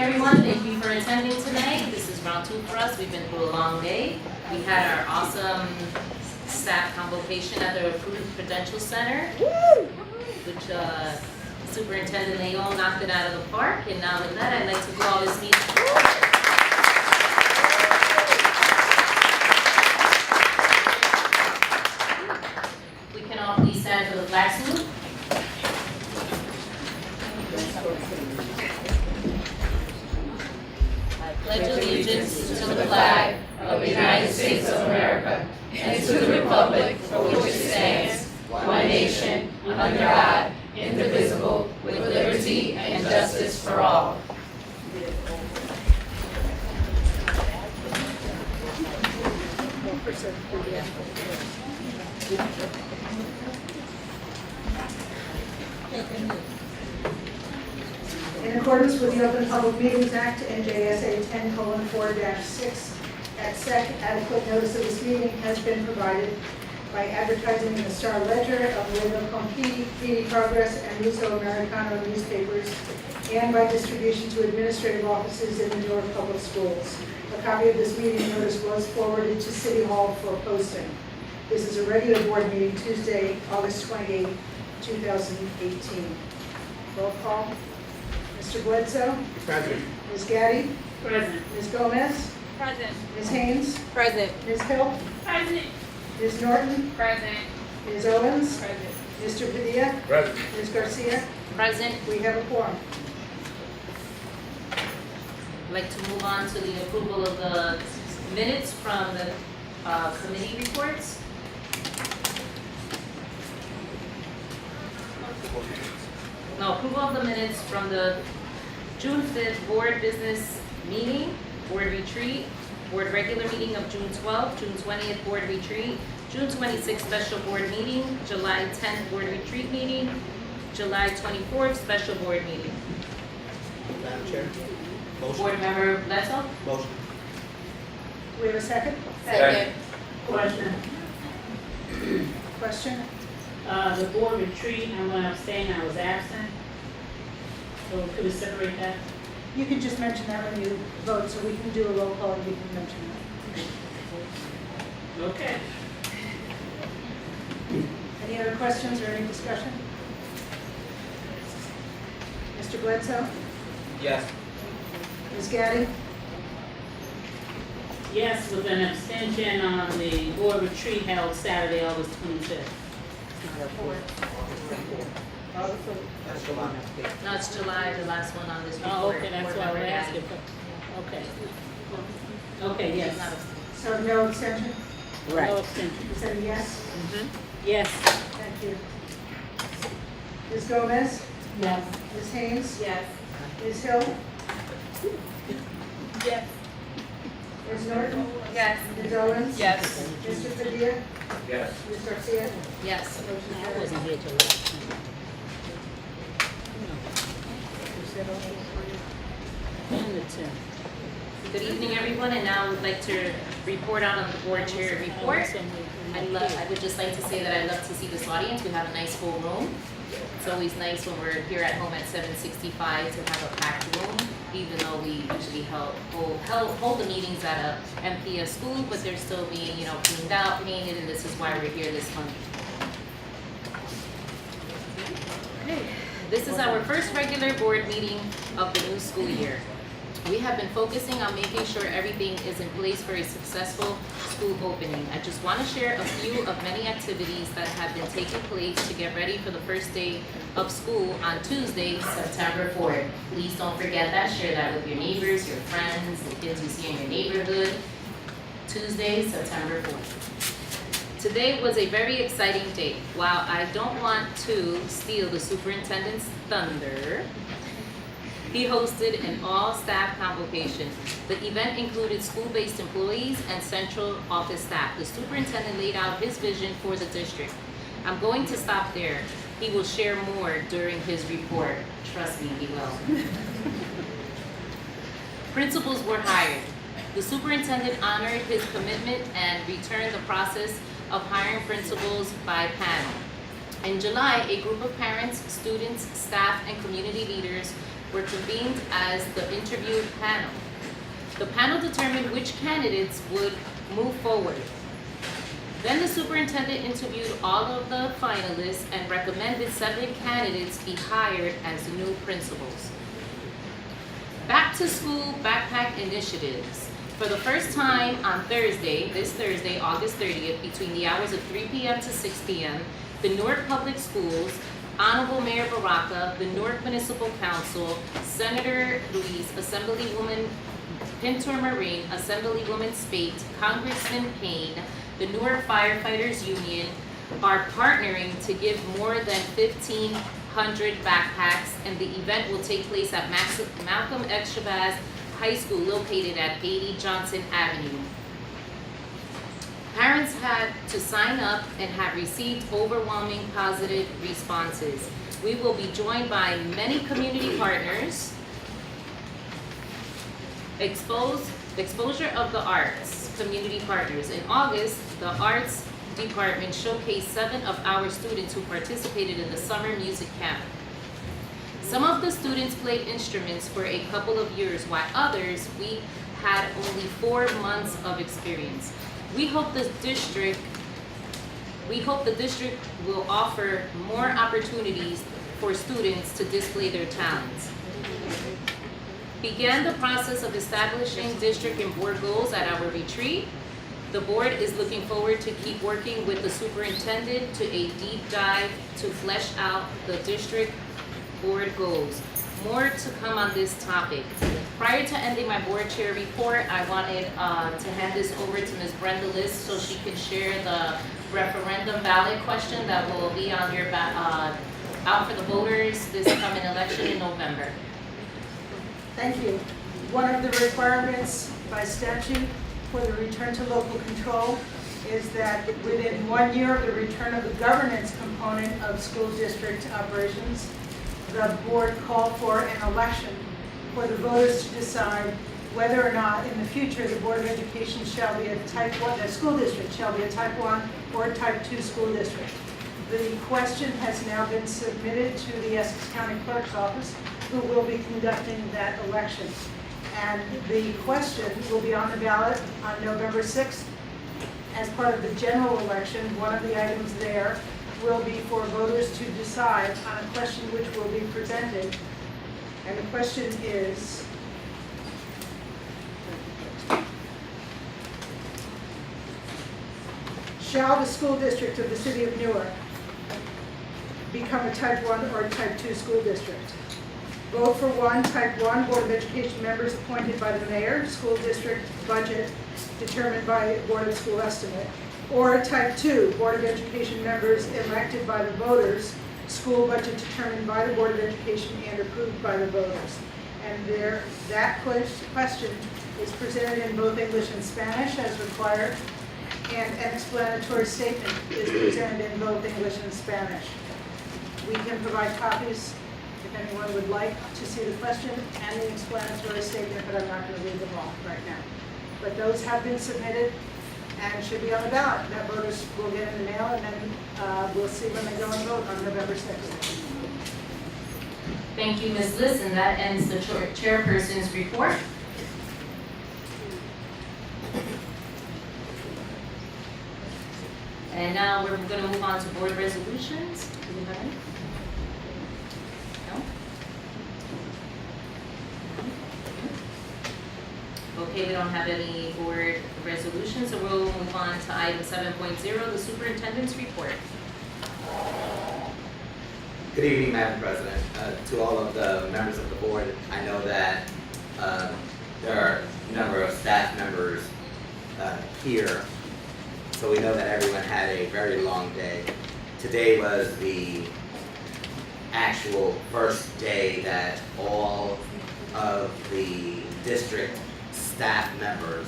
everyone. Thank you for attending today. This is round 2 for us. We've been through a long day. We had our awesome staff convocation at the Approved Prudential Center, which Superintendent Leon knocked it out of the park. And now with that, I'd like to call this meeting. We can all please stand for the flag salute. I pledge allegiance to the flag of the United States of America and to the republic for which it stands, one nation, under God, indivisible, with liberty and justice for all. In accordance with the Open Public Meetings Act, NJSA 10:4-6, at SEC, adequate notice of this meeting has been provided by advertising in the Star Ledger of Louisville Compete, PD Progress, and Russo Americano newspapers, and by distribution to administrative offices in the Newark Public Schools. A copy of this meeting notice was forwarded to City Hall for posting. This is a regular board meeting, Tuesday, August 28, 2018. Roll call. Mr. Bledsoe? Present. Ms. Gaddy? Present. Ms. Gomez? Present. Ms. Haynes? Present. Ms. Hill? Present. Ms. Norton? Present. Ms. Owens? Present. Mr. Padilla? Present. Ms. Garcia? Present. We have a quorum. I'd like to move on to the approval of the minutes from the committee reports. No, approval of the minutes from the June 5th board business meeting, board retreat, board regular meeting of June 12th, June 20th board retreat, June 26th special board meeting, July 10th board retreat meeting, July 24th special board meeting. Madam Chair. Motion. Board member Bledsoe? Motion. Do we have a second? Second. Question. Question? The board retreat, I'm going to abstain, I was absent. So could we separate that? You can just mention that when you vote, so we can do a roll call and we can mention that. Okay. Any other questions or any discussion? Mr. Bledsoe? Yes. Ms. Gaddy? Yes, with an abstention on the board retreat held Saturday, August 25th. That's July. No, it's July, the last one on this report. Oh, okay, that's Board why we're member Gaddy. asking for. Okay. Okay, She's not yes. So no abstention? No abstention. You said yes? Yes. Thank you. Ms. Gomez? Yes. Ms. Haynes? Yes. Ms. Hill? Yes. Ms. Norton? Yes. Ms. Owens? Yes. Mr. Padilla? Yes. Ms. Garcia? Yes. Motion I carries. wasn't here till last time. And the 10th. Good evening, everyone, and now I would like to report out on the board chair report. I would just like to say that I love to see this audience. We have a nice full room. It's always nice when we're here at home at 765 to have a packed room, even though we usually hold the meetings at a NPS school, but they're still being, cleaned out, painted, and this is why we're here this month. Okay. This is our first regular board meeting of the new school year. We have been focusing on making sure everything is in place for a successful school opening. I just want to share a few of many activities that have been taking place to get ready for the first day of school on Tuesday, September 4th. Please don't forget that. Share that with your neighbors, your friends, the kids you see in your neighborhood. Tuesday, September 4th. Today was a very exciting day. While I don't want to steal the superintendent's thunder, he hosted an all-staff convocation. The event included school-based employees and central office staff. The superintendent laid out his vision for the district. I'm going to stop there. He will share more during his report. Trust me, he will. Principals were hired. The superintendent honored his commitment and returned the process of hiring principals by panel. In July, a group of parents, students, staff, and community leaders were convened as the interview panel. The panel determined which candidates would move forward. Then the superintendent interviewed all of the finalists and recommended 7 candidates be hired as new principals. Back to school backpack initiatives. For the first time on Thursday, this Thursday, August 30th, between the hours of 3 p.m. to 6 p.m., the Newark Public Schools, Honorable Mayor Baraka, the Newark Municipal Council, Senator Ruiz, Assemblywoman Pintor Marine, Assemblywoman Spate, Congressman Payne, the Newark Firefighters Union are partnering to give more than 1,500 backpacks, and the event will take place at Malcolm X. Shabazz High School located at 80 Johnson Avenue. Parents had to sign up and have received overwhelming positive responses. We will be joined by many community partners. Exposure of the arts, community partners. In August, the arts department showcased 7 of our students who participated in the summer music camp. Some of the students played instruments for a couple of years, while others, we had only 4 months of experience. We hope the district will offer more opportunities for students to display their talents. Began the process of establishing district and board goals at our retreat. The board is looking forward to keep working with the superintendent to a deep dive to flesh out the district board goals. More to come on this topic. Prior to ending my board chair report, I wanted to hand this over to Ms. Brenda List so she can share the referendum ballot question that will be on your out for the voters this coming election in November. Thank you. One of the requirements by statute for the return to local control is that within 1 year of the return of the governance component of school district operations, the board call for an election for the voters to decide whether or not in the future the Board of Education shall be a type 1, the school district shall be a type 1 or type 2 school district. The question has now been submitted to the Essex County Clerk's Office, who will be conducting that election. And the question will be on the ballot on November 6th. As part of the general election, one of the items there will be for voters to decide on a question which will be presented. And the question is, shall the school district of the city of Newark become a type 1 or type 2 school district? Vote for 1, type 1, Board of Education members appointed by the mayor, school district budget determined by Board of School Estimate. Or type 2, Board of Education members elected by the voters, school budget determined by the Board of Education and approved by the voters. And that question is presented in both English and Spanish as required, and an explanatory statement is presented in both English and Spanish. We can provide copies if anyone would like to see the question and the explanatory statement, but I'm not going to read them all right now. But those have been submitted and should be on the ballot. That voters will get in the mail, and then we'll see when they go and vote on November 6th. Thank you, Ms. Liss, and that ends the chairperson's report. And now we're going to move on to board resolutions. Do we have any? No? Okay, we don't have any board resolutions, so we'll move on to item 7.0, the superintendent's report. Good evening, Madam President. To all of the members of the board, I know that there are a number of staff members here, so we know that everyone had a very long day. Today was the actual first day that all of the district staff members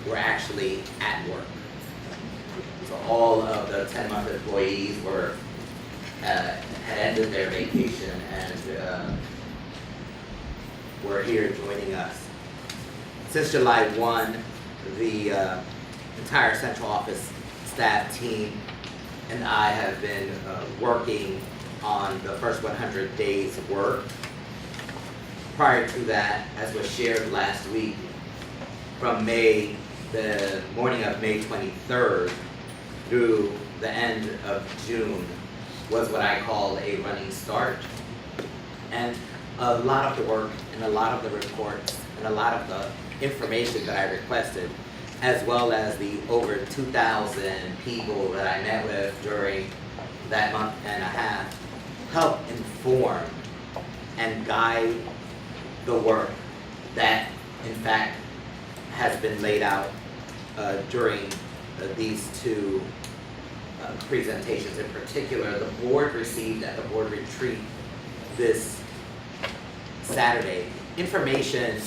were actually at work. So all of the 10-month employees were had ended their vacation and were here joining us. Since July 1, the entire central office staff team and I have been working on the first 100 days of work. prior to that, as was shared last week, from the morning of May 23rd through the end of June was what I call a running start. And a lot of the work and a lot of the reports and a lot of the information that I requested, as well as the over 2,000 people that I met with during that month and a half, help inform and guide the work that in fact has been laid out during these two presentations. In particular, the board received at the board retreat this Saturday information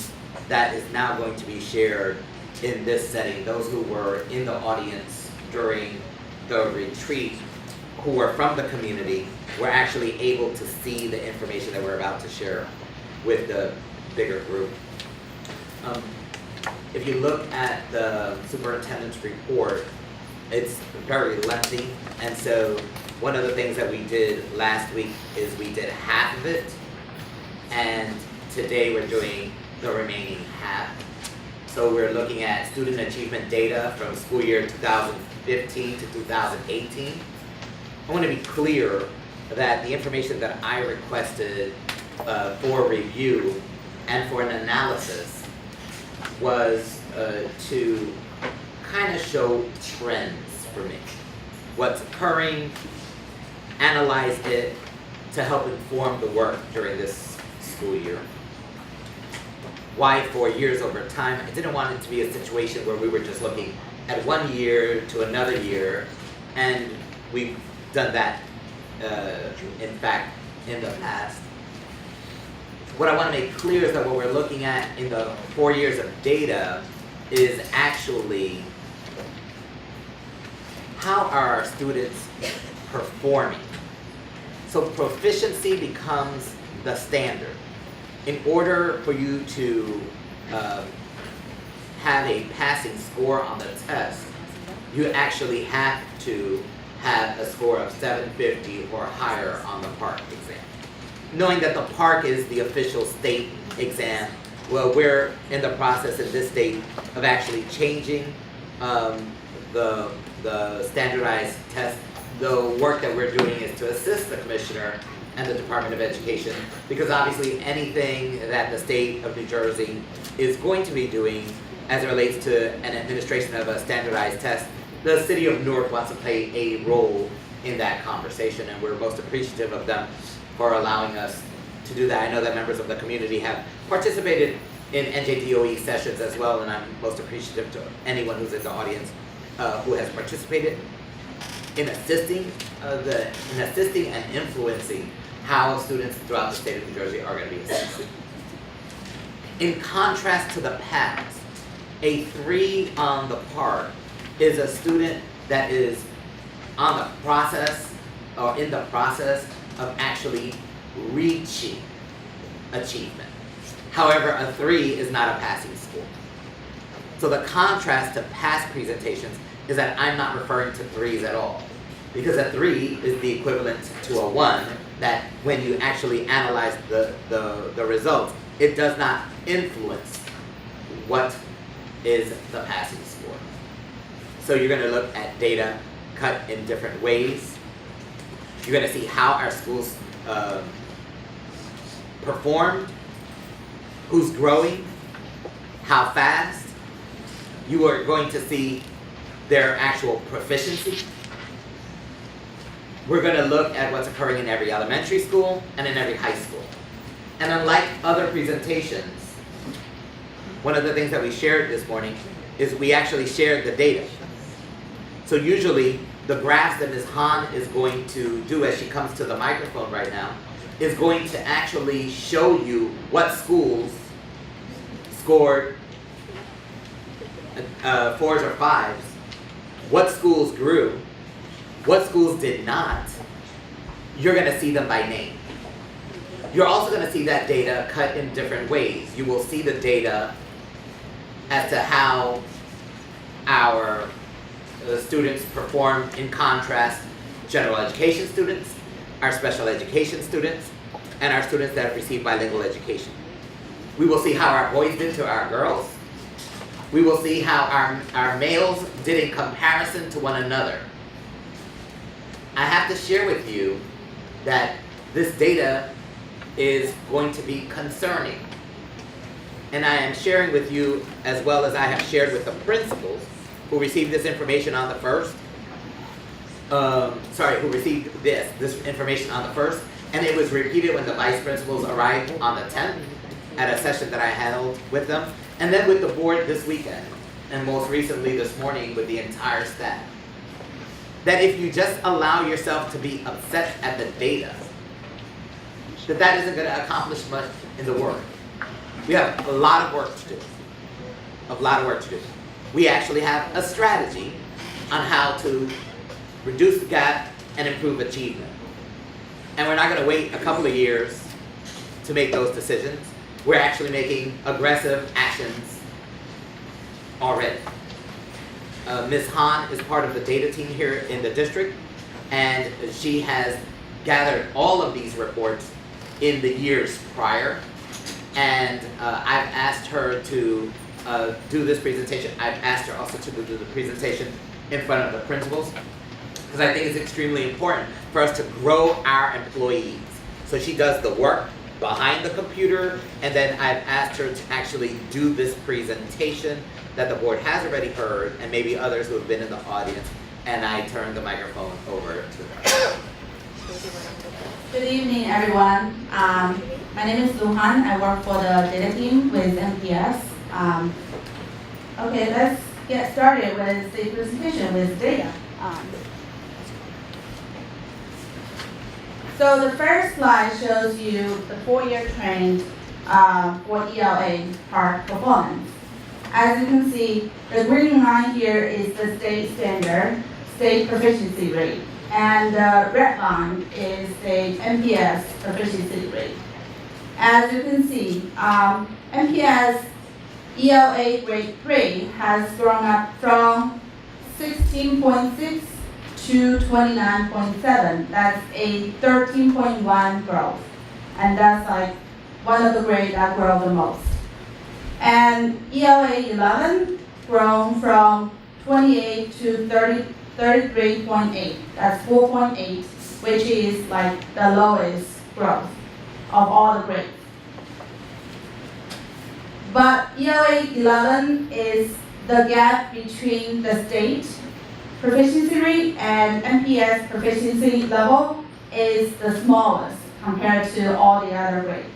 that is now going to be shared in this setting. Those who were in the audience during the retreat, who were from the community, were actually able to see the information that we're about to share with the bigger group. If you look at the superintendent's report, it's very lengthy, and so one of the things that we did last week is we did half of it, and today we're doing the remaining half. So we're looking at student achievement data from school year 2015 to 2018. I want to be clear that the information that I requested for review and for an analysis was to kind of show trends for me. What's occurring, analyze it to help inform the work during this school year. Why 4 years over time? I didn't want it to be a situation where we were just looking at 1 year to another year, and we've done that in fact in the past. What I want to make clear is that what we're looking at in the 4 years of data is actually how are our students performing. So proficiency becomes the standard. In order for you to have a passing score on the test, you actually have to have a score of 750 or higher on the PARCC exam. Knowing that the PARCC is the official state exam, well, we're in the process in this state of actually changing the standardized test. The work that we're doing is to assist the commissioner and the Department of Education, because obviously anything that the state of New Jersey is going to be doing as it relates to an administration of a standardized test, the city of Newark wants to play a role in that conversation, and we're most appreciative of them for allowing us to do that. I know that members of the community have participated in NJDOE sessions as well, and I'm most appreciative to anyone who's in the audience who has participated in assisting and influencing how students throughout the state of New Jersey are going to be assessed. In contrast to the past, a 3 on the PARCC is a student that is on the process or in the process of actually reaching achievement. However, a 3 is not a passing score. So the contrast to past presentations is that I'm not referring to 3s at all, because a 3 is the equivalent to a 1, that when you actually analyze the results, it does not influence what is the passing score. So you're going to look at data cut in different ways. You're going to see how our schools performed, who's growing, how fast. You are going to see their actual proficiency. We're going to look at what's occurring in every elementary school and in every high school. And unlike other presentations, one of the things that we shared this morning is we actually shared the data. So usually the graphs that Ms. Hahn is going to do as she comes to the microphone right now is going to actually show you what schools scored 4s or 5s, what schools grew, what schools did not. You're going to see them by name. You're also going to see that data cut in different ways. You will see the data as to how our students perform in contrast general education students, our special education students, and our students that have received bilingual education. We will see how our boys did to our girls. We will see how our males did in comparison to one another. I have to share with you that this data is going to be concerning. And I am sharing with you, as well as I have shared with the principals who received this information on the 1st. Who received this information on the 1st. And it was repeated when the vice principals arrived on the 10th at a session that I held with them. And then with the board this weekend. And most recently this morning with the entire staff. That if you just allow yourself to be upset at the data, that isn't going to accomplish much in the work. We have a lot of work to do. A lot of work to do. We actually have a strategy on how to reduce the gap and improve achievement. And we're not going to wait a couple of years to make those decisions. We're actually making aggressive actions already. Ms. Hahn is part of the data team here in the district, and she has gathered all of these reports in the years prior. And I've asked her to do this presentation. I've asked her also to do the presentation in front of the principals, because I think it's extremely important for us to grow our employees. So she does the work behind the computer, and then I've asked her to actually do this presentation that the board has already heard, and maybe others who have been in the audience, and I turn the microphone over to her. Good evening, everyone. My name is Luhan. I work for the data team with NPS. Okay, let's get started with the presentation with data. So the first slide shows you the 4-year trend for ELA part performance. As you can see, the green line here is the state standard, state proficiency rate. And the red line is the NPS proficiency rate. As you can see, NPS ELA grade 3 has grown up from 16.6 to 29.7. That's a 13.1 growth. And that's like one of the grades that grow the most. And ELA 11 grown from 28 to 33.8. That's 4.8, which is like the lowest growth of all the grades. But ELA 11 is the gap between the state proficiency rate and NPS proficiency level is the smallest compared to all the other grades.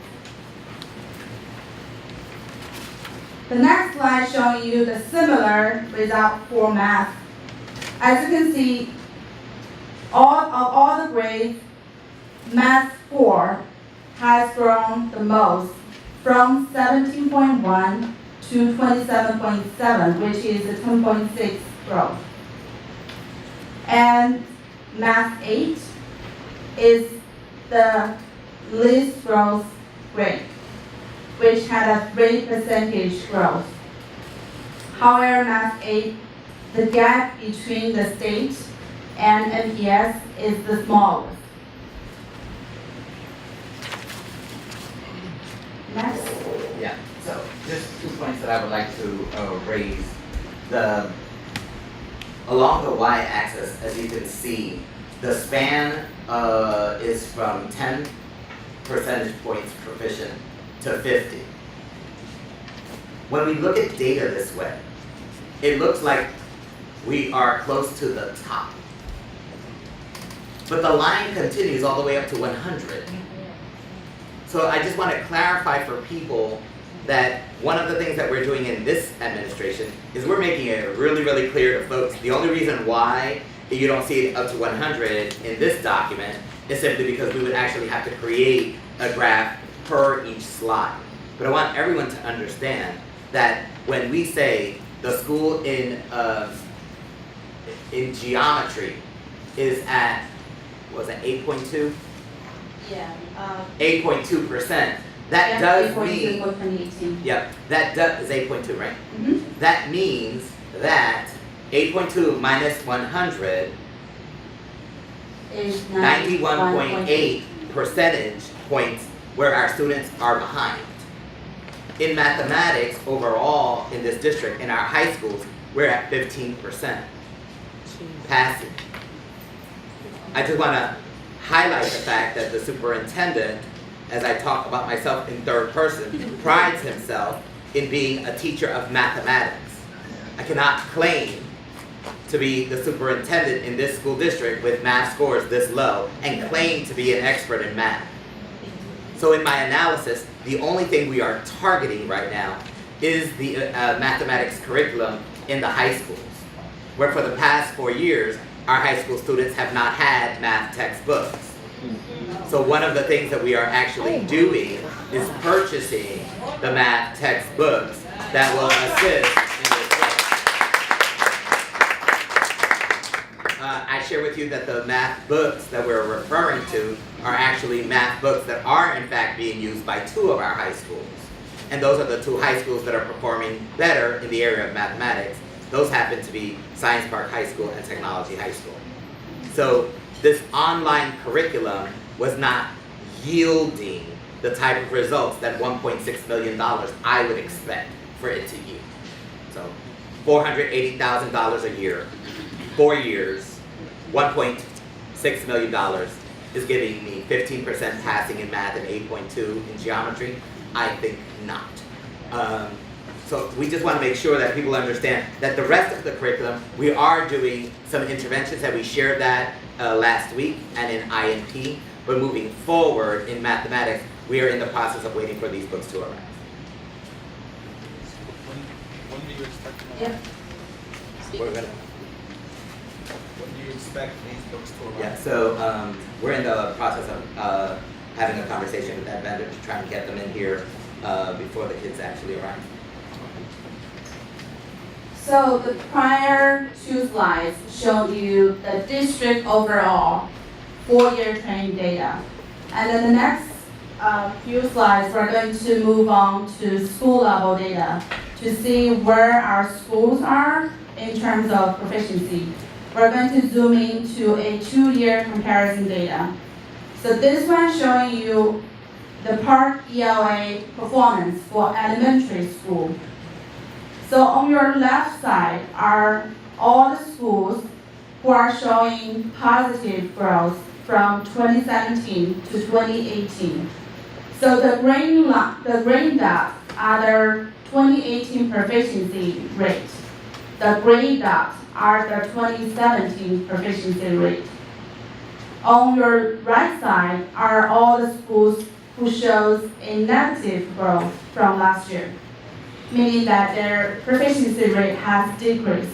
The next slide showing you the similar result for math. As you can see, all the grades, Math 4 has grown the most from 17.1 to 27.7, which is a 10.6 growth. And Math 8 is the least growth grade, which had a 3% growth. However, Math 8, the gap between the state and NPS is the smallest. Next. Yeah, so just 2 points that I would like to raise. Along the y-axis, as you can see, the span is from 10 percentage points proficient to 50. When we look at data this way, it looks like we are close to the top. But the line continues all the way up to 100. So I just want to clarify for people that one of the things that we're doing in this administration is we're making it really, really clear to folks. The only reason why you don't see it up to 100 in this document is simply because we would actually have to create a graph per each slide. But I want everyone to understand that when we say the school in geometry is at, what was it, 8.2? Yeah. 8.2%. That does mean, 2018. yep, that does, is 8.2, right? Mm-hmm. That means that 8.2 minus 100, Is 91.8 percentage points where our students are behind. In mathematics, overall, in this district, in our high schools, we're at 15% passing. I just want to highlight the fact that the superintendent, as I talk about myself in third person, prides himself in being a teacher of mathematics. I cannot claim to be the superintendent in this school district with math scores this low and claim to be an expert in math. So in my analysis, the only thing we are targeting right now is the mathematics curriculum in the high schools, where for the past 4 years, our high school students have not had math textbooks. So one of the things that we are actually doing is purchasing the math textbooks that will assist in this way. I share with you that the math books that we're referring to are actually math books that are in fact being used by 2 of our high schools. And those are the 2 high schools that are performing better in the area of mathematics. Those happen to be Science Park High School and Technology High School. So this online curriculum was not yielding the type of results that $1.6 million I would expect for it to yield. So $480,000 a year, 4 years, $1.6 million is giving me 15% passing in math and 8.2 in geometry. I think not. So we just want to make sure that people understand that the rest of the curriculum, we are doing some interventions, and we shared that last week and in INP, but moving forward in mathematics, we are in the process of waiting for these books to arrive. When do you expect them? Yep. We're gonna, When do you expect these books to arrive? yeah, so we're in the process of having a conversation with that vendor to try and get them in here before the kids actually arrive. So the prior 2 slides showed you the district overall 4-year training data. And then the next few slides, we're going to move on to school level data to see where our schools are in terms of proficiency. We're going to zoom into a 2-year comparison data. So this one showing you the Park ELA performance for elementary school. So on your left side are all the schools who are showing positive growth from 2017 to 2018. So the green dots are their 2018 proficiency rate. The gray dots are the 2017 proficiency rate. On your right side are all the schools who shows a negative growth from last year, meaning that their proficiency rate has decreased.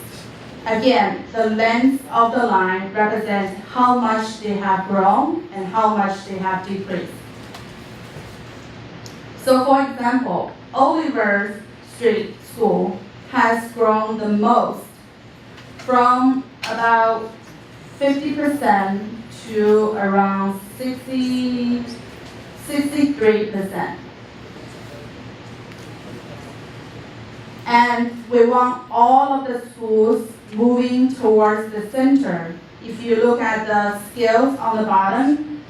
Again, the length of the line represents how much they have grown and how much they have decreased. So for example, Oliver Street School has grown the most, from about 50% to around 63%. And we want all of the schools moving towards the center. If you look at the scales on the bottom,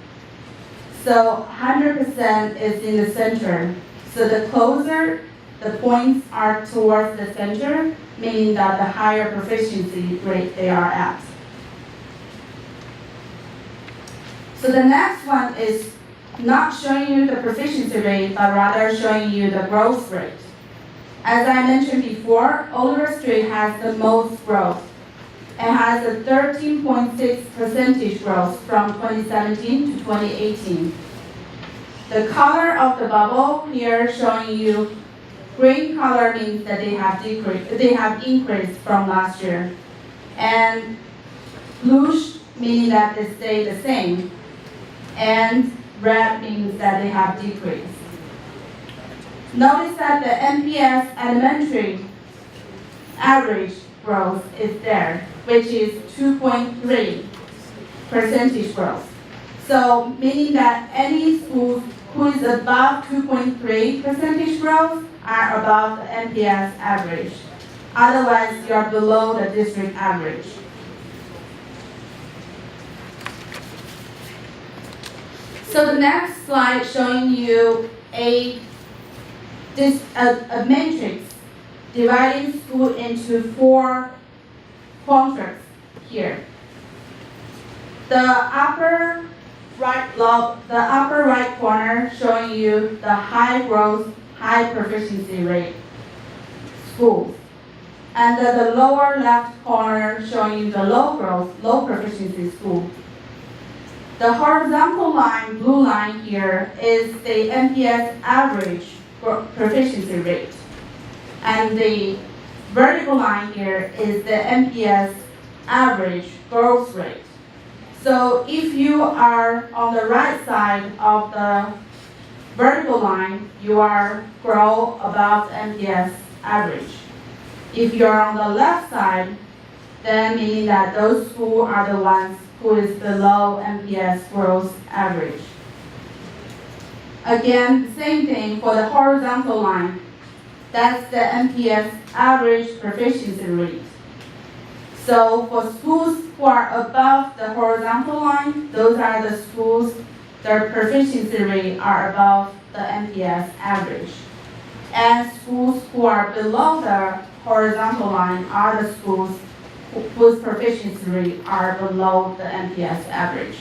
so 100% is in the center. So the closer the points are towards the center, meaning that the higher proficiency rate they are at. So the next one is not showing you the proficiency rate, but rather showing you the growth rate. As I mentioned before, Oliver Street has the most growth and has a 13.6% growth from 2017 to 2018. The color of the bubble here showing you green color means that they have increased from last year. And bluish meaning that they stay the same. And red means that they have decreased. Notice that the NPS elementary average growth is there, which is 2.3% growth. So meaning that any school who is above 2.3% growth are above the NPS average. Otherwise, you are below the district average. So the next slide showing you a this a matrix dividing school into 4 quadrants here. The upper right corner showing you the high growth, high proficiency rate schools. And the lower left corner showing you the low growth, low proficiency school. The horizontal line, blue line here, is the NPS average proficiency rate. And the vertical line here is the NPS average growth rate. So if you are on the right side of the vertical line, you are grow above the NPS average. If you are on the left side, then meaning that those schools are the ones who is below NPS growth average. Again, same thing for the horizontal line. That's the NPS average proficiency rate. So for schools who are above the horizontal line, those are the schools, their proficiency rate are above the NPS average. And schools who are below the horizontal line are the schools whose proficiency rate are below the NPS average.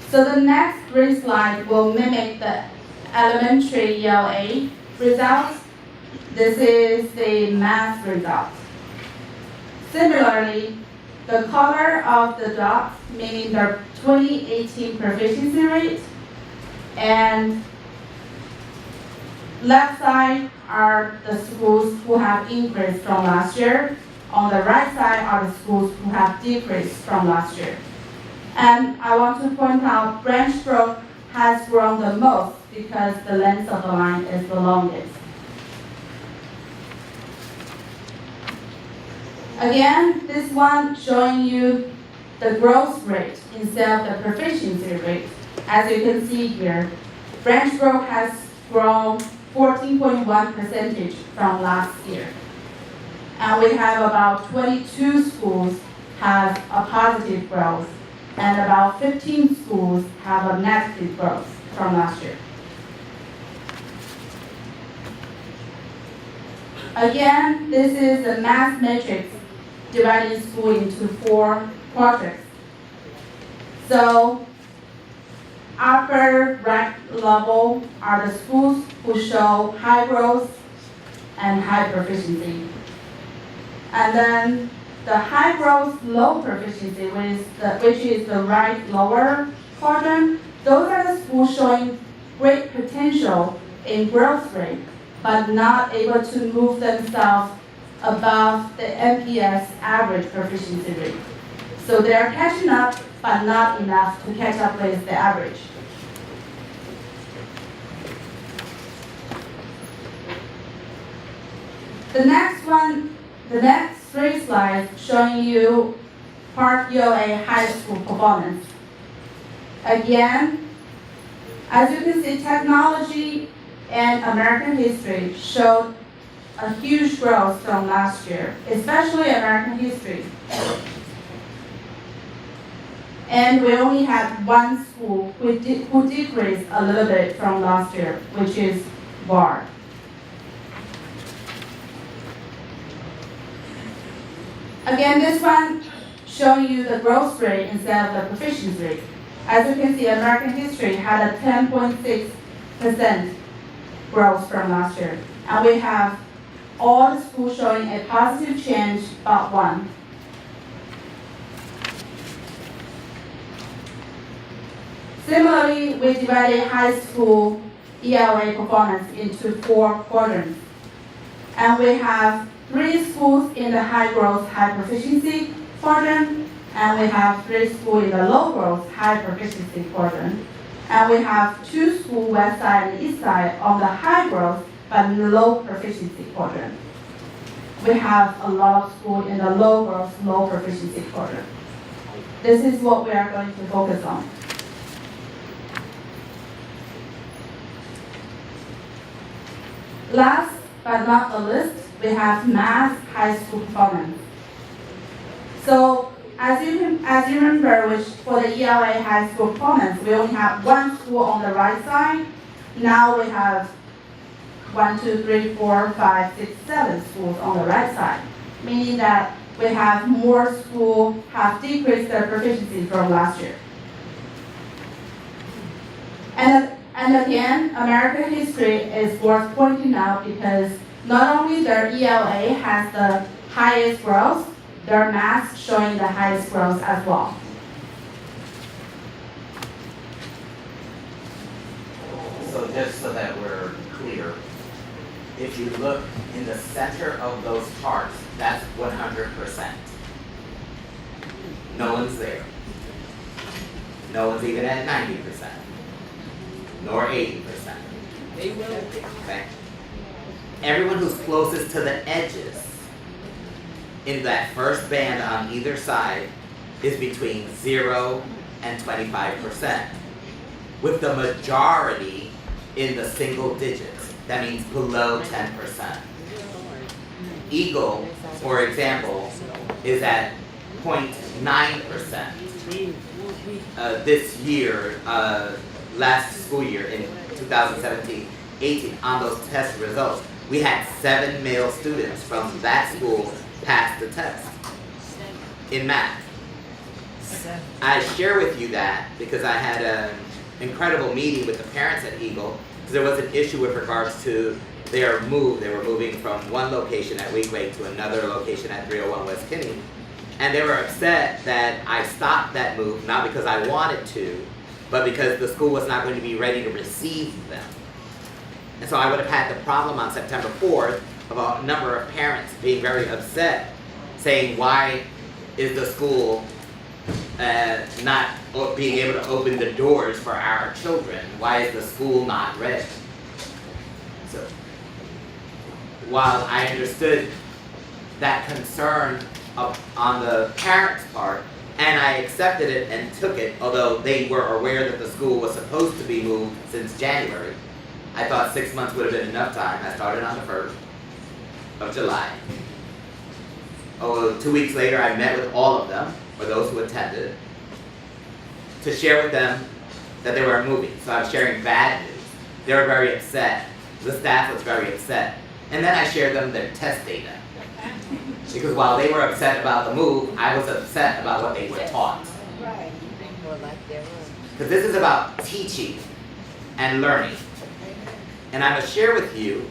So the next 3 slides will mimic the elementary ELA results. This is the math result. Similarly, the color of the dots, meaning the 2018 proficiency rate, and left side are the schools who have increased from last year. On the right side are the schools who have decreased from last year. And I want to point out Branch Brook has grown the most because the length of the line is the longest. Again, this one showing you the growth rate instead of the proficiency rate. As you can see here, Branch Brook has grown 14.1% from last year. And we have about 22 schools have a positive growth, and about 15 schools have a negative growth from last year. Again, this is a math matrix dividing school into 4 quadrants. So upper right level are the schools who show high growth and high proficiency. And then the high growth, low proficiency, which is the right lower quadrant, those are the schools showing great potential in growth rate, but not able to move themselves above the NPS average proficiency rate. So they're catching up, but not enough to catch up with the average. The next 3 slides showing you Park ULA high school performance. Again, as you can see, technology and American history showed a huge growth from last year, especially American history. And we only had 1 school who decreased a little bit from last year, which is BAR. Again, this one showing you the growth rate instead of the proficiency rate. As you can see, American history had a 10.6% growth from last year. And we have all the schools showing a positive change but 1. Similarly, we divided high school ELA performance into 4 quadrants. And we have 3 schools in the high growth, high proficiency quadrant, and we have 3 schools in the low growth, high proficiency quadrant. And we have 2 schools, west side and east side, on the high growth but in the low proficiency quadrant. We have a lot of schools in the low growth, low proficiency quadrant. This is what we are going to focus on. Last but not the least, we have math high school performance. So as you remember, for the ELA high school performance, we only have 1 school on the right side Now we have 1, 2, 3, 4, 5, 6, 7 schools on the right side, meaning that we have more schools have decreased their proficiency from last year. And again, American history is worth pointing out because not only their ELA has the highest growth, their math showing the highest growth as well. So just so that we're clear, if you look in the center of those charts, that's 100%. No one's there. No one's even at 90%, nor 80%. They will. Okay? Everyone who's closest to the edges in that first band on either side is between 0 and 25%, with the majority in the single digits. That means below 10%. Eagle, for example, is at 0.9%. This year, last school year in 2017-18, on those test results, we had 7 male students from that school pass the test in math. I share with you that because I had an incredible meeting with the parents at Eagle, because there was an issue with regards to their move. They were moving from one location at Weequahic to another location at 301 West Kinney. And they were upset that I stopped that move, not because I wanted to, but because the school was not going to be ready to receive them. And so I would have had the problem on September 4th of a number of parents being very upset, saying, why is the school not being able to open the doors for our children? Why is the school not ready? So, while I understood that concern on the parents' part, and I accepted it and took it, although they were aware that the school was supposed to be moved since January, I thought 6 months would have been enough time. I started on the 1st of July. 2 weeks later, I met with all of them, or those who attended, to share with them that they were moving. So I was sharing bad news. They were very upset. The staff was very upset. And then I shared them their test data. Because while they were upset about the move, I was upset about what they were taught. Right. Because this is about teaching and learning. And I'm going to share with you,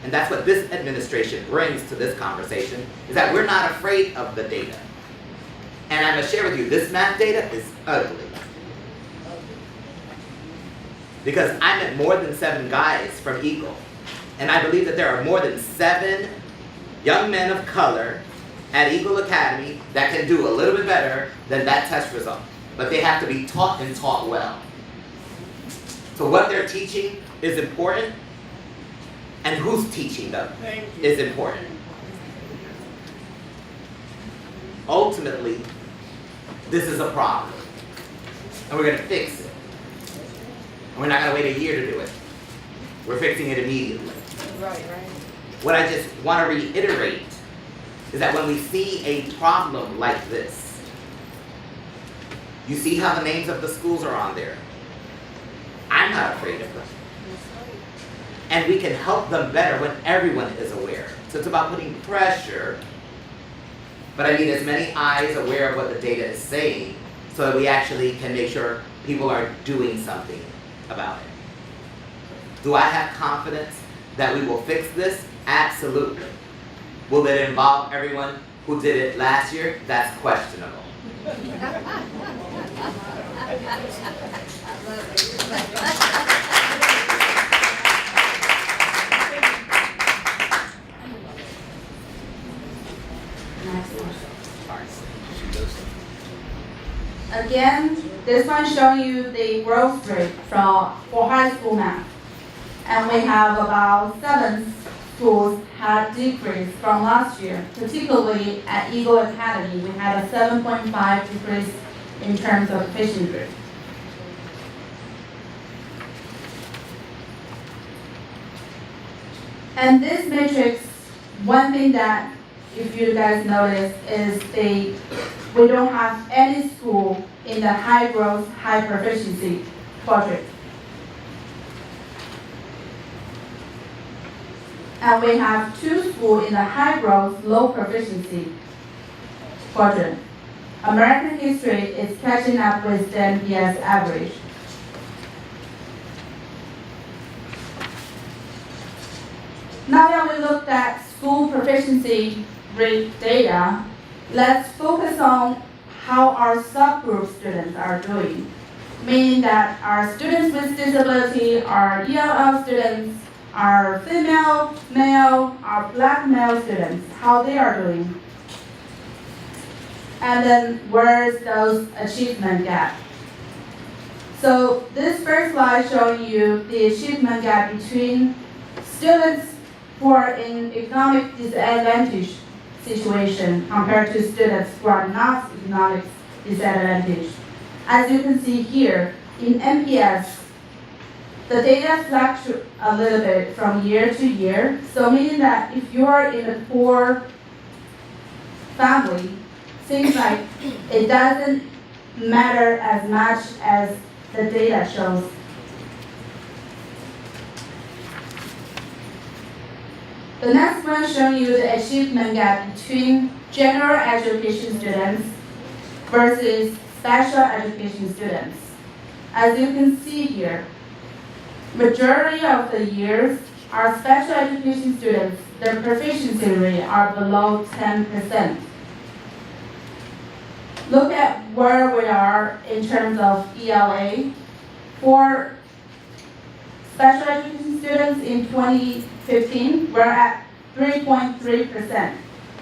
and that's what this administration brings to this conversation, is that we're not afraid of the data. And I'm going to share with you, this math data is ugly. Because I met more than 7 guys from Eagle. And I believe that there are more than 7 young men of color at Eagle Academy that can do a little bit better than that test result. But they have to be taught and taught well. So what they're teaching is important, and who's teaching them is important. Ultimately, this is a problem, and we're going to fix it. And we're not going to wait a year to do it. We're fixing it immediately. Right. What I just want to reiterate is that when we see a problem like this, you see how the names of the schools are on there. I'm not afraid of them. And we can help them better when everyone is aware. So it's about putting pressure, but I need as many eyes aware of what the data is saying so that we actually can make sure people are doing something about it. Do I have confidence that we will fix this? Absolutely. Will it involve everyone who did it last year? That's questionable. Again, this one showing you the growth rate for high school math. And we have about 7 schools had decreased from last year, particularly at Eagle Academy. We had a 7.5 decrease in terms of efficiency. And this matrix, one thing that, if you guys notice, is we don't have any school in the high growth, high proficiency quadrant. And we have 2 schools in the high growth, low proficiency quadrant. American history is catching up with the NPS average. Now that we looked at school proficiency rate data, let's focus on how our subgroup students are doing. Meaning that our students with disability, our ELL students, our female, male, our black male students, how they are doing. And then where's those achievement gap? So this first slide showing you the achievement gap between students who are in economic disadvantage situation compared to students who are not economic disadvantaged. As you can see here, in NPS, the data fluctuates a little bit from year to year. So meaning that if you are in a poor family, seems like it doesn't matter as much as the data shows. The next one showing you the achievement gap between general education students versus special education students. As you can see here, majority of the years, our special education students, their proficiency rate are below 10%. Look at where we are in terms of ELA. For special education students in 2015, we're at 3.3%.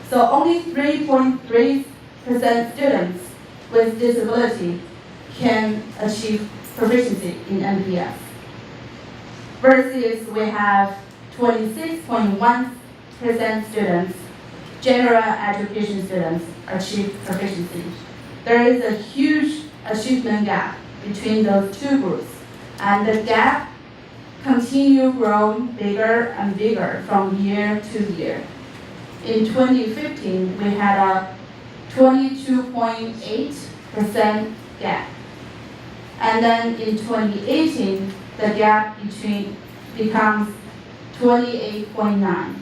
So only 3.3% students with disability can achieve proficiency in NPS. Versus we have 26.1% students, general education students, achieve proficiency. There is a huge achievement gap between those 2 groups, and the gap continue growing bigger and bigger from year to year. In 2015, we had a 22.8% gap. And then in 2018, the gap between becomes 28.9.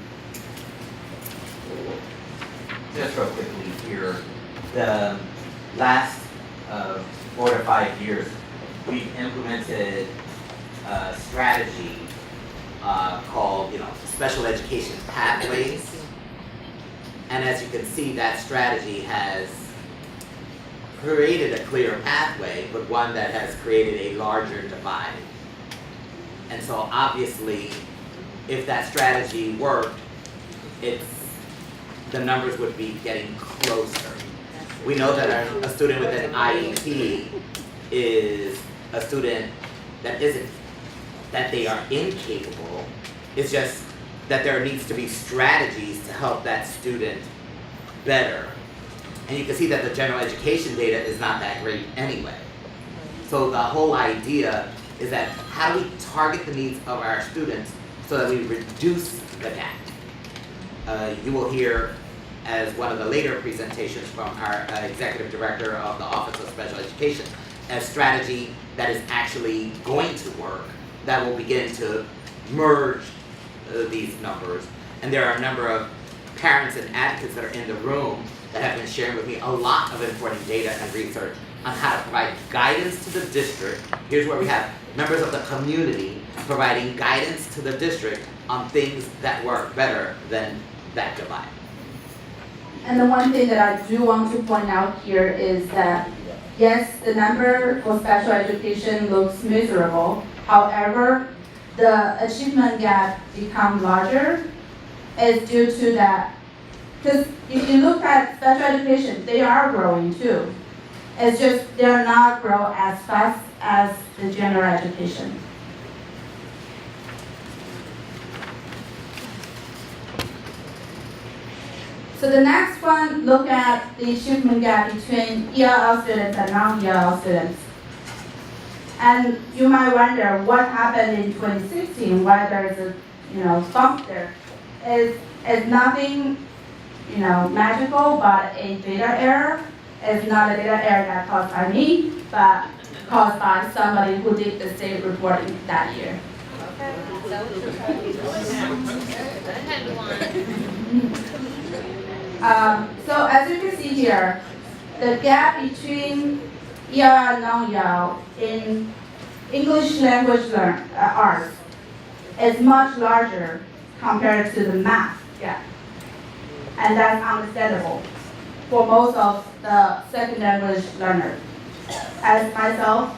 Just real quickly here, the last 4 to 5 years, we've implemented a strategy called, special education pathways. And as you can see, that strategy has created a clear pathway, but one that has created a larger divide. And so obviously, if that strategy worked, the numbers would be getting closer. We know that a student with an IEP is a student that they are incapable. It's just that there needs to be strategies to help that student better. And you can see that the general education data is not that great anyway. So the whole idea is that how do we target the needs of our students so that we reduce the gap? You will hear as one of the later presentations from our executive director of the Office of Special Education, a strategy that is actually going to work, that will begin to merge these numbers. And there are a number of parents and advocates that are in the room that have been sharing with me a lot of important data and research on how to provide guidance to the district. Here's where we have members of the community providing guidance to the district on things that work better than that divide. And the one thing that I do want to point out here is that, yes, the number for special education looks miserable. However, the achievement gap becomes larger is due to that. Because if you look at special education, they are growing too. It's just they're not growing as fast as the general education. So the next one, look at the achievement gap between ELL students and non-ELL students. And you might wonder what happened in 2016, why there's a bump there. It's nothing magical, but a data error. It's not a data error that caused by me, but caused by somebody who did the state reporting that year. So as you can see here, the gap between EL and non-EL in English language arts is much larger compared to the math gap. And that's understandable for most of the second language learners. As myself,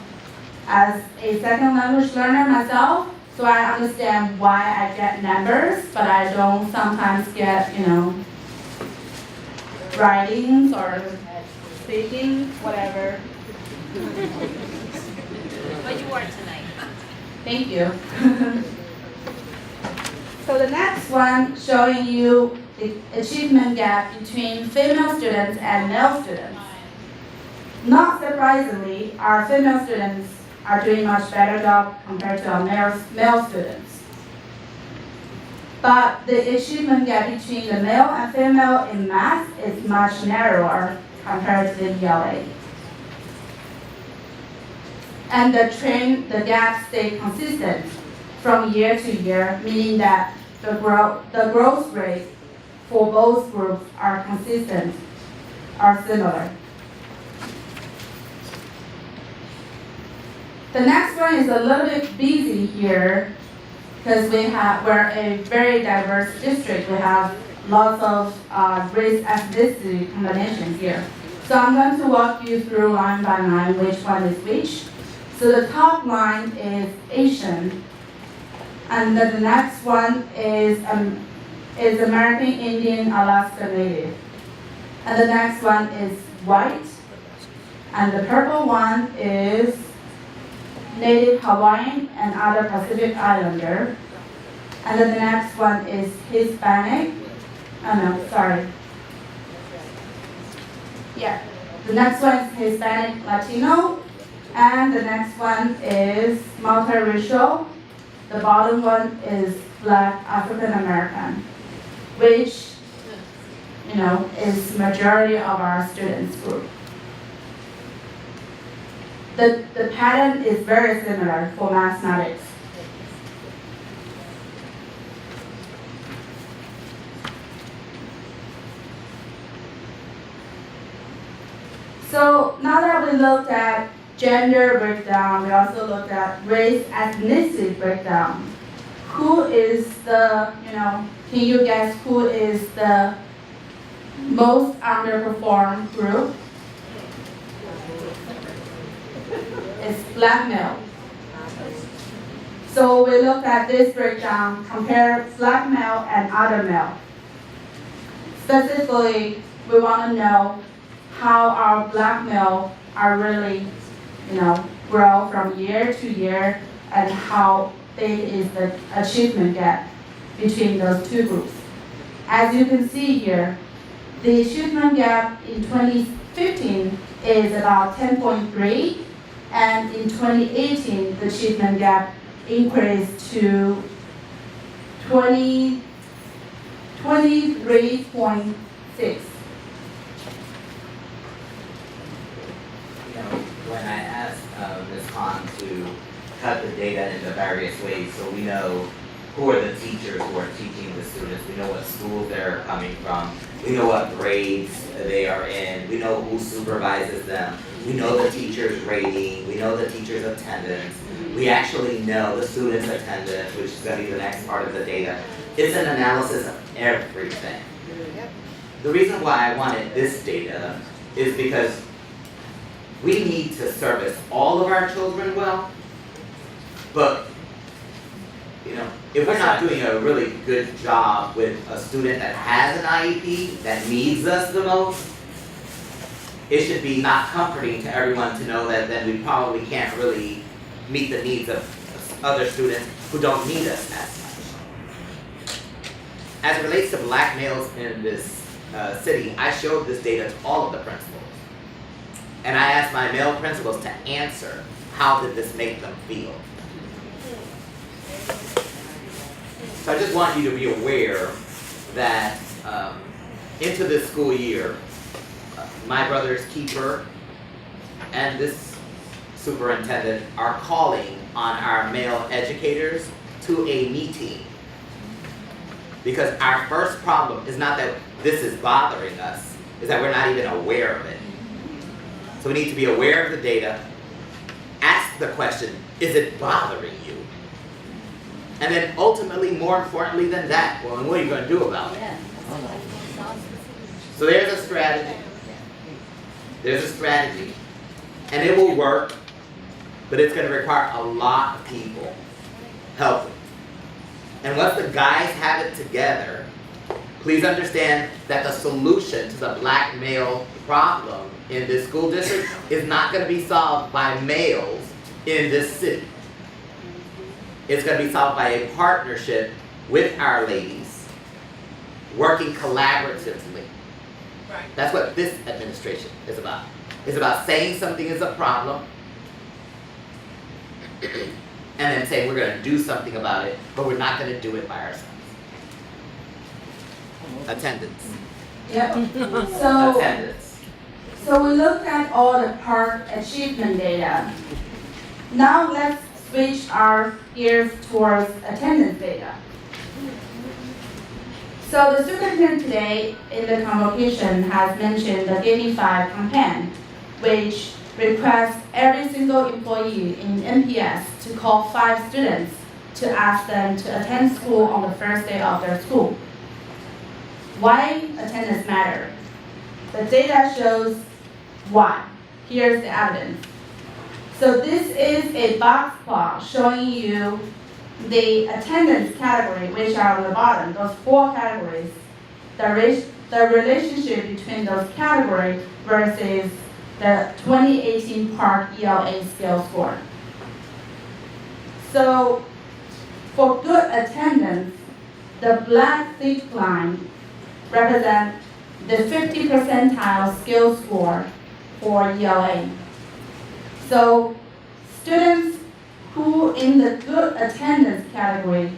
as a second language learner myself, so I understand why I get numbers, but I don't sometimes get, writings or speaking, whatever. But you are tonight. Thank you. So the next one showing you the achievement gap between female students and male students. Not surprisingly, our female students are doing much better job compared to our male students. But the achievement gap between the male and female in math is much narrower compared to the ELA. And the gap stay consistent from year to year, meaning that the growth rate for both groups are consistent, are similar. The next one is a little bit busy here because we're a very diverse district. We have lots of race ethnicity combinations here. So I'm going to walk you through line by line which one is which. So the top line is Asian, and then the next one is American Indian Alaska Native, and the next one is white, and the purple one is Native Hawaiian and other Pacific Islander, and then the next one is Hispanic. Oh no, sorry. Yeah, the next one is Hispanic Latino. And the next one is multiracial. The bottom one is Black African American, which, is majority of our students group. The pattern is very similar for mathematics. So now that we looked at gender breakdown, we also looked at race ethnicity breakdown. Who is the, can you guess who is the most underperformed group? It's Black male. So we looked at this breakdown, compare Black male and other male. Specifically, we want to know how our Black male are really grow from year to year, and how big is the achievement gap between those two groups. As you can see here, the achievement gap in 2015 is about 10.3, and in 2018, the achievement gap increased to 23.6. When I asked Ms. Khan to cut the data into various ways, so we know who are the teachers who are teaching the students, we know what schools they're coming from, we know what grades they are in, we know who supervises them, we know the teacher's rating, we know the teacher's attendance, we actually know the student's attendance, which is going to be the next part of the data. It's an analysis of everything. The reason why I wanted this data is because we need to service all of our children well, but if we're not doing a really good job with a student that has an IEP that needs us the most, it should be not comforting to everyone to know that then we probably can't really meet the needs of other students who don't need us as much. As it relates to Black males in this city, I showed this data to all of the principals. And I asked my male principals to answer, how did this make them feel? So I just want you to be aware that into this school year, my brother's keeper and this superintendent are calling on our male educators to a meeting. Because our first problem is not that this is bothering us, is that we're not even aware of it. So we need to be aware of the data, ask the question, is it bothering you? And then ultimately, more importantly than that, well, and what are you gonna do about it? So there's a strategy. There's a strategy. And it will work, but it's gonna require a lot of people helping. And once the guys have it together, please understand that the solution to the black male problem in this school district is not gonna be solved by males in this city. It's gonna be solved by a partnership with our ladies, working collaboratively. That's what this administration is about. It's about saying something is a problem, and then saying we're gonna do something about it, but we're not gonna do it by ourselves. Attendance. Yep. So, Attendance. so we looked at all the park achievement data. Now let's switch our gears towards attendance data. So the superintendent today in the convocation has mentioned the Give Me 5 campaign, which requests every single employee in NPS to call 5 students to ask them to attend school on the first day of their school. Why attendance matters? The data shows why. Here's the evidence. So this is a box plot showing you the attendance category, which are on the bottom, those 4 categories, the relationship between those categories versus the 2018 Park ELA scale score. So for good attendance, the black thick line represents the 50 percentile skill score for ELA. So students who in the good attendance category,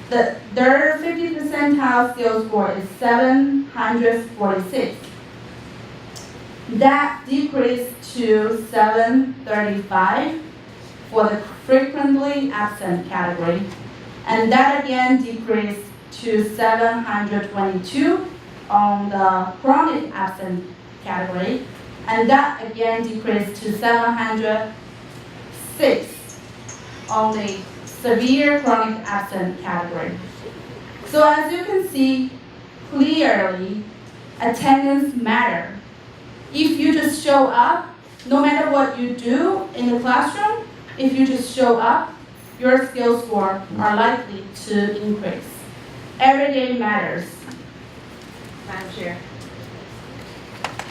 their 50 percentile skill score is 746. That decreased to 735 for the frequently absent category, and that again decreased to 722 on the chronic absent category, and that again decreased to 706 on the severe chronic absent category. So as you can see clearly, attendance matters. If you just show up, no matter what you do in the classroom, if you just show up, your skill score are likely to increase. Every day matters. Madam Chair.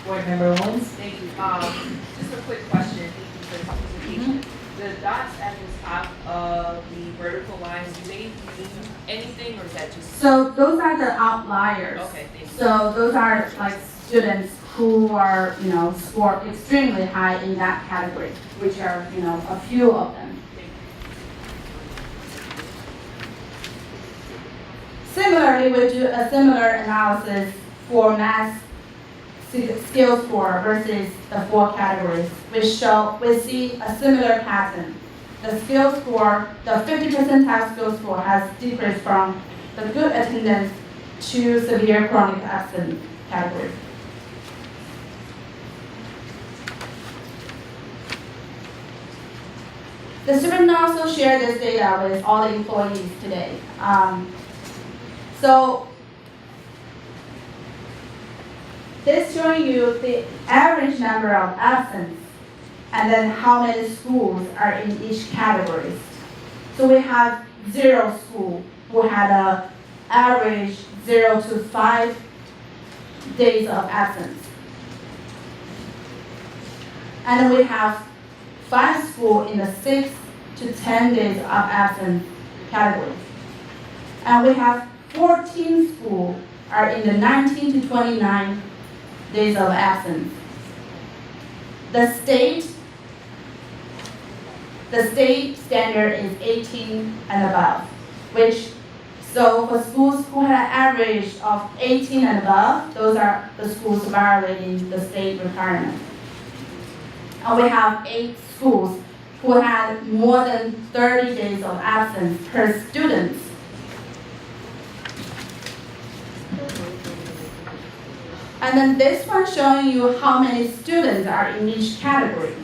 Board Member Owens. Thank you. Just a quick question. Thank you for the presentation. The dots at the top of the vertical lines, do they mean anything or is that just? So those are the outliers. Okay, thank you. So those are like students who are, score extremely high in that category, which are, a few of them. Similarly, we do a similar analysis for math skill score versus the 4 categories. We see a similar pattern. The skill score, the 50 percentile skill score has decreased from the good attendance to severe chronic absent category. The superintendent also shared this data with all the employees today. So this showing you the average number of absence and then how many schools are in each category. So we have 0 school who had an average 0 to 5 days of absence. And then we have 5 schools in the 6 to 10 days of absence category. And we have 14 schools are in the 19 to 29 days of absence. The state standard is 18 and above, so for schools who had an average of 18 and above, those are the schools violating the state requirement. And we have 8 schools who had more than 30 days of absence per student. And then this one showing you how many students are in each category.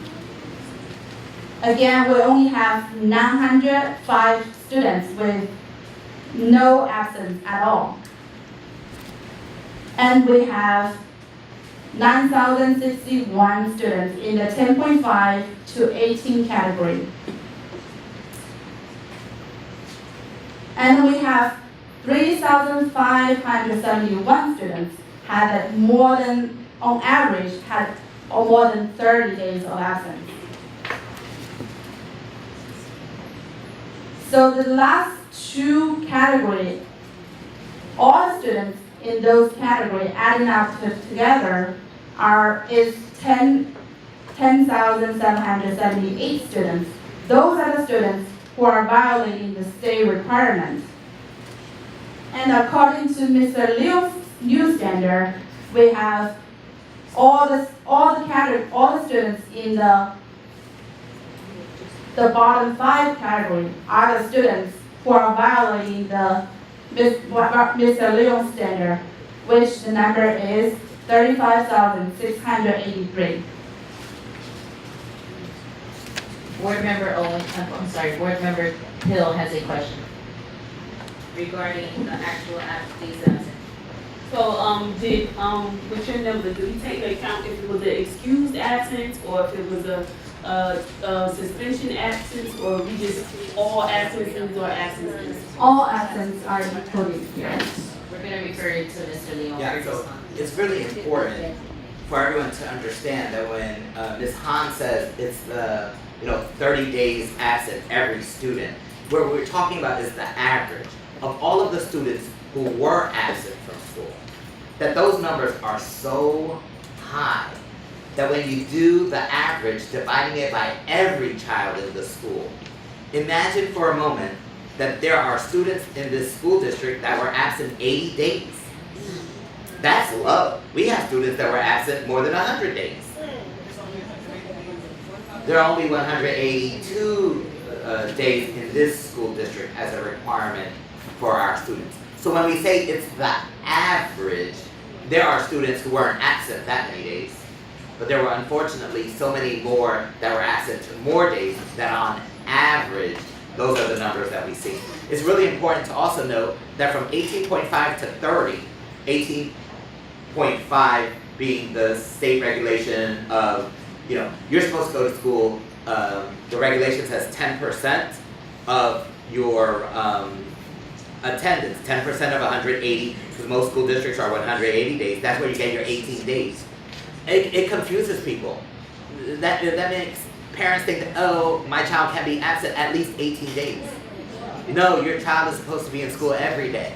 Again, we only have 905 students with no absence at all. And we have 9,061 students in the 10.5 to 18 category. And we have 3,571 students had more than, on average, had more than 30 days of absence. So the last two categories, all the students in those categories adding up together is 10,778 students. Those are the students who are violating the state requirement. And according to Mr. Leo's new standard, we have all the students in the bottom 5 category are the students who are violating the Mr. Leo's standard, which the number is 35,683. Board Member Owen, Board Member Hill has a question regarding the actual days absent. So, with your number, do we take into account if it was an excused absence, or if it was a suspension absence, or we just all absences or absences? All absences are included here. We're gonna refer it to Mr. Leon Yeah, for so response. it's really important for everyone to understand that when Ms. Hahn says it's the 30 days absent every student, what we're talking about is the average of all of the students who were absent from school. That those numbers are so high that when you do the average, dividing it by every child in the school, imagine for a moment that there are students in this school district that were absent 80 days. That's low. We have students that were absent more than 100 days. There are only 182 days in this school district as a requirement for our students. So when we say it's the average, there are students who weren't absent that many days, but there were unfortunately so many more that were absent more days that on average, those are the numbers that we see. It's really important to also note that from 18.5 to 30, 18.5 being the state regulation of, you're supposed to go to school, the regulation says 10% of your attendance, 10% of 180, because most school districts are 180 days, that's where you get your 18 days. It confuses people. That makes parents think that, oh, my child can be absent at least 18 days. No, your child is supposed to be in school every day.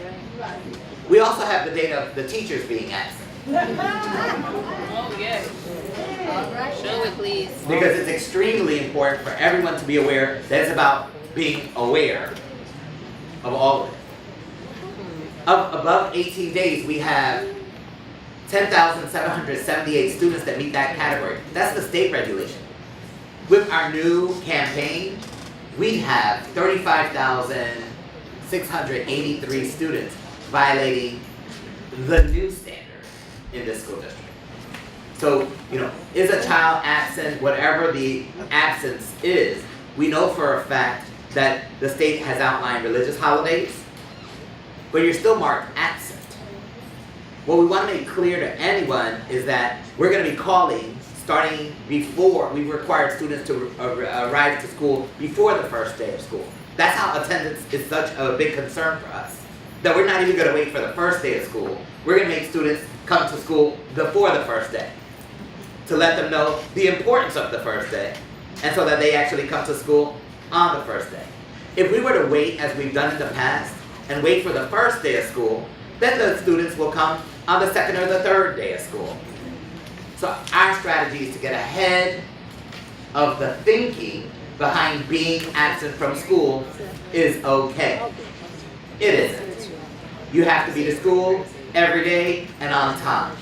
We also have the data of the teachers being absent. Oh, yes. Show it, please. Because it's extremely important for everyone to be aware that it's about being aware of all of it. Above 18 days, we have 10,778 students that meet that category. That's the state regulation. With our new campaign, we have 35,683 students violating the new standard in this school district. So, is a child absent, whatever the absence is, we know for a fact that the state has outlined religious holidays, but you're still marked absent. What we want to make clear to anyone is that we're going to be calling starting before we've required students to arrive to school before the first day of school. That's how attendance is such a big concern for us. That we're not even going to wait for the first day of school. We're going to make students come to school before the first day to let them know the importance of the first day, and so that they actually come to school on the first day. If we were to wait, as we've done in the past, and wait for the first day of school, then the students will come on the second or the third day of school. So our strategy is to get ahead of the thinking behind being absent from school is okay. It isn't. You have to be to school every day and on time.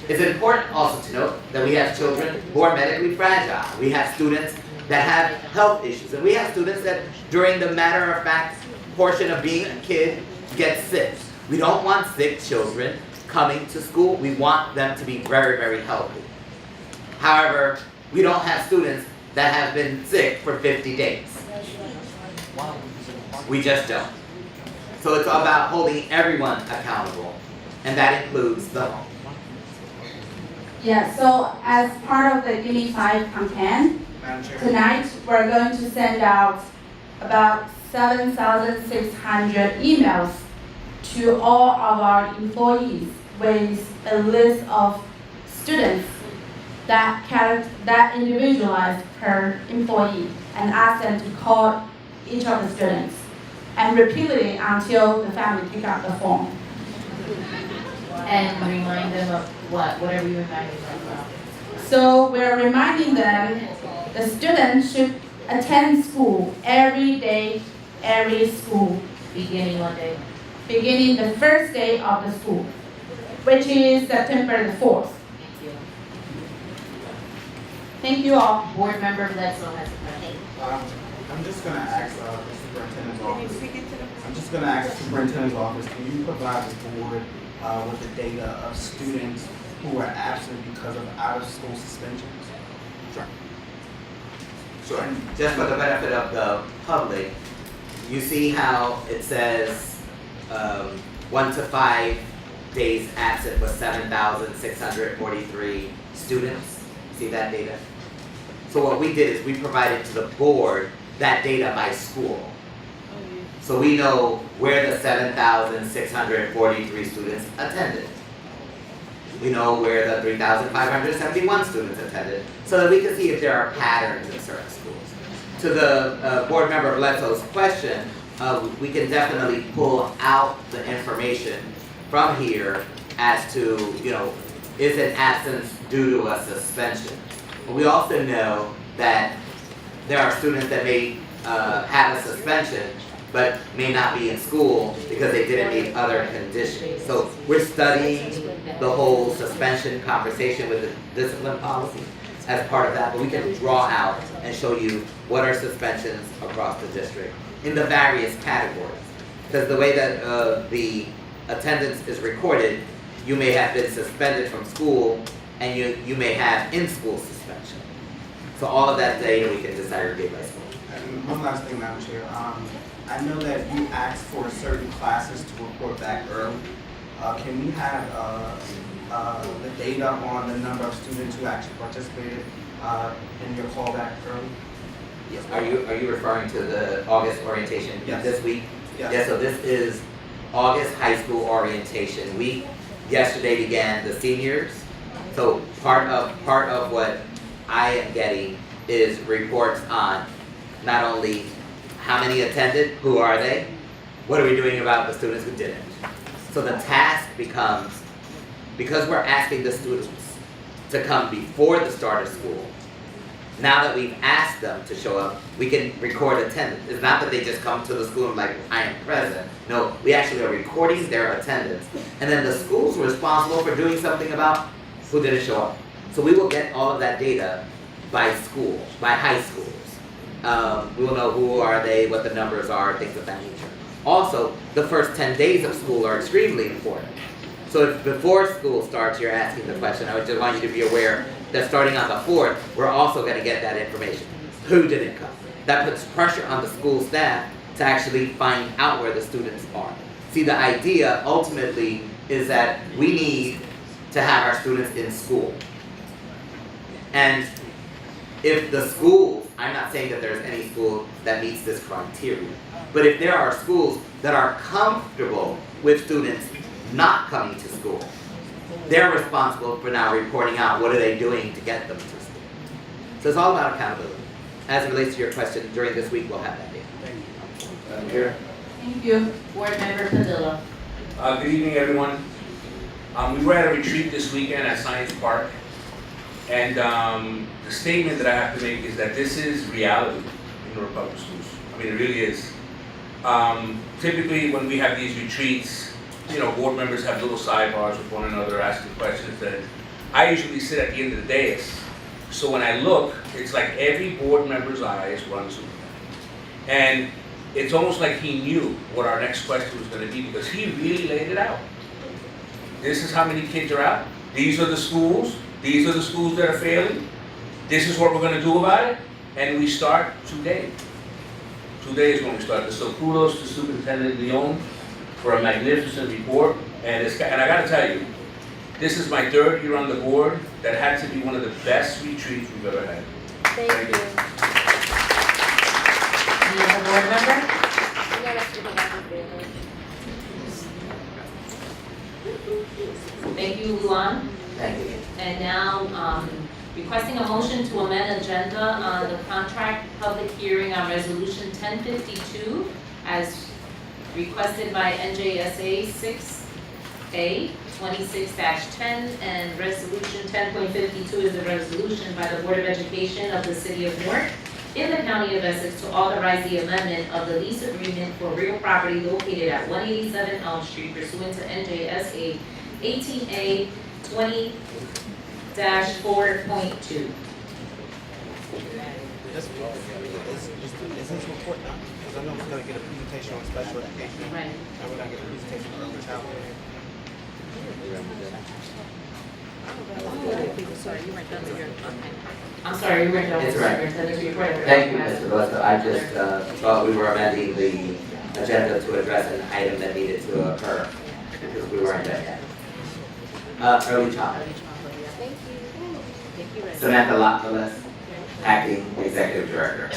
It's important also to note that we have children who are medically fragile. We have students that have health issues. And we have students that during the matter of fact portion of being a kid get sick. We don't want sick children coming to school. We want them to be very, very healthy. However, we don't have students that have been sick for 50 days. We just don't. So it's all about holding everyone accountable, and that includes the home. Yeah, so as part of the Give Me 5 campaign, Madam Chair. tonight we're going to send out about 7,600 emails to all of our employees with a list of students that individualized per employee, and ask them to call each of the students and repeat it until the family pick up the phone. And remind them of whatever you reminded them about. So we're reminding them the students should attend school every day, every school, Beginning one day. beginning the first day of the school, which is September the 4th. Thank you. Thank you all. Board Member Bledsoe has a question. I'm just gonna ask the superintendent's office. I'm just gonna ask the superintendent's office, can you provide the board with the data of students who are absent because of out-of-school suspensions? Sure. Just for the benefit of the public, you see how it says 1 to 5 days absent was 7,643 students. See that data? So what we did is we provided to the board that data by school. So we know where the 7,643 students attended. We know where the 3,571 students attended, so that we can see if there are patterns in certain schools. To the board member Bledsoe's question, we can definitely pull out the information from here as to, is an absence due to a suspension? But we also know that there are students that may have a suspension but may not be in school because they didn't meet other conditions. So we're studying the whole suspension conversation with the discipline policy as part of that, but we can draw out and show you what are suspensions across the district in the various categories. Because the way that the attendance is recorded, you may have been suspended from school and you may have in-school suspension. So all of that data we can disaggregate by school. And one last thing, Madam Chair. I know that you asked for certain classes to report back early. Can we have the data on the number of students who actually participated in your callback early? Yes. Are you referring to the August orientation Yes. this week? Yes. Yeah, so this is August high school orientation week. Yesterday began the seniors. So part of what I am getting is reports on not only how many attended, who are they, what are we doing about the students who didn't. So the task becomes, because we're asking the students to come before the start of school, now that we've asked them to show up, we can record attendance. It's not that they just come to the school and like, I am present. No, we actually are recording their attendance. And then the school's responsible for doing something about who didn't show up. So we will get all of that data by school, by high schools. We will know who are they, what the numbers are, things of that nature. Also, the first 10 days of school are extremely important. So if before school starts, you're asking the question, I just want you to be aware that starting on the 4th, we're also going to get that information. Who didn't come? That puts pressure on the school staff to actually find out where the students are. See, the idea ultimately is that we need to have our students in school. And if the schools, I'm not saying that there's any school that meets this criteria, but if there are schools that are comfortable with students not coming to school, they're responsible for now reporting out what are they doing to get them to school. So it's all about accountability. As it relates to your question, during this week we'll have that data. Thank you. Thank you. Board Member Padilla. Good evening, everyone. We were at a retreat this weekend at Science Park, and the statement that I have to make is that this is reality in North Public Schools. I mean, it really is. Typically, when we have these retreats, board members have little sidebars with one another asking questions that I usually sit at the end of the dais. so when I look, it's like every board member's eyes were on the superintendent. And it's almost like he knew what our next question was gonna be, because he really laid it out. This is how many kids are out, these are the schools that are failing, this is what we're gonna do about it, and we start today. Today is when we start this, so kudos to Superintendent Leon for a magnificent report, and I gotta tell you, this is my third year on the board, that had to be one of the best retreats we've ever had. Thank you. Any other board member? Thank you, Luan. Thank you. And now, requesting a motion to amend agenda on the contract public hearing on resolution 1052 as requested by NJSA 6A 26-10, and resolution 10.52 is a resolution by the Board of Education of the City of Newark in the County of Essex to authorize the amendment of the lease agreement for real property located at 187 Elm Street pursuant to NJSA 18A 20-4.2. Is this report now? Because I know we're gonna get a presentation on special education. Right. And we're gonna get a presentation on early childhood. I'm sorry, you were done with It's the right. superintendent's report. Thank you, Mr. Valesco. I just thought we were amending the agenda to address an item that needed to occur, because we weren't done yet. Early childhood. Samantha Lopoulos, Acting Executive Director.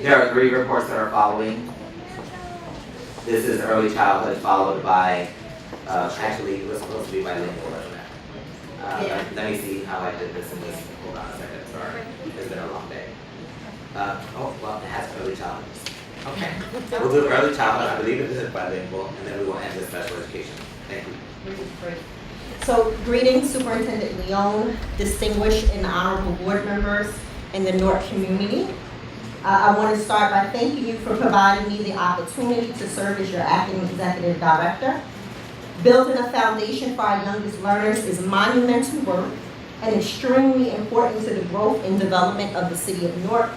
There are 3 reports that are following. This is early childhood, followed by, actually, it was supposed to be bilingual, wasn't it? Let me see how I did this in this. Hold on a second, sorry. It's been a long day. Oh, well, it has early childhood. Okay. We'll do early childhood, I believe it is bilingual, and then we will end with special education. Thank you. So, greetings Superintendent Leon, distinguished and honorable board members in the Newark community. I want to start by thanking you for providing me the opportunity to serve as your acting executive director. Building a foundation for our youngest learners is monumental work and extremely important to the growth and development of the city of Newark.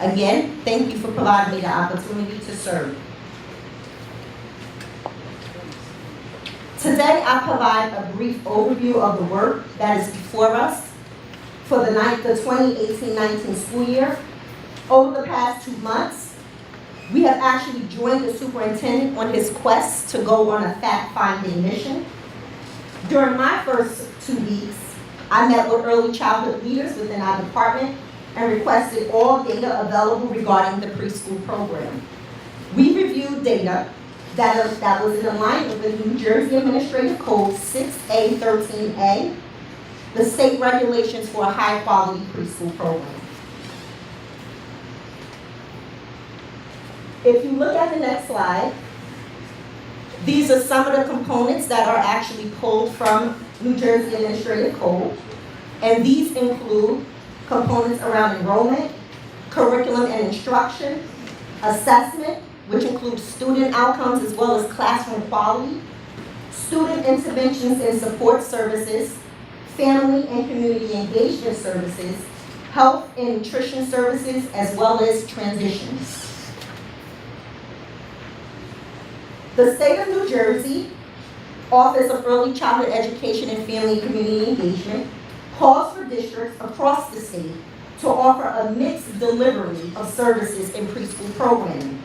Again, thank you for providing me the opportunity to serve. Today, I provide a brief overview of the work that is before us for the 2018-19 school year. Over the past 2 months, we have actually joined the superintendent on his quest to go on a fact-finding mission. During my first 2 weeks, I met with early childhood leaders within our department and requested all data available regarding the preschool program. We reviewed data that was in alignment with New Jersey Administrative Code 6A13A, the state regulations for a high-quality preschool program. If you look at the next slide, these are some of the components that are actually pulled from New Jersey Administrative Code, and these include components around enrollment, curriculum and instruction, assessment, which includes student outcomes as well as classroom quality, student interventions and support services, family and community engagement services, health and nutrition services, as well as transitions. The State of New Jersey Office of Early Childhood Education and Family and Community Engagement calls for districts across the state to offer a mixed delivery of services in preschool programming.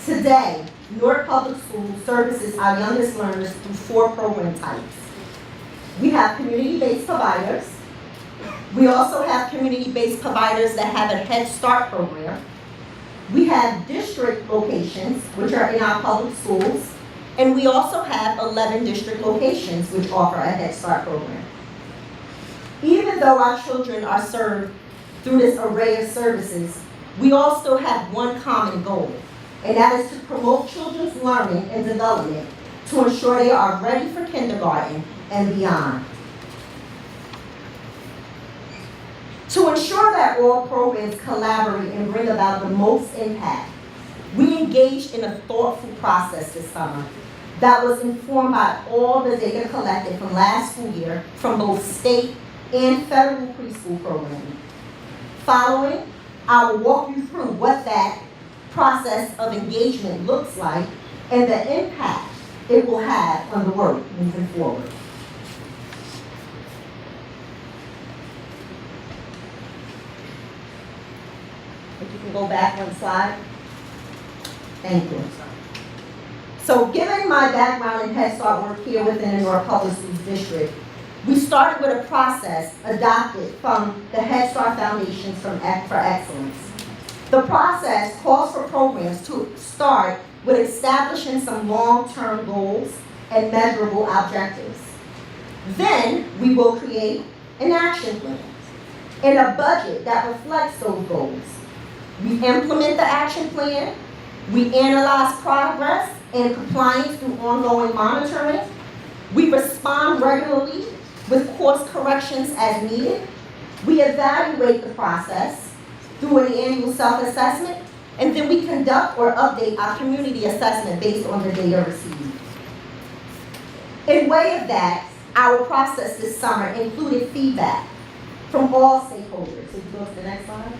Today, Newark Public Schools services our youngest learners through 4 program types. We have community-based providers. We also have community-based providers that have a Head Start program. We have district locations, which are in our public schools, and we also have 11 district locations which offer a Head Start program. Even though our children are served through this array of services, we all still have one common goal, and that is to promote children's learning and development to ensure they are ready for kindergarten and beyond. To ensure that all programs collaborate and bring about the most impact, we engaged in a thoughtful process this summer that was informed by all the data collected from last school year from both state and federal preschool programming. Following, I will walk you through what that process of engagement looks like and the impact it will have on the work moving forward. If you can go back one slide. Thank you. So given my background in Head Start work here within the North Public Schools District, we started with a process adopted from the Head Start Foundations for Excellence. The process calls for programs to start with establishing some long-term goals and measurable objectives. Then we will create an action plan and a budget that reflects those goals. We implement the action plan, we analyze progress and compliance through ongoing monitoring, we respond regularly with course corrections as needed, we evaluate the process through an annual self-assessment, and then we conduct or update our community assessment based on the data received. In way of that, our process this summer included feedback from all stakeholders. So you go to the next slide.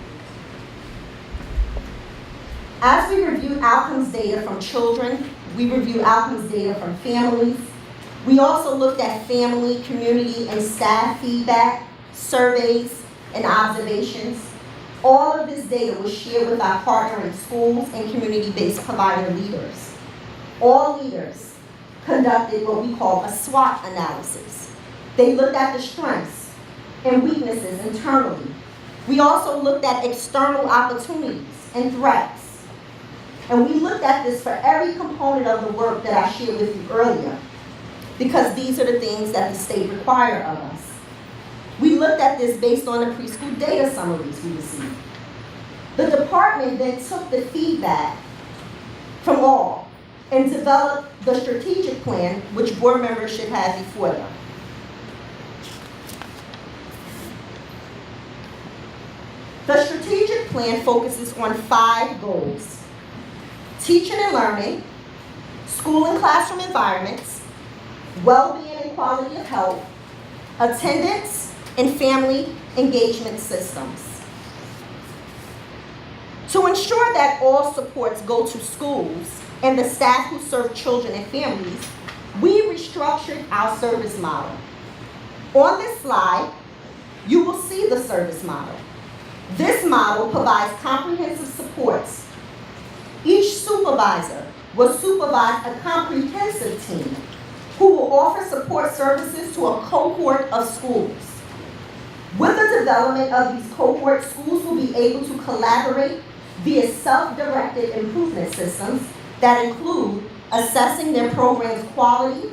As we reviewed outcomes data from children, we reviewed outcomes data from families. We also looked at family, community, and staff feedback, surveys, and observations. All of this data was shared with our partnering schools and community-based provider leaders. All leaders conducted what we call a SWOT analysis. They looked at the strengths and weaknesses internally. We also looked at external opportunities and threats. And we looked at this for every component of the work that I shared with you earlier, because these are the things that the state require of us. We looked at this based on the preschool data summaries we received. The department then took the feedback from all and developed the strategic plan, which board members should have before them. The strategic plan focuses on 5 goals: teaching and learning, school and classroom environments, well-being and quality of health, attendance, and family engagement systems. To ensure that all supports go to schools and the staff who serve children and families, we restructured our service model. On this slide, you will see the service model. This model provides comprehensive supports. Each supervisor will supervise a comprehensive team who will offer support services to a cohort of schools. With the development of these cohort, schools will be able to collaborate via self-directed improvement systems that include assessing their program's quality,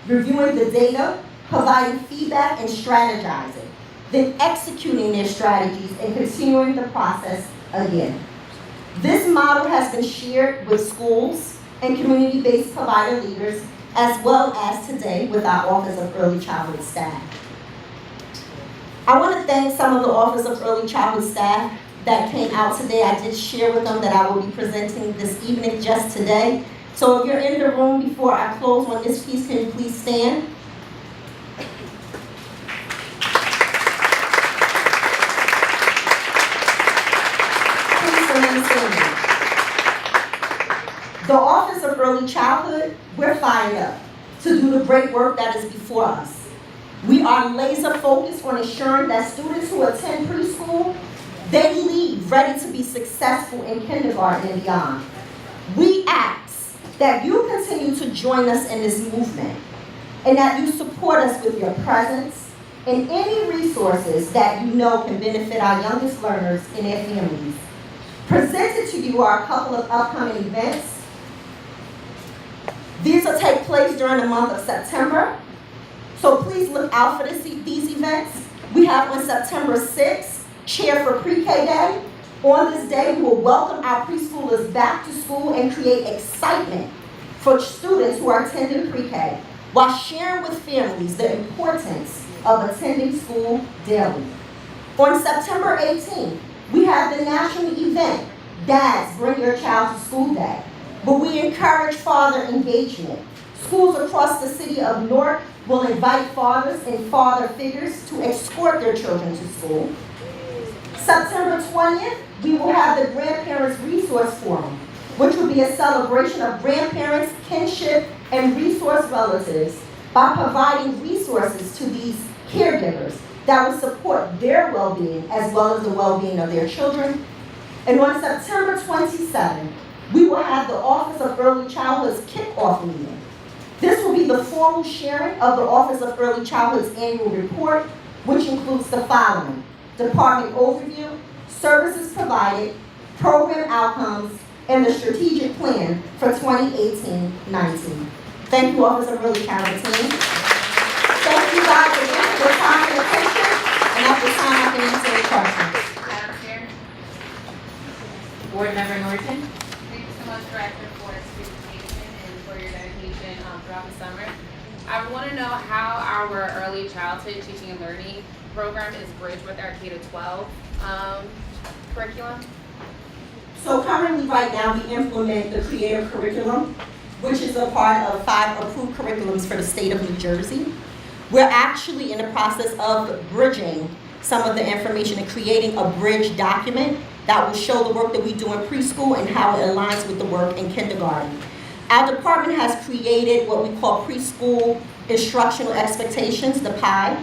reviewing the data, providing feedback, and strategizing, then executing their strategies and continuing the process again. This model has been shared with schools and community-based provider leaders, as well as today with our Office of Early Childhood staff. I want to thank some of the Office of Early Childhood staff that came out today. I did share with them that I will be presenting this evening just today. So if you're in the room before I close on this piece, can you please stand? Please remain standing. The Office of Early Childhood, we're fired up to do the great work that is before us. We are laser focused on ensuring that students who attend preschool, they leave ready to be successful in kindergarten and beyond. We ask that you continue to join us in this movement and that you support us with your presence and any resources that you know can benefit our youngest learners and their families. Presented to you are a couple of upcoming events. These will take place during the month of September. So please look out for these events. We have on September 6th, Cheer for Pre-K Day. On this day, we will welcome our preschoolers back to school and create excitement for students who are attending pre-K, while sharing with families the importance of attending school daily. On September 18th, we have the national event, Dads Bring Your Child to School Day, but we encourage father engagement. Schools across the city of Newark will invite fathers and father figures to escort their children to school. September 20th, we will have the Grandparents Resource Forum, which will be a celebration of grandparents, kinship, and resource relatives by providing resources to these caregivers that will support their well-being as well as the well-being of their children. And on September 27th, we will have the Office of Early Childhood's kickoff meeting. This will be the formal sharing of the Office of Early Childhood's annual report, which includes the following: department overview, services provided, program outcomes, and the strategic plan for 2018-19. Thank you, Office of Early Childhood team. Thank you guys again for your time and attention, and at this time I can answer any questions. Madam Chair. Board Member Norton. Thank you so much, Director, for this presentation and for your dedication throughout the summer. I want to know how our early childhood teaching and learning program is bridged with our K-12 curriculum. So currently, right now, we implement the creative curriculum, which is a part of 5 approved curriculums for the state of New Jersey. We're actually in the process of bridging some of the information and creating a bridge document that will show the work that we do in preschool and how it aligns with the work in kindergarten. Our department has created what we call preschool instructional expectations, the PI.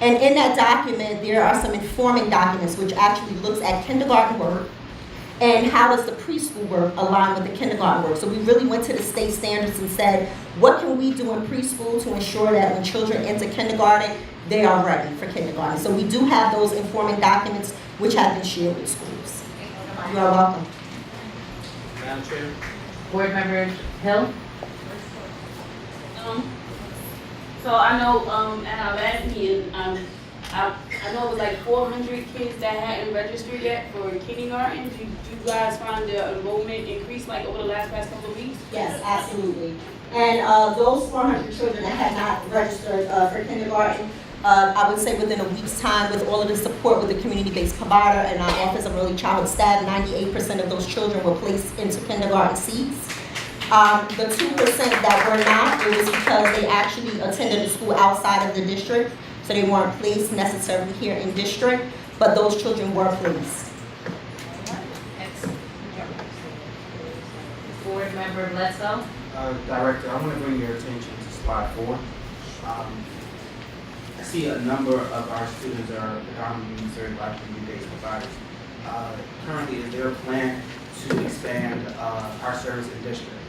And in that document, there are some informing documents which actually looks at kindergarten work and how does the preschool work align with the kindergarten work. So we really went to the state standards and said, what can we do in preschool to ensure that when children enter kindergarten, they are ready for kindergarten. So we do have those informing documents which have been shared with schools. You are welcome. Madam Chair? Board Member Hill. So I know, at our last meeting, I know it was like 400 kids that hadn't registered yet for kindergarten. Did you guys find the enrollment increase like over the past couple of weeks? Yes, absolutely. And those 400 children that had not registered for kindergarten, I would say within a week's time, with all of the support with the community-based provider and our Office of Early Childhood staff, 98% of those children were placed into kindergarten seats. The 2% that were not, it was because they actually attended a school outside of the district, so they weren't placed necessarily here in district, but those children were placed. Board Member Bledsoe. Director, I want to bring your attention to slide 4. I see a number of our students are predominantly certified community-based providers. Currently, is there a plan to expand our service in district?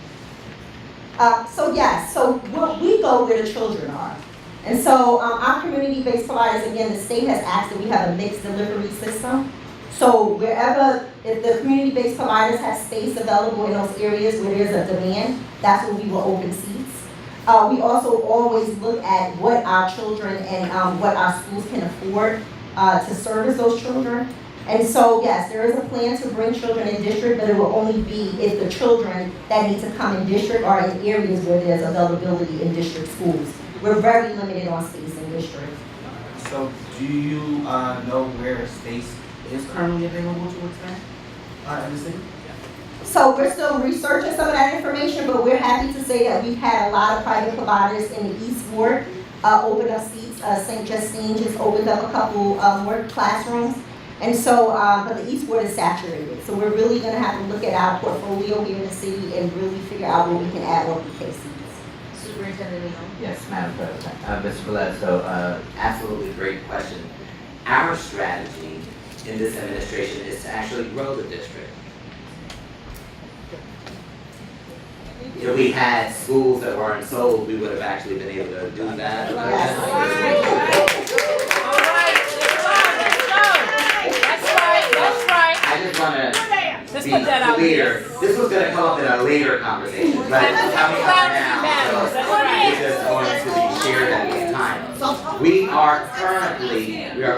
So yes, so we go where the children are. And so our community-based providers, again, the state has asked that we have a mixed delivery system. So wherever, if the community-based providers have space available in those areas where there's a demand, that's where we will open seats. We also always look at what our children and what our schools can afford to service those children. And so, yes, there is a plan to bring children in district, but it will only be if the children that need to come in district are in areas where there's availability in district schools. We're very limited on space in district. So do you know where space is currently available to expand in the city? So we're still researching some of that information, but we're happy to say that we've had a lot of private providers in the East Ward open up seats. St. Justine just opened up a couple more classrooms. And so, but the East Ward is saturated. So we're really gonna have to look at our portfolio here in the city and really figure out where we can add more PK seats. Superintendent Leon. Yes, Madam President. Mr. Bledsoe, absolutely great question. Our strategy in this administration is to actually grow the district. If we had schools that weren't sold, we would have actually been able to do that. That's right. I just want to be clear. This was going to come up in a later conversation, but it's coming up now, so we just wanted to be shared at this time. We are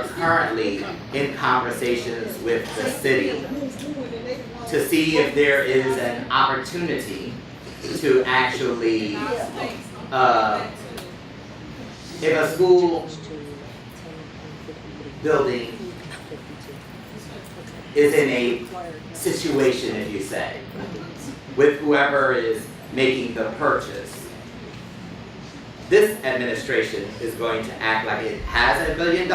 currently in conversations with the city to see if there is an opportunity to actually, if a school building is in a situation, if you say, with whoever is making the purchase, this administration is going to act like it has $1 billion,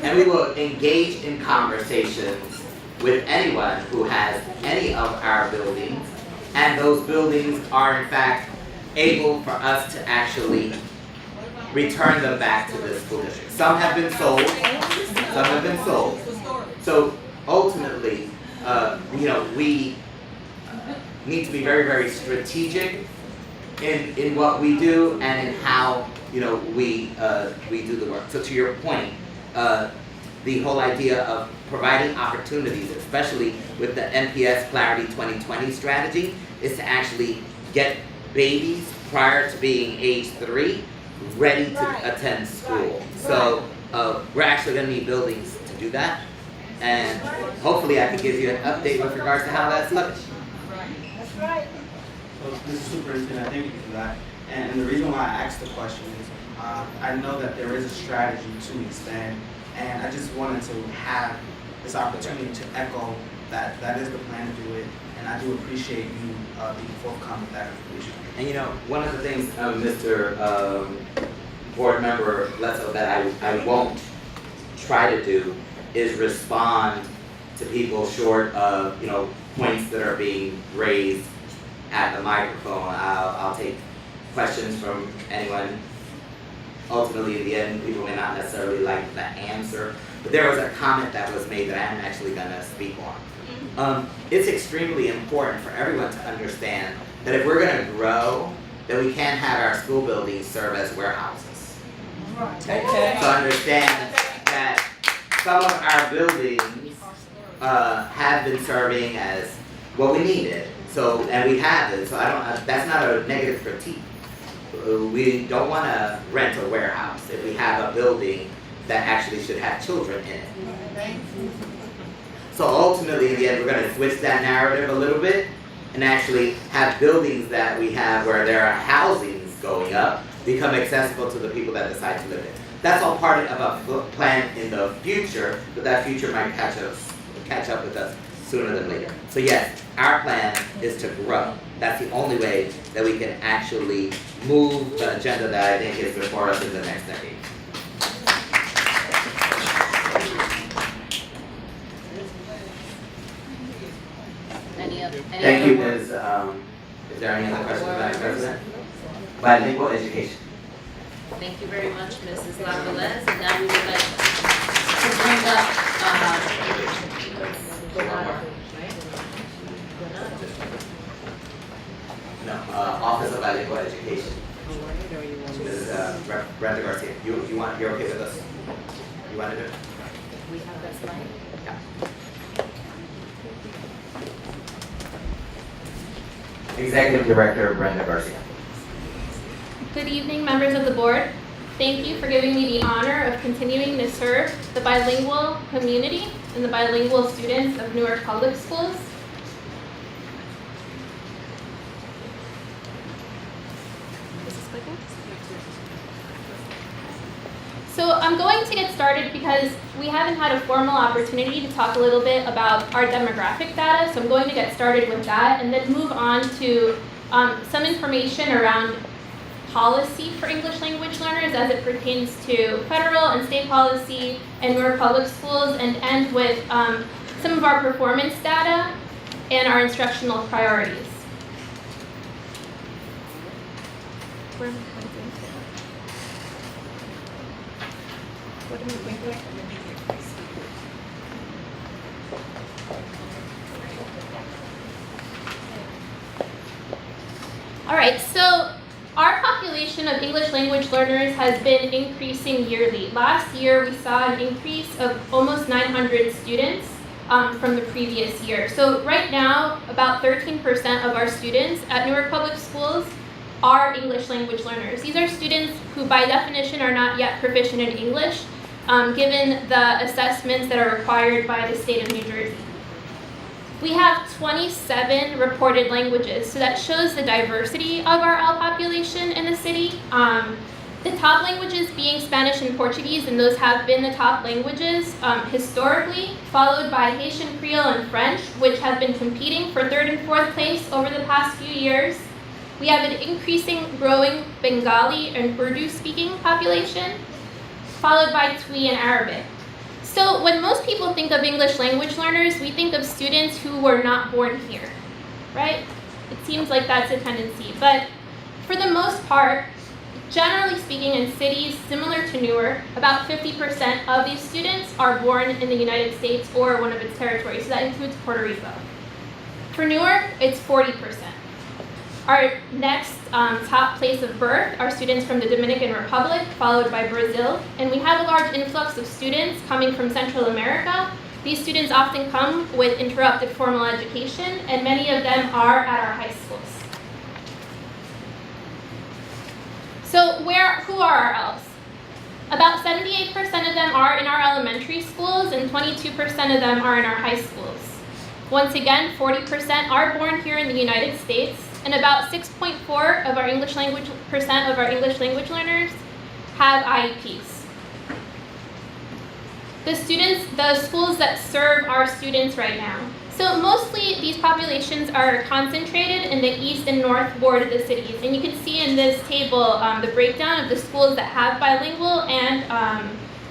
and we will engage in conversations with anyone who has any of our buildings, and those buildings are in fact able for us to actually return them back to the school district. Some have been sold, some have been sold. So ultimately, we need to be very, very strategic in what we do and in how, we do the work. So to your point, the whole idea of providing opportunities, especially with the NPS Clarity 2020 strategy, is to actually get babies prior to being age 3 ready to attend school. So we're actually going to need buildings to do that, and hopefully I can give you an update with regards to how that's looking. So, Mr. Superintendent, thank you for that. And the reason why I asked the question is, I know that there is a strategy to expand, and I just wanted to have this opportunity to echo that that is the plan to do it, and I do appreciate you being forthcoming with that information. And one of the things, Mr. Board Member Bledsoe, that I won't try to do is respond to people short of, points that are being raised at the microphone. I'll take questions from anyone. Ultimately, in the end, people may not necessarily like the answer, but there was a comment that was made that I'm actually going to speak on. It's extremely important for everyone to understand that if we're going to grow, then we can't have our school buildings serve as warehouses. Okay. So understand that some of our buildings have been serving as what we needed. So, and we have it. So that's not a negative critique. We don't want to rent a warehouse if we have a building that actually should have children in it. So ultimately, in the end, we're going to switch that narrative a little bit and actually have buildings that we have where there are housings going up become accessible to the people that decide to live in. That's all part of a plan in the future, but that future might catch up with us sooner than later. So yes, our plan is to grow. That's the only way that we can actually move the agenda that I think is before us in the next decade. Thank you, Ms. Is there any other questions, Madam President? Bilingual education. Thank you very much, Mrs. LaValette. And now we would like to bring up, No, Office of Bilingual Education. Mrs. Brenda Garcia, you're okay with us? You want to do it? we have that slide. Yeah. Executive Director Brenda Garcia. Good evening, members of the board. Thank you for giving me the honor of continuing to serve the bilingual community and the bilingual students of Newark Public Schools. So I'm going to get started because we haven't had a formal opportunity to talk a little bit about our demographic data. So I'm going to get started with that and then move on to some information around policy for English language learners as it pertains to federal and state policy and Newark Public Schools, and end with some of our performance data and our instructional priorities. What am I pointing at? All right, so our population of English language learners has been increasing yearly. Last year, we saw an increase of almost 900 students from the previous year. So right now, about 13% of our students at Newark Public Schools are English language learners. These are students who by definition are not yet proficient in English, given the assessments that are required by the state of New Jersey. We have 27 reported languages, so that shows the diversity of our L population in the city. The top languages being Spanish and Portuguese, and those have been the top languages historically, followed by Haitian Creole and French, which have been competing for 3rd and 4th place over the past few years. We have an increasing, growing Bengali and Urdu speaking population, followed by Twi and Arabic. So when most people think of English language learners, we think of students who were not born here, right? It seems like that's a tendency, but for the most part, generally speaking, in cities similar to Newark, about 50% of these students are born in the United States or one of its territories, so that includes Puerto Rico. For Newark, it's 40%. Our next top place of birth are students from the Dominican Republic, followed by Brazil, and we have a large influx of students coming from Central America. These students often come with interrupted formal education, and many of them are at our high schools. So who are our ELs? About 78% of them are in our elementary schools, and 22% of them are in our high schools. Once again, 40% are born here in the United States, and about 6.4% of our English language learners have IEPs. The schools that serve our students right now. So mostly these populations are concentrated in the east and north ward of the cities. And you can see in this table the breakdown of the schools that have bilingual and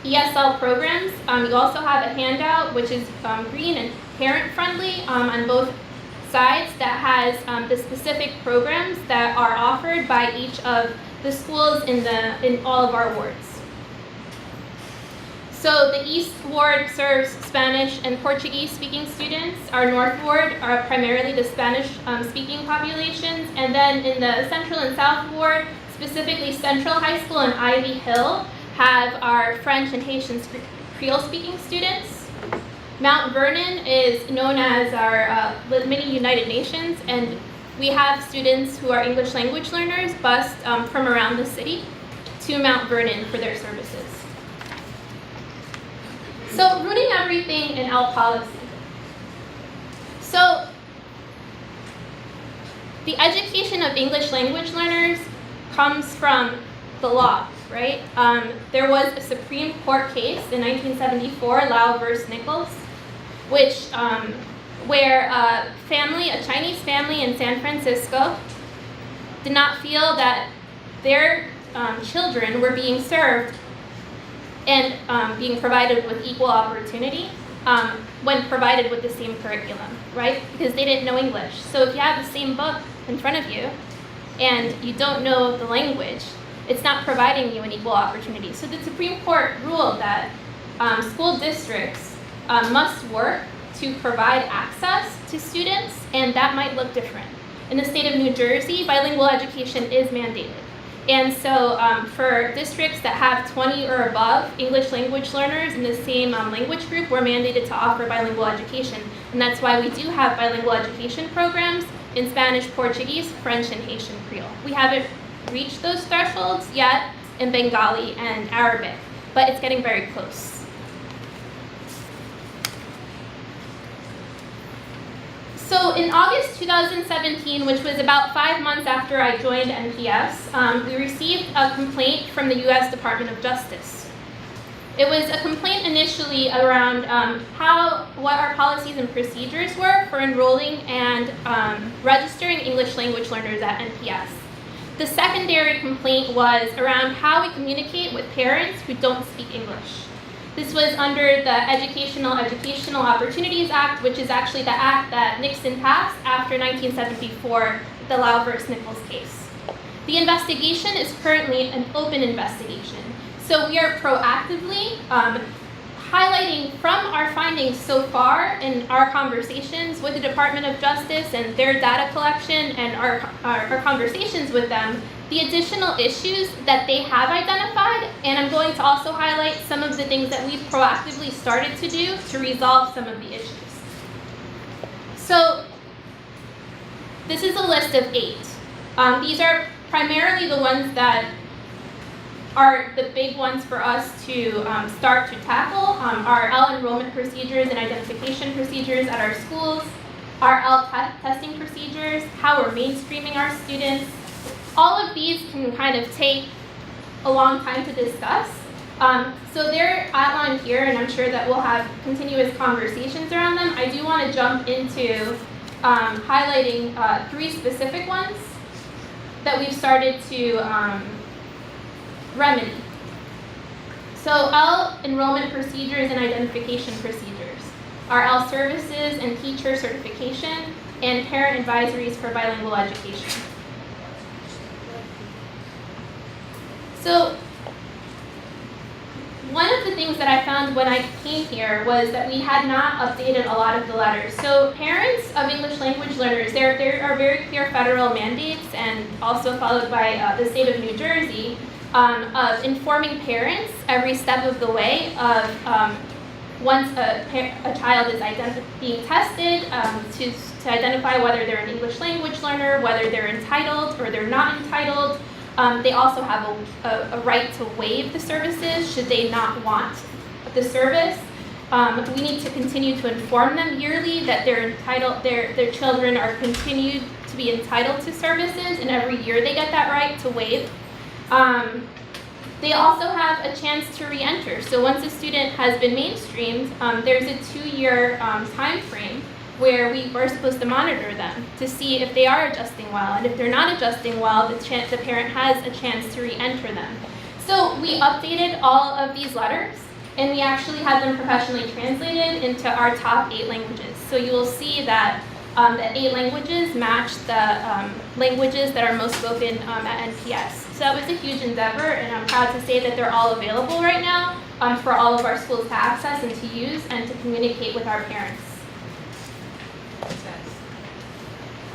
ESL programs. You also have a handout, which is green and parent-friendly on both sides, that has the specific programs that are offered by each of the schools in all of our wards. So the East Ward serves Spanish and Portuguese-speaking students. Our North Ward are primarily the Spanish-speaking populations. And then in the Central and South Ward, specifically Central High School and Ivy Hill, have our French and Haitian Creole-speaking students. Mount Vernon is known as our mini United Nations, and we have students who are English language learners bused from around the city to Mount Vernon for their services. So, rooting everything in EL policy. So, the education of English language learners comes from the law, right? There was a Supreme Court case in 1974, Lau versus Nichols, which where a Chinese family in San Francisco did not feel that their children were being served and being provided with equal opportunity when provided with the same curriculum, right? Because they didn't know English. So if you have the same book in front of you and you don't know the language, it's not providing you an equal opportunity. So the Supreme Court ruled that school districts must work to provide access to students, and that might look different. In the state of New Jersey, bilingual education is mandated. And so for districts that have 20 or above English language learners in the same language group, we're mandated to offer bilingual education. And that's why we do have bilingual education programs in Spanish, Portuguese, French, and Haitian Creole. We haven't reached those thresholds yet in Bengali and Arabic, but it's getting very close. So in August 2017, which was about 5 months after I joined NPS, we received a complaint from the U.S. Department of Justice. It was a complaint initially around what our policies and procedures were for enrolling and registering English language learners at NPS. The secondary complaint was around how we communicate with parents who don't speak English. This was under the Educational Opportunities Act, which is actually the act that Nixon passed after 1974, the Lau versus Nichols case. The investigation is currently an open investigation. So we are proactively highlighting from our findings so far in our conversations with the Department of Justice and their data collection and our conversations with them, the additional issues that they have identified, and I'm going to also highlight some of the things that we've proactively started to do to resolve some of the issues. So this is a list of 8. These are primarily the ones that are the big ones for us to start to tackle. Our EL enrollment procedures and identification procedures at our schools, our EL testing procedures, how we're mainstreaming our students. All of these can kind of take a long time to discuss. So they're outlined here, and I'm sure that we'll have continuous conversations around them. I do want to jump into highlighting 3 specific ones. that we've started to remedy. So L, enrollment procedures and identification procedures. Our L, services and teacher certification, and parent advisories for bilingual education. So one of the things that I found when I came here was that we had not updated a lot of the letters. So parents of English language learners, there are very clear federal mandates and also followed by the state of New Jersey of informing parents every step of the way of once a child is being tested to identify whether they're an English language learner, whether they're entitled or they're not entitled. They also have a right to waive the services should they not want the service. We need to continue to inform them yearly that they're entitled, their children are continued to be entitled to services, and every year they get that right to waive. They also have a chance to re-enter. So once a student has been mainstreamed, there's a 2-year time frame where we were supposed to monitor them to see if they are adjusting well. And if they're not adjusting well, the parent has a chance to re-enter them. So we updated all of these letters, and we actually had them professionally translated into our top 8 languages. So you will see that the 8 languages match the languages that are most spoken at NPS. So that was a huge endeavor, and I'm proud to say that they're all available right now for all of our schools to access and to use and to communicate with our parents.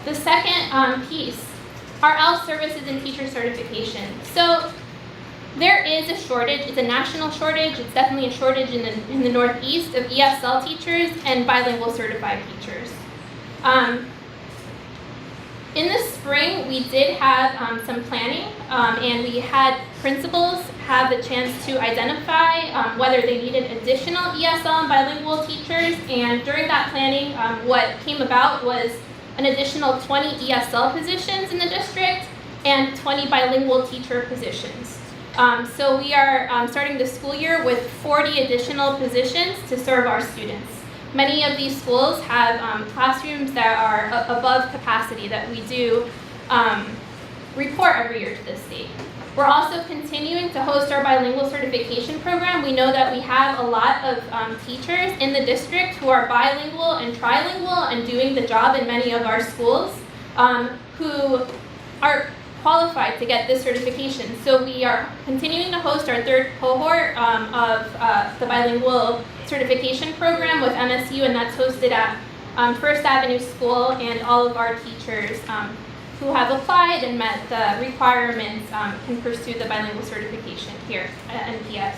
The second piece, our ELF services and teacher certification. So there is a shortage, it's a national shortage, it's definitely a shortage in the Northeast of ESL teachers and bilingual certified teachers. In the spring, we did have some planning, and we had principals have the chance to identify whether they needed additional ESL and bilingual teachers, and during that planning, what came about was an additional 20 ESL positions in the district and 20 bilingual teacher positions. So we are starting the school year with 40 additional positions to serve our students. Many of these schools have classrooms that are above capacity that we do report every year to the state. We're also continuing to host our bilingual certification program. We know that we have a lot of teachers in the district who are bilingual and trilingual and doing the job in many of our schools who are qualified to get this certification. So we are continuing to host our 3rd cohort of the bilingual certification program with MSU, and that's hosted at First Avenue School, and all of our teachers who have applied and met the requirements can pursue the bilingual certification here at NPS.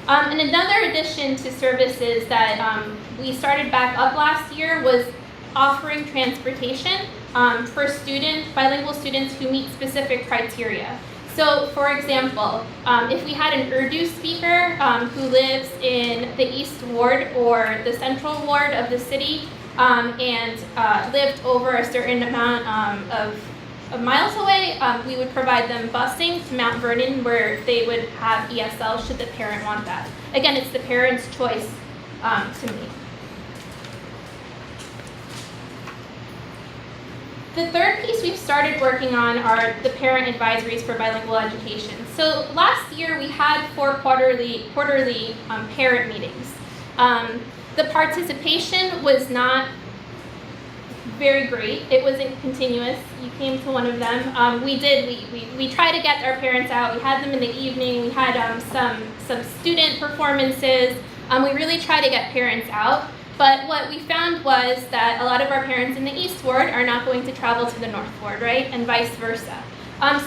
And another addition to services that we started back up last year was offering transportation for bilingual students who meet specific criteria. So, for example, if we had an Urdu speaker who lives in the East Ward or the Central Ward of the city and lived over a certain amount of miles away, we would provide them busing to Mount Vernon where they would have ESL should the parent want that. Again, it's the parent's choice to make. The 3rd piece we've started working on are the parent advisories for bilingual education. So last year we had 4 quarterly parent meetings. The participation was not very great. It wasn't continuous. You came to one of them. We tried to get our parents out. We had them in the evening. We had some student performances. We really tried to get parents out. But what we found was that a lot of our parents in the East Ward are not going to travel to the North Ward, right? And vice versa.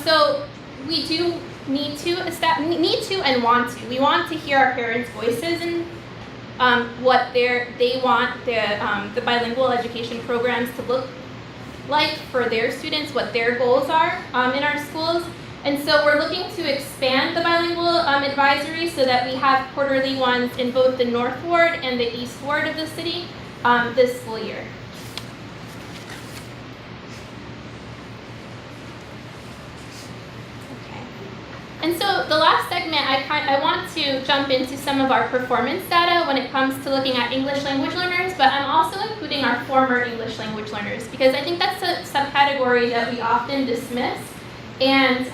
So we do need to and want to. We want to hear our parents' voices and what they want the bilingual education programs to look like for their students, what their goals are in our schools. And so we're looking to expand the bilingual advisory so that we have quarterly ones in both the North Ward and the East Ward of the city this school year. Okay. And so the last segment, I want to jump into some of our performance data when it comes to looking at English language learners, but I'm also including our former English language learners because I think that's a subcategory that we often dismiss. And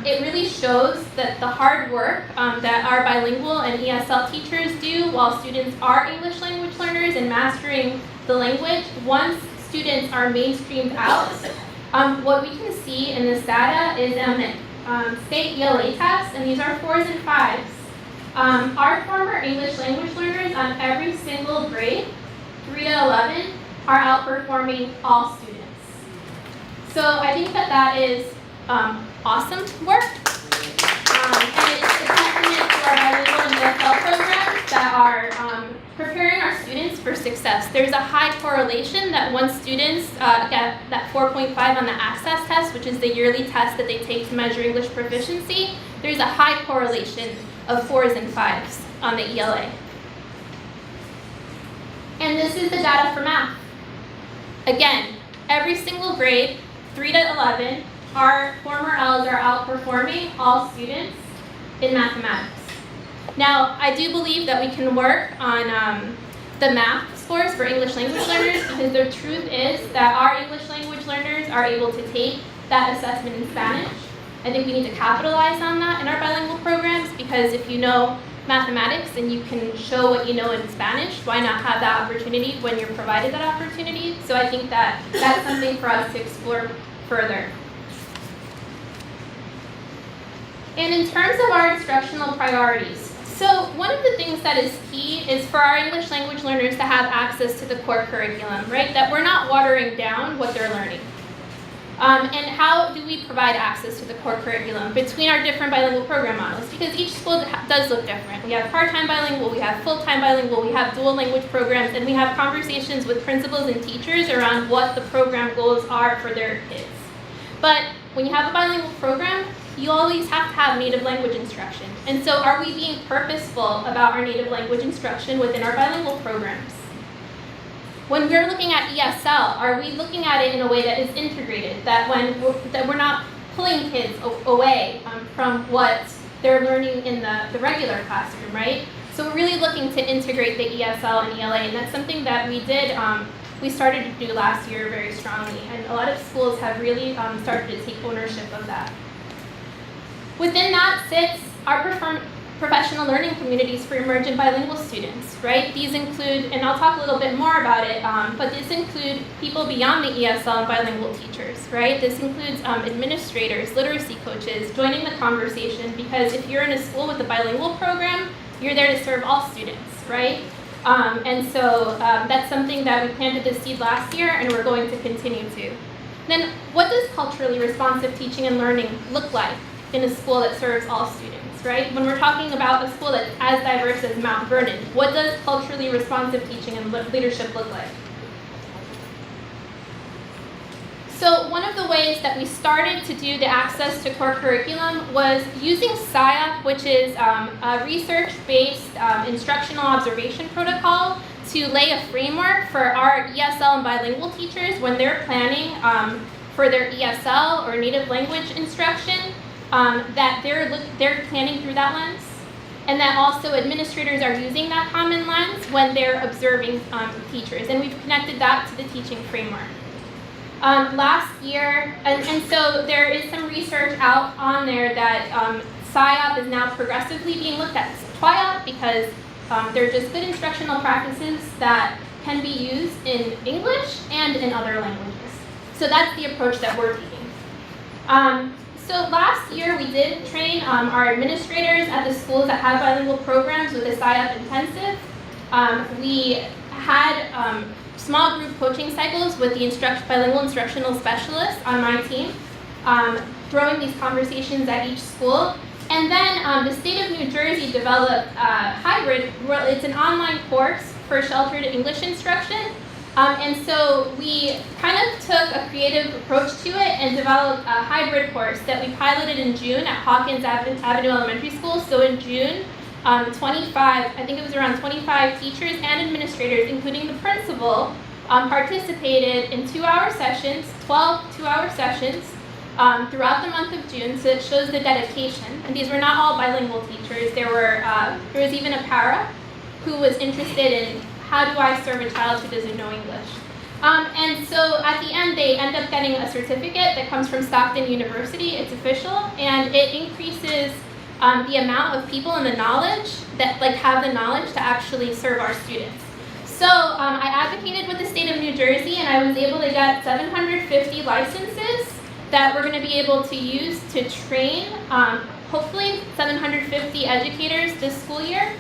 it really shows that the hard work that our bilingual and ESL teachers do while students are English language learners and mastering the language, once students are mainstreamed out, what we can see in this data is state ELA tests, and these are 4s and 5s. Our former English language learners on every single grade, 3 to 11, are outperforming all students. So I think that is awesome work. And it's a testament to our bilingual and ESL programs that are preparing our students for success. There's a high correlation that once students get that 4.5 on the access test, which is the yearly test that they take to measure English proficiency, there's a high correlation of 4s and 5s on the ELA. And this is the data for math. Again, every single grade, 3 to 11, our former Ls are outperforming all students in mathematics. Now, I do believe that we can work on the math scores for English language learners because the truth is that our English language learners are able to take that assessment in Spanish. I think we need to capitalize on that in our bilingual programs because if you know mathematics and you can show what you know in Spanish, why not have that opportunity when you're provided that opportunity? So I think that that's something for us to explore further. And in terms of our instructional priorities, so one of the things that is key is for our English language learners to have access to the core curriculum, right? That we're not watering down what they're learning. And how do we provide access to the core curriculum between our different bilingual program models? Because each school does look different. We have part-time bilingual, we have full-time bilingual, we have dual language programs, and we have conversations with principals and teachers around what the program goals are for their kids. But when you have a bilingual program, you always have to have native language instruction. And so are we being purposeful about our native language instruction within our bilingual programs? When we're looking at ESL, are we looking at it in a way that is integrated, that we're not pulling kids away from what they're learning in the regular classroom, right? So we're really looking to integrate the ESL and ELA, and that's something that we started to do last year very strongly, and a lot of schools have really started to take ownership of that. Within that sits our professional learning communities for emergent bilingual students, right? These include, and I'll talk a little bit more about it, but this include people beyond the ESL and bilingual teachers, right? This includes administrators, literacy coaches, joining the conversation, because if you're in a school with a bilingual program, you're there to serve all students, right? And so that's something that we planted the seed last year, and we're going to continue to. Then, what does culturally responsive teaching and learning look like in a school that serves all students, right? When we're talking about a school that's as diverse as Mount Vernon, what does culturally responsive teaching and leadership look like? So one of the ways that we started to do the access to core curriculum was using SIOP, which is a research-based instructional observation protocol, to lay a framework for our ESL and bilingual teachers when they're planning for their ESL or native language instruction, that they're planning through that lens, and that also administrators are using that common lens when they're observing teachers, and we've connected that to the teaching framework. Last year, and so there is some research out on there that SIOP is now progressively being looked at as TWIOP because they're just good instructional practices that can be used in English and in other languages. So that's the approach that we're taking. So last year we did train our administrators at the schools that have bilingual programs with a SIOP intensive. We had small group coaching cycles with the bilingual instructional specialists on my team, throwing these conversations at each school. And then the state of New Jersey developed hybrid. It's an online course for sheltered English instruction. And so we kind of took a creative approach to it and developed a hybrid course that we piloted in June at Hawkins Avenue Elementary School. So in June, 25 teachers and administrators, including the principal, participated in 2-hour sessions, 12 2-hour sessions, throughout the month of June, so it shows the dedication. And these were not all bilingual teachers. There was even a para who was interested in how do I serve a child who doesn't know English. And so at the end, they end up getting a certificate that comes from Stockton University. It's official, and it increases the amount of people and the knowledge that have the knowledge to actually serve our students. So I advocated with the state of New Jersey, and I was able to get 750 licenses that we're going to be able to use to train, hopefully 750 educators this school year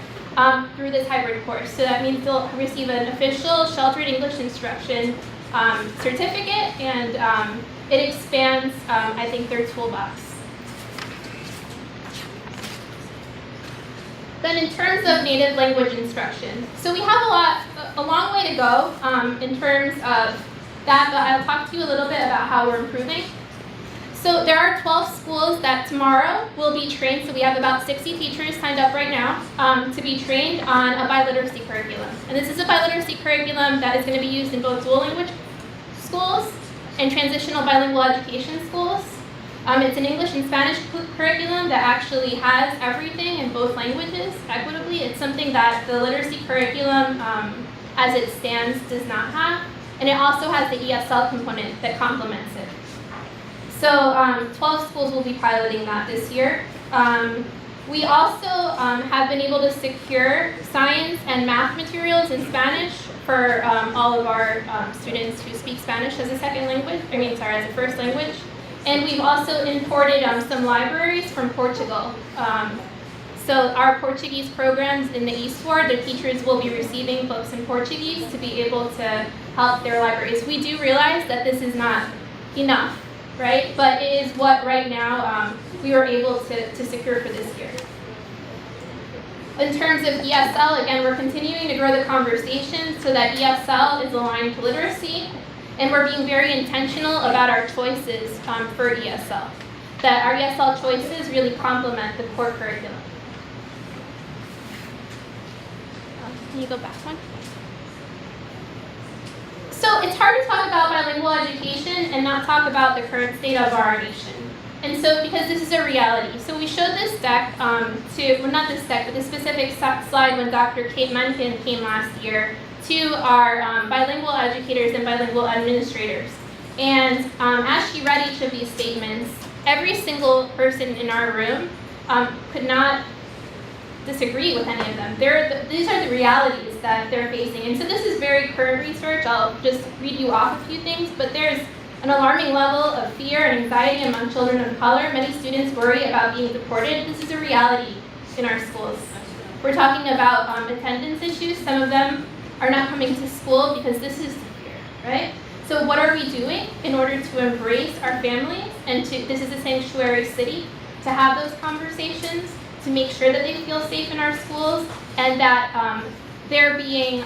through this hybrid course. So that means they'll receive an official sheltered English instruction certificate, and it expands, I think, their toolbox. Then in terms of native language instruction, so we have a long way to go in terms of that, but I'll talk to you a little bit about how we're improving. So there are 12 schools that tomorrow will be trained, so we have about 60 teachers signed up right now to be trained on a biliteracy curriculum. And this is a biliteracy curriculum that is going to be used in both dual language schools and transitional bilingual education schools. It's an English and Spanish curriculum that actually has everything in both languages equitably. It's something that the literacy curriculum, as it stands, does not have. And it also has the ESL component that complements it. So 12 schools will be piloting that this year. We also have been able to secure science and math materials in Spanish for all of our students who speak Spanish as a second language, as a first language. And we've also imported some libraries from Portugal. So our Portuguese programs in the East Ward, the teachers will be receiving books in Portuguese to be able to help their libraries. We do realize that this is not enough, right? But it is what right now we were able to secure for this year. In terms of ESL, again, we're continuing to grow the conversation so that ESL is aligned to literacy. And we're being very intentional about our choices for ESL. That our ESL choices really complement the core curriculum. Can you go back one? So it's hard to talk about bilingual education and not talk about the current state of our nation. And so because this is a reality. So we showed this deck not this deck, but this specific slide when Dr. Kate Mencken came last year to our bilingual educators and bilingual administrators. And as she read each of these statements, every single person in our room could not disagree with any of them. These are the realities that they're facing. And so this is very current research. I'll just read you off a few things, but there's an alarming level of fear and anxiety among children of color. Many students worry about being deported. This is a reality in our schools. We're talking about attendance issues. Some of them are not coming to school because this is the fear, right? So what are we doing in order to embrace our families and this is a sanctuary city, to have those conversations, to make sure that they feel safe in our schools and that they're being,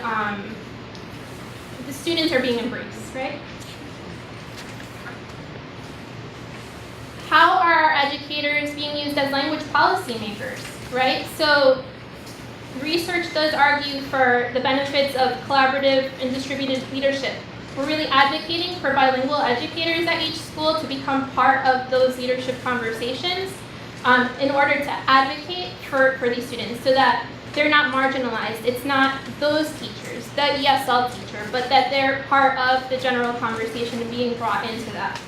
the students are being embraced, right? How are our educators being used as language policymakers, right? So research does argue for the benefits of collaborative and distributed leadership. We're really advocating for bilingual educators at each school to become part of those leadership conversations in order to advocate for these students so that they're not marginalized. It's not those teachers, the ESL teacher, but that they're part of the general conversation and being brought into that.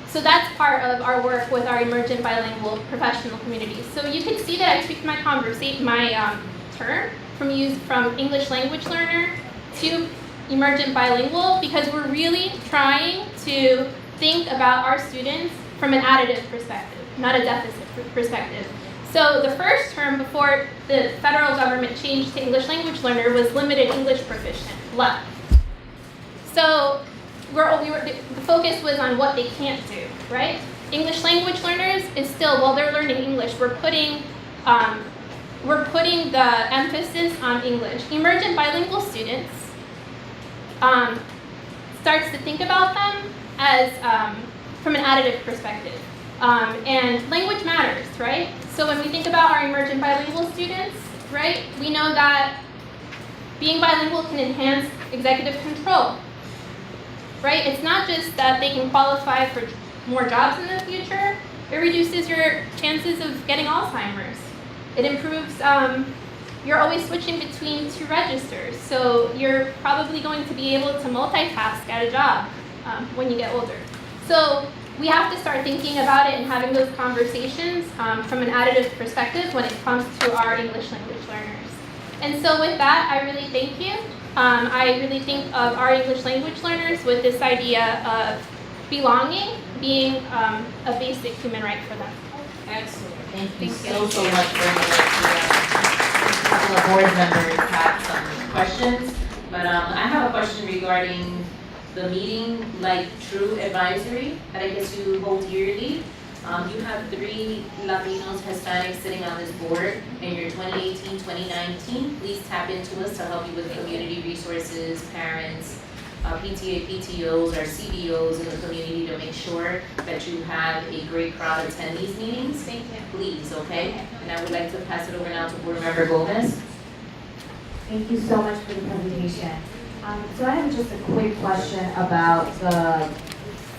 So that's part of our work with our emergent bilingual professional community. So you can see that I tweaked my term from English language learner to emergent bilingual because we're really trying to think about our students from an additive perspective, not a deficit perspective. So the first term before the federal government changed to English language learner was limited English proficient, LEP. So the focus was on what they can't do, right? English language learners is still, while they're learning English, we're putting the emphasis on English. Emergent bilingual students starts to think about them as from an additive perspective. And language matters, right? So when we think about our emergent bilingual students, right, we know that being bilingual can enhance executive control, right? It's not just that they can qualify for more jobs in the future. It reduces your chances of getting Alzheimer's. It improves, you're always switching between two registers, so you're probably going to be able to multitask at a job when you get older. So we have to start thinking about it and having those conversations from an additive perspective when it comes to our English language learners. And so with that, I really thank you. I really think of our English language learners with this idea of belonging being a basic human right for them. Excellent. Thank you so much for a couple of board members have some questions, but I have a question regarding the meeting, like True Advisory, that I guess you hold yearly. You have 3 Latinos, Hispanics sitting on this board in your 2018-2019. Please tap into us to help you with community resources, parents, PTA, PTOs, or CBOs in the community to make sure that you have a great crowd attend these meetings. Thank you. Please, okay? And I would like to pass it over now to Board Member Gomez. Thank you so much for the presentation. So I have just a quick question about the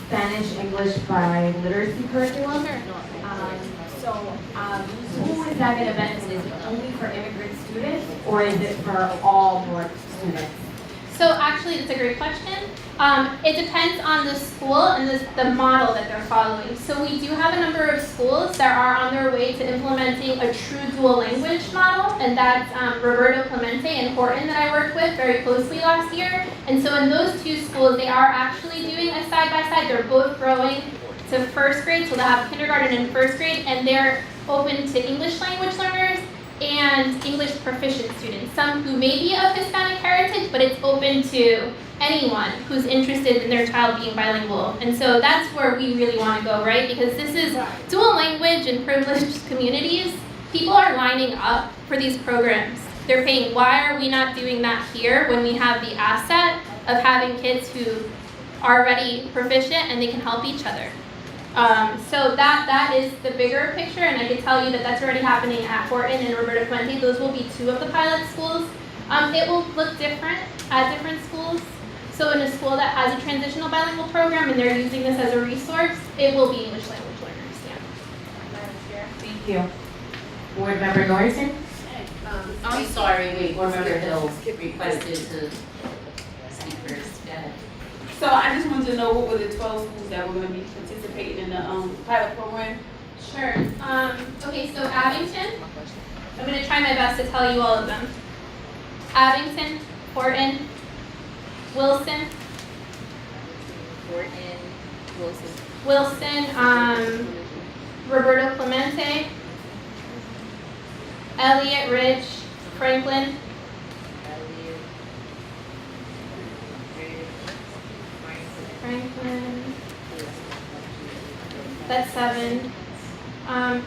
Spanish-English bi-literacy curriculum. Who is that going to benefit? Is it only for immigrant students, or is it for all board students? So actually, it's a great question. It depends on the school and the model that they're following. So we do have a number of schools that are on their way to implementing a true dual language model, and that's Roberto Clemente and Horton that I worked with very closely last year. And so in those 2 schools, they are actually doing a side-by-side. They're both growing to first grade, so they have kindergarten and first grade, and they're open to English language learners and English proficient students, some who may be of Hispanic heritage, but it's open to anyone who's interested in their child being bilingual. And so that's where we really want to go, right? Because this is dual language and privileged communities. People are lining up for these programs. They're paying, why are we not doing that here when we have the asset of having kids who are already proficient and they can help each other? So that is the bigger picture, and I can tell you that that's already happening at Horton and Roberto Clemente. Those will be 2 of the pilot schools. It will look different at different schools. So in a school that has a transitional bilingual program and they're using this as a resource, it will be English language learners, yeah. Thank you. Board Member Norton? I'm sorry, wait, Board Member Hill requested to speak first. Go ahead. So I just wanted to know what were the 12 schools that were going to be participating in the pilot program? Sure. Okay, so Abington, I'm going to try my best to tell you all of them. Abington, Horton, Wilson, Roberto Clemente, Elliott Ridge, Franklin, that's 7. I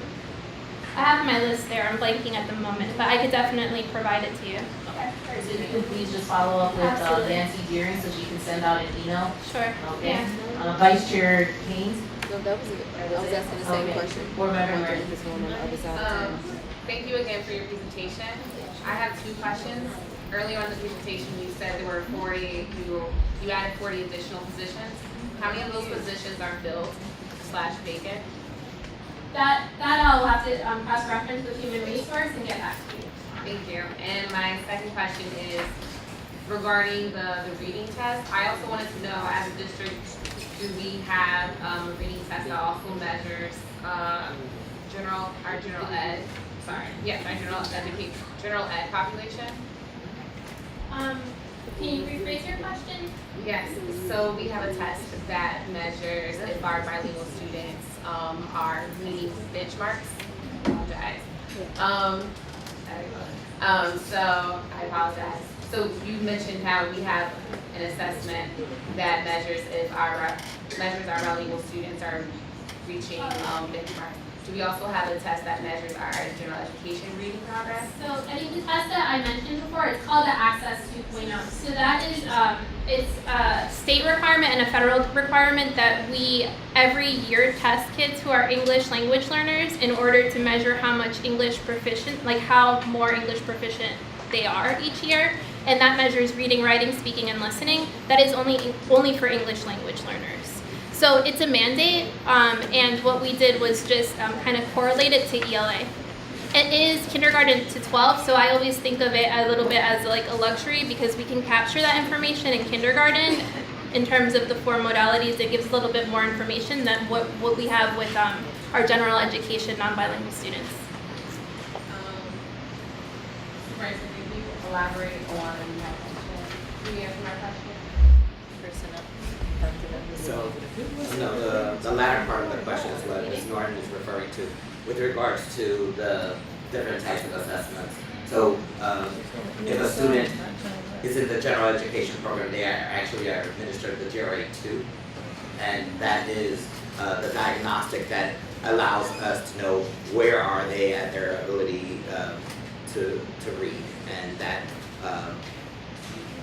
have my list there. I'm blanking at the moment, but I could definitely provide it to you. Okay. So if you could please just follow up with Nancy Deering so she can send out an email. Sure. Okay. Yeah. Vice Chair Haynes? No, that was it. I was asking the same question. Board Member Murray. Thank you again for your presentation. I have 2 questions. Earlier on in the presentation, you said there were 40, you added 40 additional positions. How many of those positions are filled/vacant? That I'll have to cross-reference with human resource and get back to you. Thank you. And my second question is regarding the reading test. I also wanted to know, as a district, do we have a reading test that also measures our general ed population? Can you rephrase your question? Yes, so we have a test that measures if our bilingual students are meeting benchmarks. So I apologize. So you mentioned how we have an assessment that measures if our bilingual students are reaching benchmarks. Do we also have a test that measures our general education reading progress? So any of the tests that I mentioned before, it's called the Access 2.0. So that is, it's a state requirement and a federal requirement that we every year test kids who are English language learners in order to measure how much English proficient, like how more English proficient they are each year. And that measures reading, writing, speaking, and listening. That is only for English language learners. So it's a mandate, and what we did was just kind of correlate it to ELA. It is kindergarten to 12, so I always think of it a little bit as like a luxury because we can capture that information in kindergarten. In terms of the four modalities, it gives a little bit more information than what we have with our general education non-bilingual students. Superintendent, can you elaborate on, can you answer my question? So, no, the latter part of the question is what Ms. Norton is referring to with regards to the different types of assessments. So, if a student is in the general education program, they actually are administered the GRA2, and that is the diagnostic that allows us to know where are they at their ability to read, and that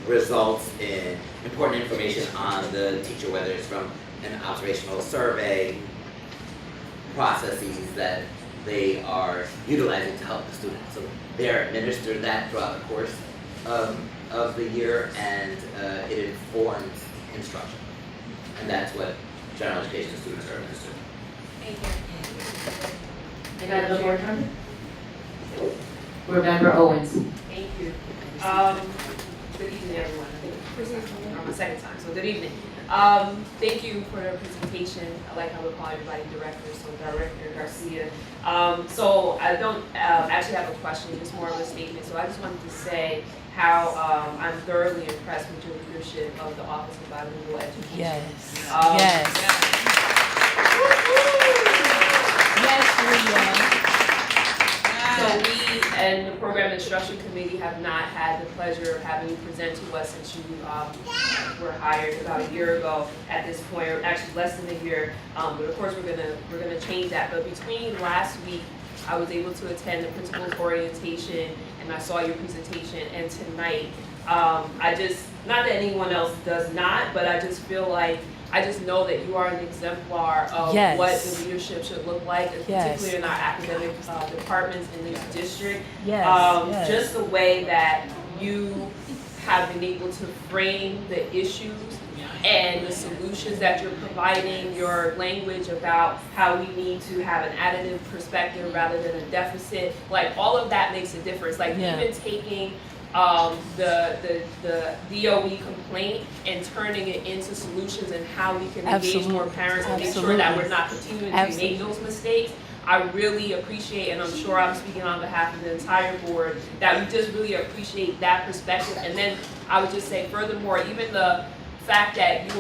results in important information on the teacher, whether it's from an observational survey, processes that they are utilizing to help the student. So they're administered that throughout the course of the year, and it informs instruction. And that's what general education students are administered. Thank you. Another board member? Board member Owens. Thank you. Good evening, everyone. I think it's the first time, or my second time, so good evening. Thank you for the presentation. I like how we call everybody director, so Director Garcia. So I don't actually have a question, just more of a statement. So I just wanted to say how I'm thoroughly impressed with your leadership of the Office of Bilingual Education. Yes. So we and the Program Instruction Committee have not had the pleasure of having you present to us since you were hired about a year ago at this point, or actually less than a year. But of course we're gonna change that. But between last week, I was able to attend the principal's orientation and I saw your presentation, and tonight, I just, not that anyone else does not, but I just feel like I just know that you are an exemplar of what the leadership should look like, particularly in our academic departments in this district. Just the way that you have been able to frame the issues and the solutions that you're providing, your language about how we need to have an additive perspective rather than a deficit, like all of that makes a difference. Like even taking the BOE complaint and turning it into solutions and how we can engage more parents and make sure that we're not continuing to make those mistakes. I really appreciate, and I'm sure I'm speaking on behalf of the entire board, that we just really appreciate that perspective. And then I would just say furthermore, even the fact that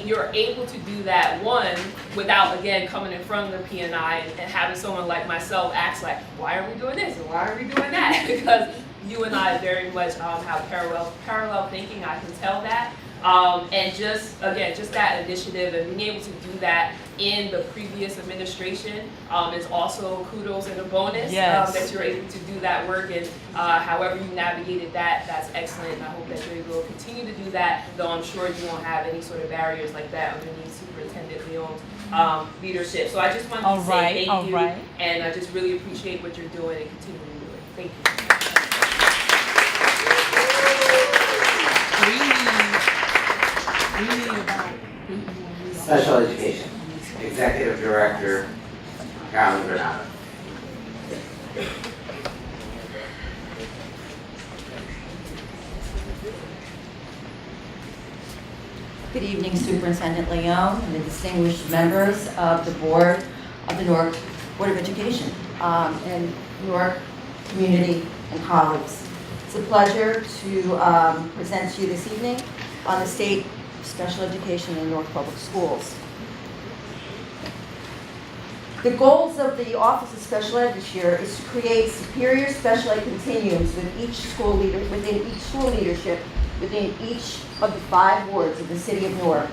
you're able to do that, one, without again coming in front of the P&I and having someone like myself ask like, why are we doing this and why are we doing that? Because you and I very much have parallel thinking, I can tell that. And just, again, just that initiative and being able to do that in the previous administration is also kudos and a bonus that you're able to do that work, and however you navigated that, that's excellent. And I hope that you're able to continue to do that, though I'm sure you won't have any sort of barriers like that underneath Superintendent Leon's leadership. So I just wanted to say thank you, and I just really appreciate what you're doing and continue to do it. Thank you. Special Education, Executive Director, Carolyn Granado. Good evening, Superintendent Leon and the distinguished members of the board of the Newark Board of Education and Newark community and colleagues. It's a pleasure to present to you this evening on the state of special education in Newark Public Schools. The goals of the Office of Special Ed this year is to create superior special ed continuums within each school leadership within each of the 5 wards of the city of Newark,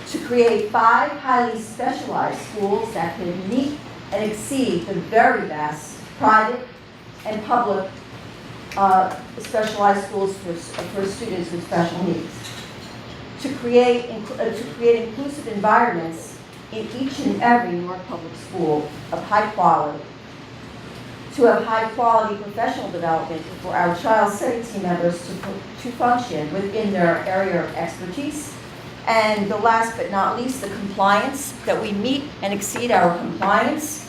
to create 5 highly specialized schools that can meet and exceed the very best private and public specialized schools for students with special needs, to create inclusive environments in each and every Newark public school of high quality, to have high-quality professional development for our child study team members to function within their area of expertise, And the last but not least, the compliance, that we meet and exceed our compliance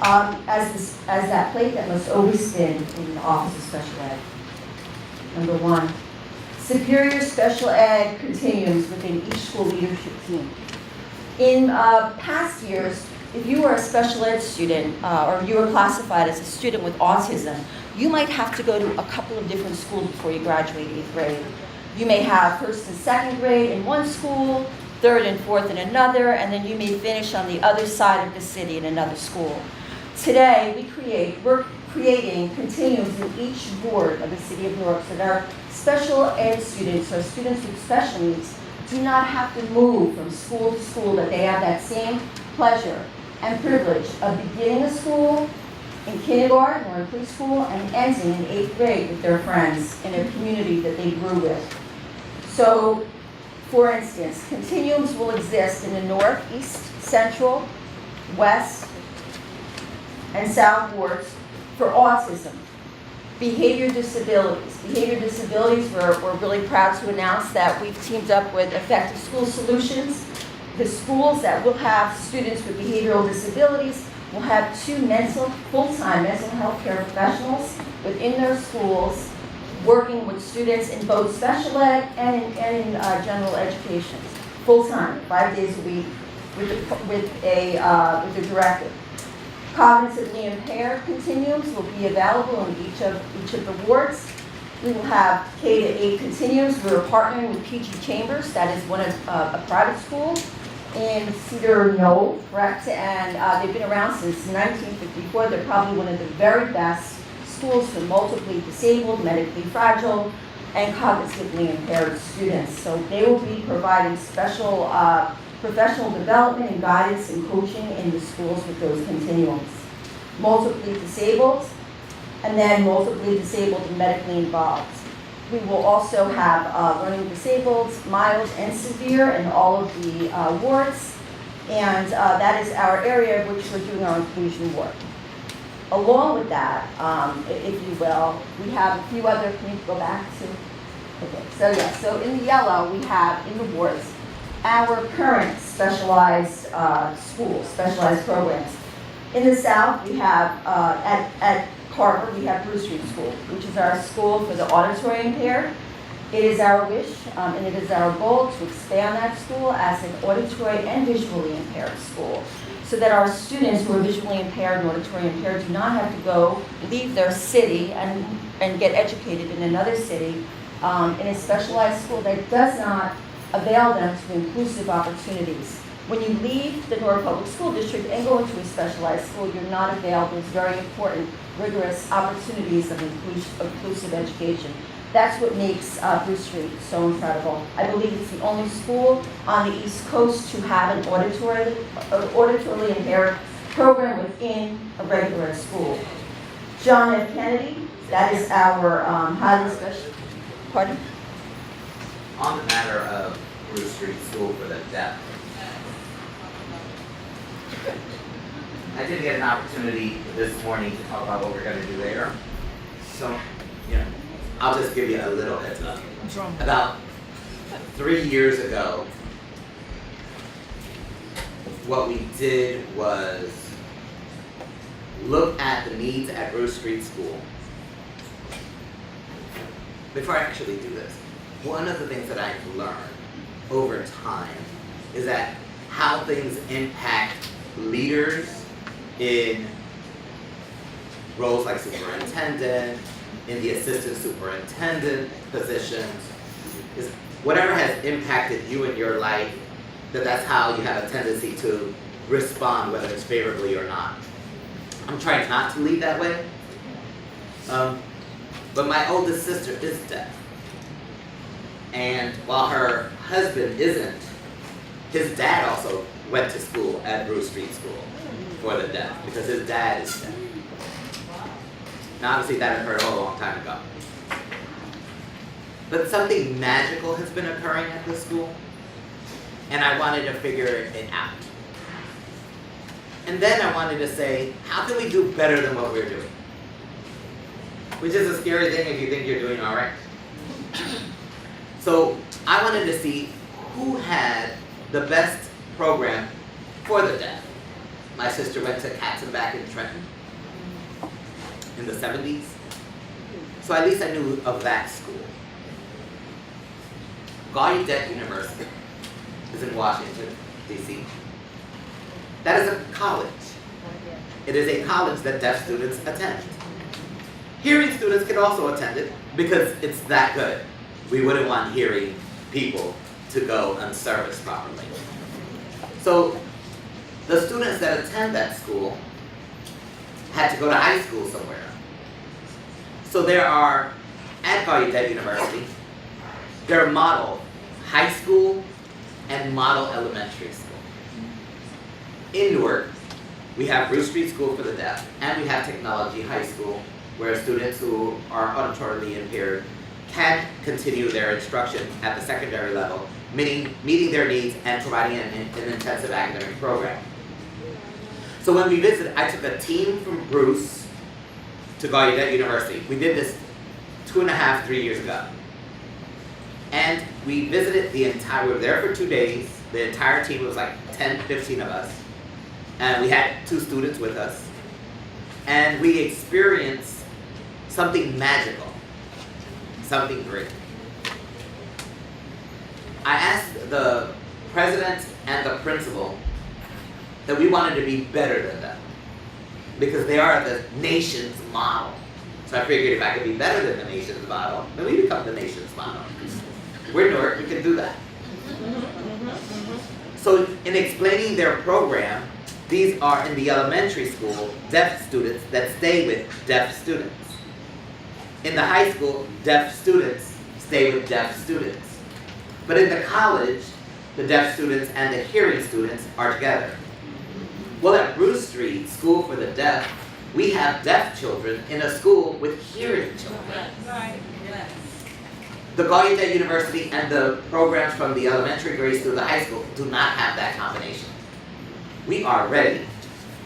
as that plate that must always spin in the Office of Special Ed. Number one, superior special ed continuums within each school leadership team. In past years, if you were a special ed student or you were classified as a student with autism, you might have to go to a couple of different schools before you graduate 8th grade. You may have 1st and 2nd grade in one school, 3rd and 4th in another, and then you may finish on the other side of the city in another school. Today, we're creating continuums in each ward of the city of Newark so that our special ed students or students with special needs do not have to move from school to school, that they have that same pleasure and privilege of beginning a school in kindergarten or in preschool and ending in 8th grade with their friends in a community that they grew with. So, for instance, continuums will exist in the north, east, central, west, and south wards for autism. Behavior disabilities. Behavior disabilities, we're really proud to announce that we've teamed up with Effective School Solutions. The schools that will have students with behavioral disabilities will have 2 full-time mental health care professionals within their schools working with students in both special ed and in general education. Full-time, 5 days a week with a directive. Cognitively impaired continuums will be available in each of the wards. We will have K-8 continuums. We're partnering with PG Chambers, that is one of a private school in Cedar Knoll, correct? And they've been around since 1954. They're probably one of the very best schools for multiply disabled, medically fragile, and cognitively impaired students. So they will be providing special professional development and guidance and coaching in the schools with those continuums. Multiply disabled, and then multiply disabled and medically involved. We will also have learning disabled, mild and severe in all of the wards, and that is our area in which we're doing our inclusion work. Along with that, if you will, we have a few other, can you go back to? Okay, so yeah, so in the yellow, we have in the wards our current specialized schools, specialized programs. In the south, we have, at Carver, we have Bruce Street School, which is our school for the auditory impaired. It is our wish and it is our goal to expand that school as an auditory and visually impaired school, so that our students who are visually impaired and auditory impaired do not have to leave their city and get educated in another city in a specialized school that does not avail them to inclusive opportunities. When you leave the Newark Public School District and go into a specialized school, you're not availed those very important, rigorous opportunities of inclusive education. That's what makes Bruce Street so incredible. I believe it's the only school on the East Coast to have an auditorily impaired program within a regular school. John F. Kennedy, that is our highly special, pardon? On the matter of Bruce Street School for the Deaf, I did get an opportunity this morning to talk about what we're going to do there. So, I'll just give you a little heads up. About 3 years ago, what we did was look at the needs at Bruce Street School. Before I actually do this, one of the things that I've learned over time is that how things impact leaders in roles like superintendent, in the assistant superintendent positions, is whatever has impacted you in your life, that's how you have a tendency to respond, whether it's favorably or not. I'm trying not to lead that way, but my oldest sister is deaf. And while her husband isn't, his dad also went to school at Bruce Street School for the deaf, because his dad is deaf. Now obviously that occurred a long time ago. But something magical has been occurring at this school, and I wanted to figure it out. And then I wanted to say, how can we do better than what we're doing? Which is a scary thing if you think you're doing all right. So I wanted to see who had the best program for the deaf. My sister went to Katzenbach in Trenton in the 70s. So at least I knew of that school. Gallaudet University is in Washington, D.C. That is a college. It is a college that deaf students attend. Hearing students can also attend it because it's that good. We wouldn't want hearing people to go unserviced properly. So the students that attend that school had to go to high school somewhere. So there are, at Gallaudet University, there are model high school and model elementary school. In Newark, we have Bruce Street School for the Deaf, and we have Technology High School, where students who are auditorily impaired can continue their instruction at the secondary level, meeting their needs and providing an intensive academic program. So when we visited, I took a team from Bruce to Gallaudet University. We did this 2.5, 3 years ago. And we visited we were there for 2 days. The entire team was like 10, 15 of us. And we had 2 students with us. And we experienced something magical, something great. I asked the president and the principal that we wanted to be better than them because they are the nation's model. So I figured if I could be better than the nation's model, then we become the nation's model. We're Newark, we can do that. So in explaining their program, these are in the elementary school, deaf students that stay with deaf students. In the high school, deaf students stay with deaf students. But in the college, the deaf students and the hearing students are together. Well, at Bruce Street School for the Deaf, we have deaf children in a school with hearing children. The Gallaudet University and the programs from the elementary grades through the high school do not have that combination. We are ready.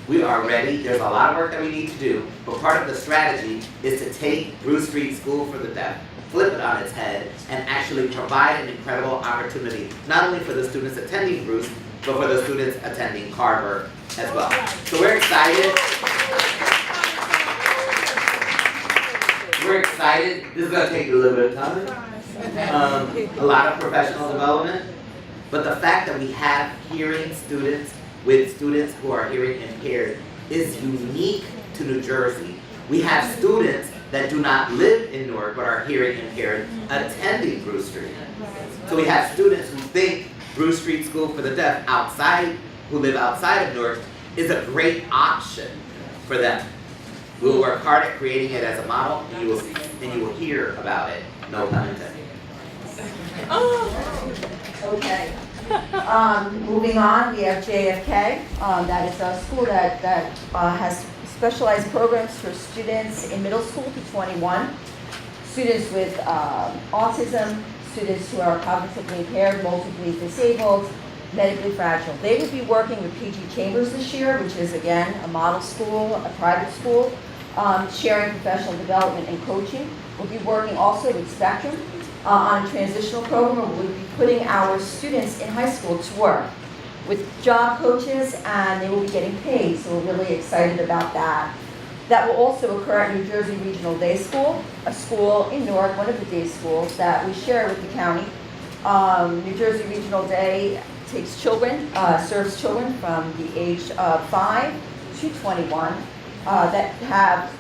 We are ready. There's a lot of work that we need to do, but part of the strategy is to take Bruce Street School for the Deaf, flip it on its head, and actually provide an incredible opportunity, not only for the students attending Bruce, but for the students attending Carver as well. So we're excited. We're excited. This is going to take a little bit of time. A lot of professional development. But the fact that we have hearing students with students who are hearing impaired is unique to New Jersey. We have students that do not live in Newark but are hearing impaired attending Bruce Street. So we have students who think Bruce Street School for the Deaf who live outside of Newark is a great option for them. We will work hard at creating it as a model, and you will hear about it. No pun intended. Okay. Moving on, we have JFK. That is a school that has specialized programs for students in middle school to 21. Students with autism, students who are cognitively impaired, multiply disabled, medically fragile. They will be working with PG Chambers this year, which is again a model school, a private school, sharing professional development and coaching. We'll be working also with Spectrum on a transitional program where we'll be putting our students in high school to work with job coaches, and they will be getting paid, so we're really excited about that. That will also occur at New Jersey Regional Day School, a school in Newark, one of the day schools that we share with the county. New Jersey Regional Day takes children, serves children from the age of 5 to 21 that have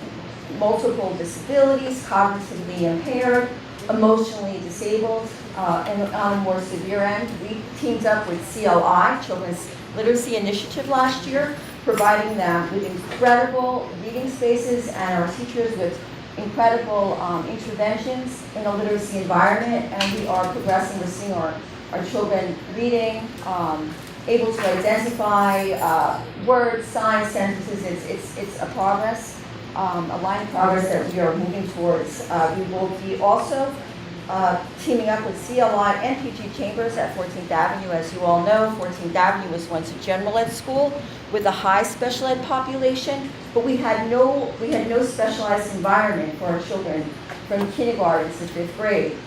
multiple disabilities, cognitively impaired, emotionally disabled, and on a more severe end. We teamed up with CLI, Children's Literacy Initiative, last year, providing them with incredible reading spaces and our teachers with incredible interventions in a literacy environment, and we are progressing with seeing our children reading, able to identify words, signs, sentences. It's a progress, a line of progress that we are moving towards. We will be also teaming up with CLI and PG Chambers at 14th Avenue. As you all know, 14th Avenue was once a general ed school with a high special ed population, but we had no specialized environment for our children from kindergarten to 5th grade.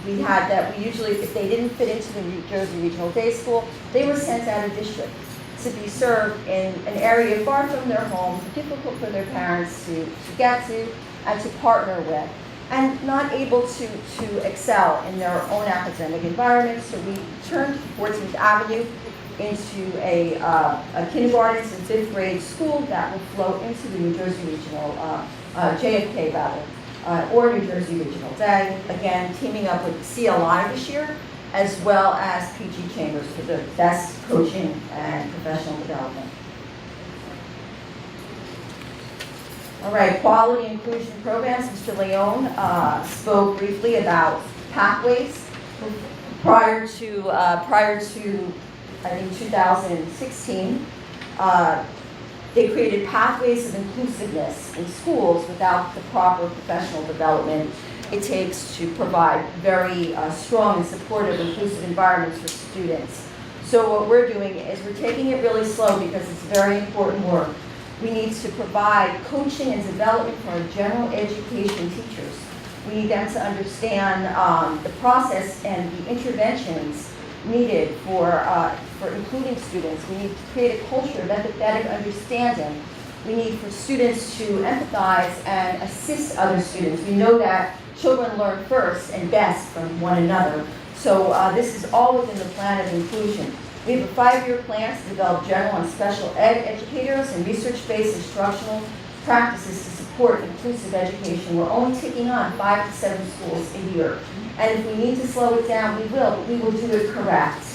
we had that we usually, if they didn't fit into the New Jersey Regional Day School, they were sent out of district to be served in an area far from their home, difficult for their parents to get to and to partner with, and not able to excel in their own academic environment. So we turned 14th Avenue into a kindergarten to 5th grade school that will flow into the New Jersey Regional, JFK rather, or New Jersey Regional Day. Again, teaming up with CLI this year, as well as PG Chambers for the best coaching and professional development. All right, quality inclusion programs. Mr. Leone spoke briefly about pathways. Prior to I think 2016, they created pathways of inclusiveness in schools without the proper professional development it takes to provide very strong and supportive, inclusive environments for students. So what we're doing is we're taking it really slow because it's very important work. We need to provide coaching and development for our general education teachers. We need them to understand the process and the interventions needed for including students. We need to create a culture of empathetic understanding. We need for students to empathize and assist other students. We know that children learn first and best from one another. So this is all within the plan of inclusion. We have a 5-year plan to develop general and special ed educators and research-based instructional practices to support inclusive education. We're only taking on 5 to 7 schools a year. And if we need to slow it down, we will, but we will do it correct.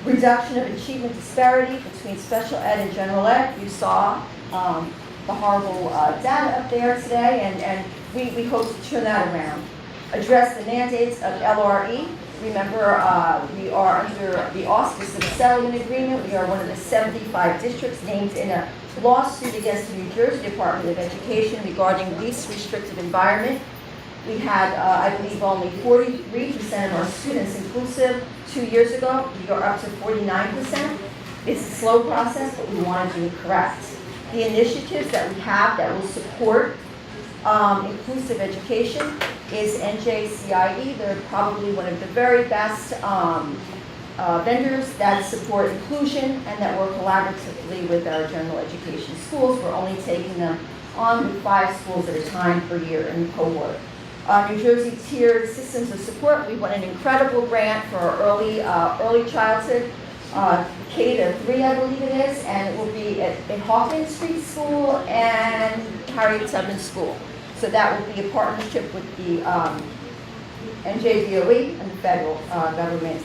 Reduction of achievement disparity between special ed and general ed. You saw the horrible data up there today, and we hope to turn that around. Address the mandates of LRE. Remember, we are under the auspice of a settlement agreement. We are one of the 75 districts named in a lawsuit against the New Jersey Department of Education regarding least restricted environment. We had, I believe, only 43% of our students inclusive 2 years ago. We are up to 49%. It's a slow process, but we want to do it correct. The initiatives that we have that will support inclusive education is NJCIE. They're probably one of the very best vendors that support inclusion and that work collaboratively with our general education schools. We're only taking them on with 5 schools at a time per year in the cohort. New Jersey Tiered Systems of Support. We won an incredible grant for our early childhood, K to 3, I believe it is, and it will be at Hawkins Street School and Harriet Tubman School. So that will be a partnership with the NJBOE and the federal government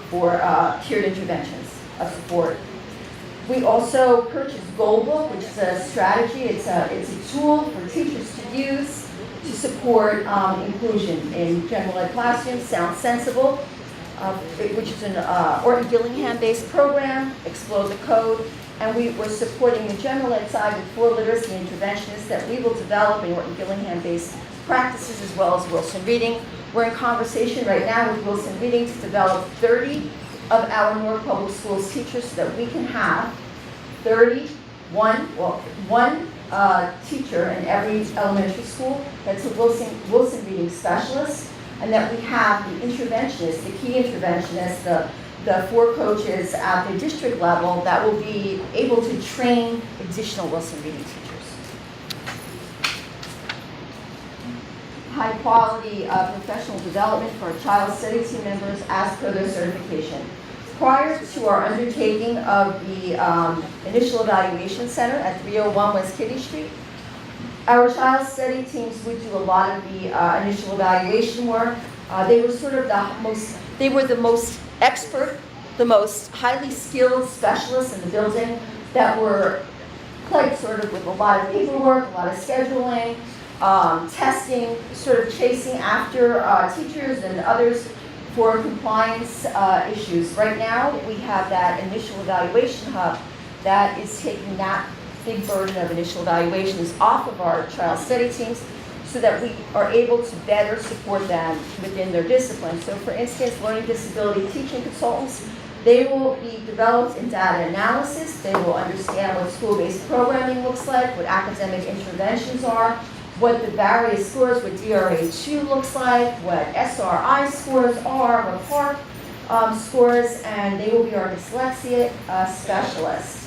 for tiered interventions of support. We also purchased Goldbook, which is a strategy. It's a tool for teachers to use to support inclusion in general ed classrooms. Sounds sensible, which is an Orton Gillingham-based program, Explode the Code, and we're supporting the general ed side with 4 literacy interventionists that we will develop in Orton Gillingham-based practices as well as Wilson Reading. We're in conversation right now with Wilson Reading to develop 30 of our Newark Public Schools teachers so that we can have one teacher in every elementary school that's a Wilson Reading specialist, and that we have the interventionists, the key interventionists, the 4 coaches at the district level that will be able to train additional Wilson Reading teachers. High quality professional development for our child study team members as per their certification. Prior to our undertaking of the Initial Evaluation Center at 301 West Kitty Street, our child study teams would do a lot of the initial evaluation work. They were sort of the most expert, the most highly skilled specialists in the building that were plagued sort of with a lot of paperwork, a lot of scheduling, testing, sort of chasing after teachers and others for compliance issues. Right now, we have that initial evaluation hub that is taking that big burden of initial evaluations off of our child study teams so that we are able to better support them within their discipline. So for instance, learning disability teaching consultants, they will be developed in data analysis. They will understand what school-based programming looks like, what academic interventions are, what the various scores, what DRA2 looks like, what SRI scores are, what PARC scores, and they will be our dyslexia specialists.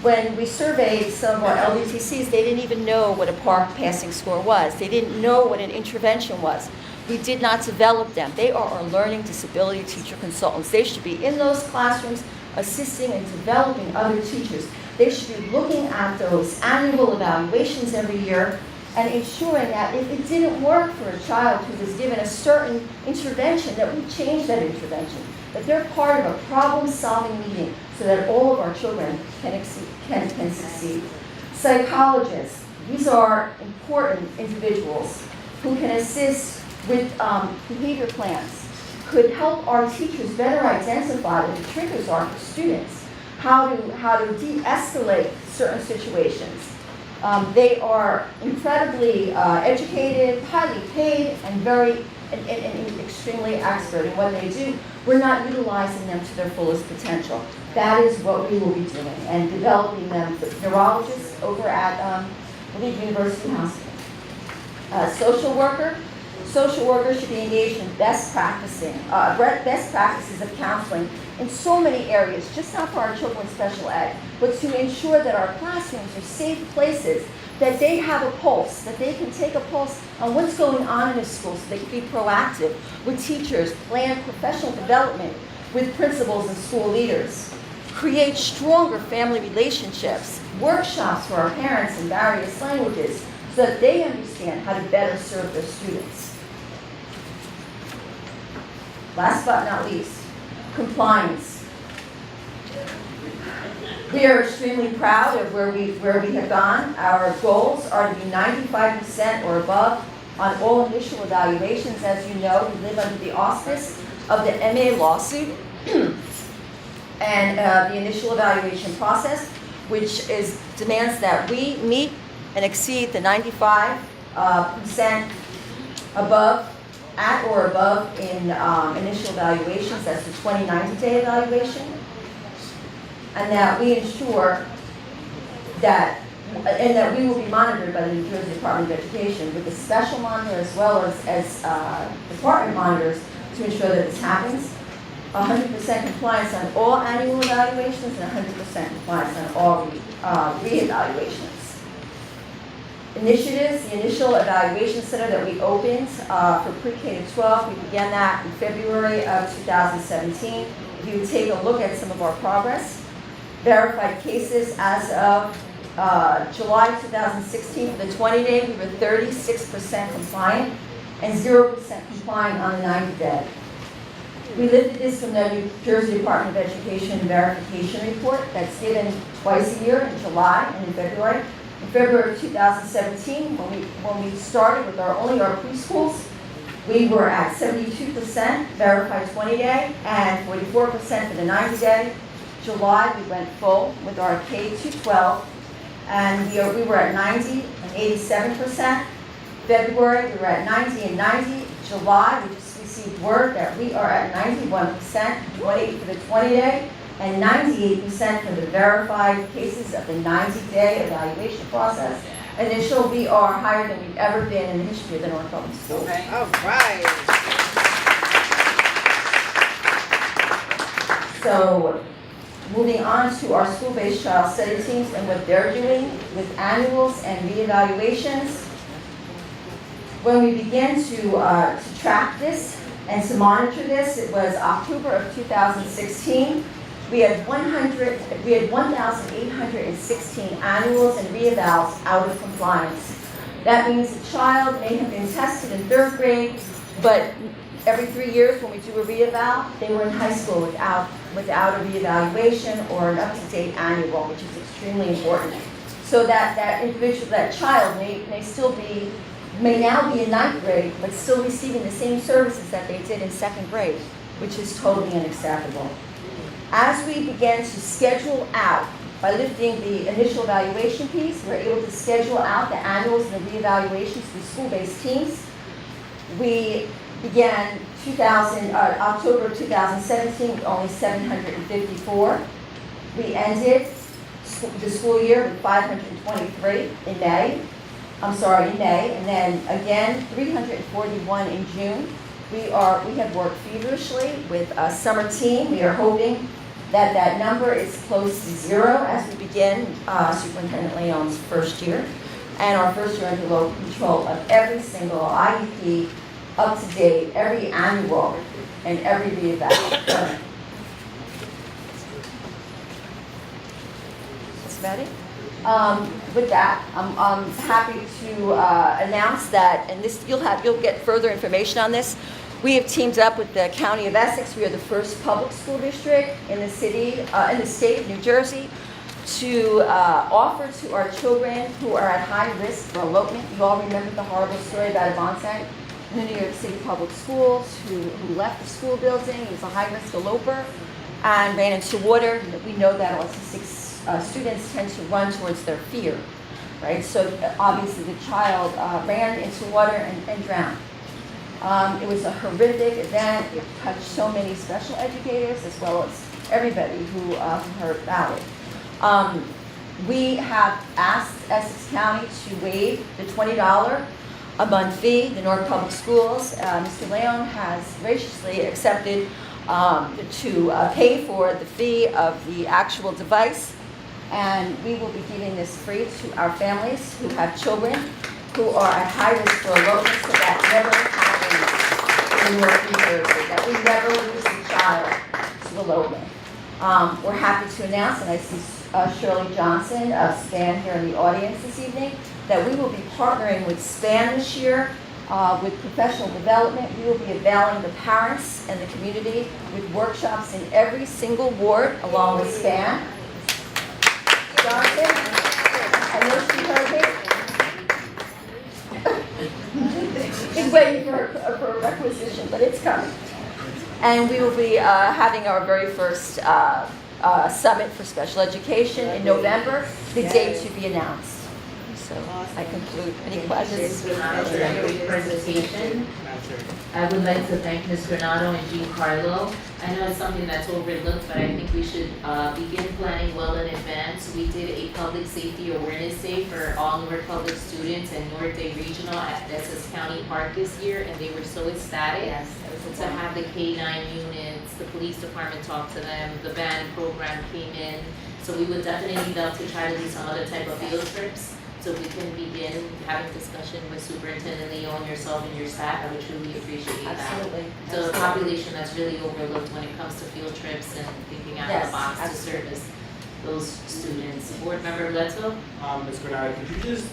When we surveyed some of our LDTCs, they didn't even know what a PARC passing score was. They didn't know what an intervention was. We did not develop them. They are our learning disability teacher consultants. They should be in those classrooms assisting and developing other teachers. They should be looking at those annual evaluations every year and ensuring that if it didn't work for a child who was given a certain intervention, that we change that intervention, that they're part of a problem-solving meeting so that all of our children can succeed. Psychologists, these are important individuals who can assist with behavior plans, could help our teachers better identify what the triggers are for students, how to de-escalate certain situations. They are incredibly educated, highly paid, and and extremely expert in what they do. We're not utilizing them to their fullest potential. That is what we will be doing, and developing them with neurologists over at, I believe, University Hospital. Social workers should be engaged in best practices of counseling in so many areas, just not for our children with special ed, but to ensure that our classrooms are safe places, that they have a pulse, that they can take a pulse on what's going on in a school so they can be proactive with teachers, plan professional development with principals and school leaders, create stronger family relationships, workshops for our parents in various languages so that they understand how to better serve their students. Last but not least, compliance. We are extremely proud of where we have gone. Our goals are to be 95% or above on all initial evaluations. As you know, we live under the auspice of the MA lawsuit and the initial evaluation process, which demands that we meet and exceed the 95% above, at or above in initial evaluations. That's the 20-90-day evaluation. And that we ensure that, and that we will be monitored by the New Jersey Department of Education with a special monitor as well as department monitors to ensure that this happens. 100% compliance on all annual evaluations and 100% compliance on all re-evaluations. Initiatives, the initial evaluation center that we opened for pre-K to 12, we began that in February of 2017. If you take a look at some of our progress, verified cases as of July 2016 for the 20-day, we were 36% compliant and 0% compliant on the 90-day. We lifted this from the New Jersey Department of Education verification report that's given twice a year in July and in February. In February of 2017, when we started with only our preschools, we were at 72% verified 20-day and 44% for the 90-day. July, we went full with our K-12, and we were at 90 and 87%. February, we were at 90 and 90. July, we just received word that we are at 91%, 28 for the 20-day, and 98% for the verified cases of the 90-day evaluation process. Initial, we are higher than we've ever been in the history of the North Public Schools. Okay. All right. So, moving on to our school-based child study teams and what they're doing with annuals and reevaluations. When we began to track this and to monitor this, it was October of 2016. We had 1,816 annuals and reevals out of compliance. That means a child may have been tested in 3rd grade, but every 3 years when we do a reeval, they were in high school without a reevaluation or an up-to-date annual, which is extremely important. So that individual, that child may now be in 9th grade, but still receiving the same services that they did in 2nd grade, which is totally unacceptable. As we began to schedule out, by lifting the initial evaluation piece, we're able to schedule out the annuals and the reevaluations for school-based teams. We began October 2017 with only 754. We ended the school year with 523 in May. I'm sorry, in May, and then again, 341 in June. We have worked feverishly with a summer team. We are hoping that that number is close to zero as we begin Superintendent Leon's first year, and our first year under local control of every single IEP, up to date, every annual, and every reevaluation. That's about it. With that, I'm happy to announce that, and this you'll get further information on this. We have teamed up with the County of Essex. We are the first public school district in the city, in the state of New Jersey, to offer to our children who are at high risk for elopement. You all remember the horrible story about Avante in the New York City Public Schools who left the school building. He was a high-risk eloper and ran into water. We know that autistic students tend to run towards their fear, right? So obviously the child ran into water and drowned. It was a horrific event. It touched so many special educators as well as everybody who heard about it. We have asked Essex County to waive the $20 a month fee. The Newark Public Schools, Mr. Leon has graciously accepted to pay for the fee of the actual device. And we will be giving this free to our families who have children who are at high risk for elopement, so that never happens in Newark, New Jersey, that we never lose a child to elopement. We're happy to announce, and I see Shirley Johnson of SPAN here in the audience this evening, that we will be partnering with SPAN this year with professional development. We will be availing the parents and the community with workshops in every single ward along with SPAN. Johnson, I know she heard me. He's waiting for a requisition, but it's coming. And we will be having our very first summit for special education in November, the date to be announced. So I conclude. Any questions? Great presentation. I would like to thank Ms. Granado and Jean Carlo. I know it's something that's overlooked, but I think we should begin planning well in advance. We did a public safety awareness day for all Newark Public students and Newark Day Regional at Essex County Park this year, and they were so ecstatic to have the K-9 units, the police department talk to them, the band program came in. So we would definitely love to try to do some other type of field trips. So we can begin having discussion with Superintendent Leon, yourself, and your staff. I would truly appreciate that. Absolutely. So a population that's really overlooked when it comes to field trips and thinking out of the box to service those students. Board Member Leto? Ms. Granado, could you just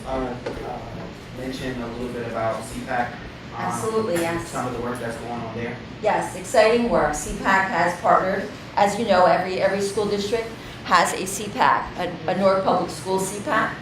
mention a little bit about CPAC? Absolutely, yes. Some of the work that's going on there? Yes, exciting work. CPAC has partnered, as you know, every school district has a CPAC, a Newark Public School CPAC.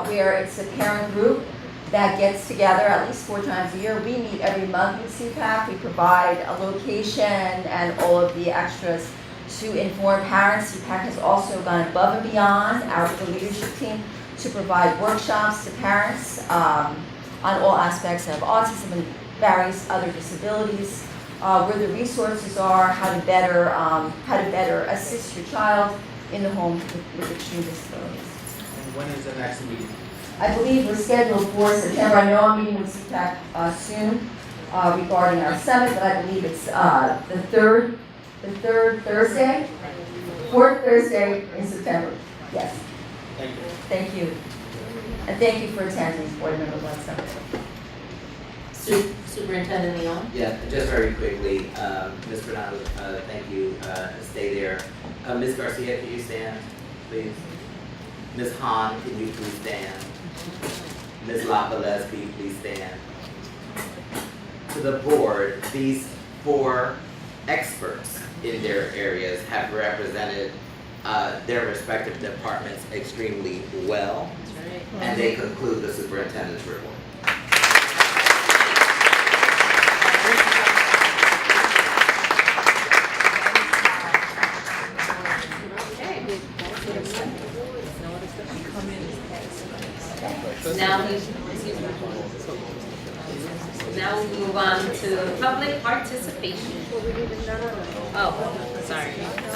Where it's a parent group that gets together at least 4 times a year. We meet every month with CPAC. We provide a location and all of the extras to inform parents. CPAC has also gone above and beyond the leadership team to provide workshops to parents on all aspects of autism and various other disabilities, where the resources are, how to better assist your child in the home with extreme disabilities. When is the next meeting? I believe we're scheduled for September. I know I'm meeting with CPAC soon regarding our summit, but I believe it's the third Thursday, 4th Thursday in September. Yes. Thank you. Thank you. And thank you for attending, Board Member Bledsoe. Superintendent Leon? Yeah, just very quickly, Ms. Bernardo, thank you, stay there. Ms. Garcia, can you stand, please? Ms. Hahn, can you please stand? Ms. LaPalese, can you please stand? To the board, these 4 experts in their areas have represented their respective departments extremely well. That's right. And they conclude the superintendent's report. Now we move on to public participation. Oh, sorry.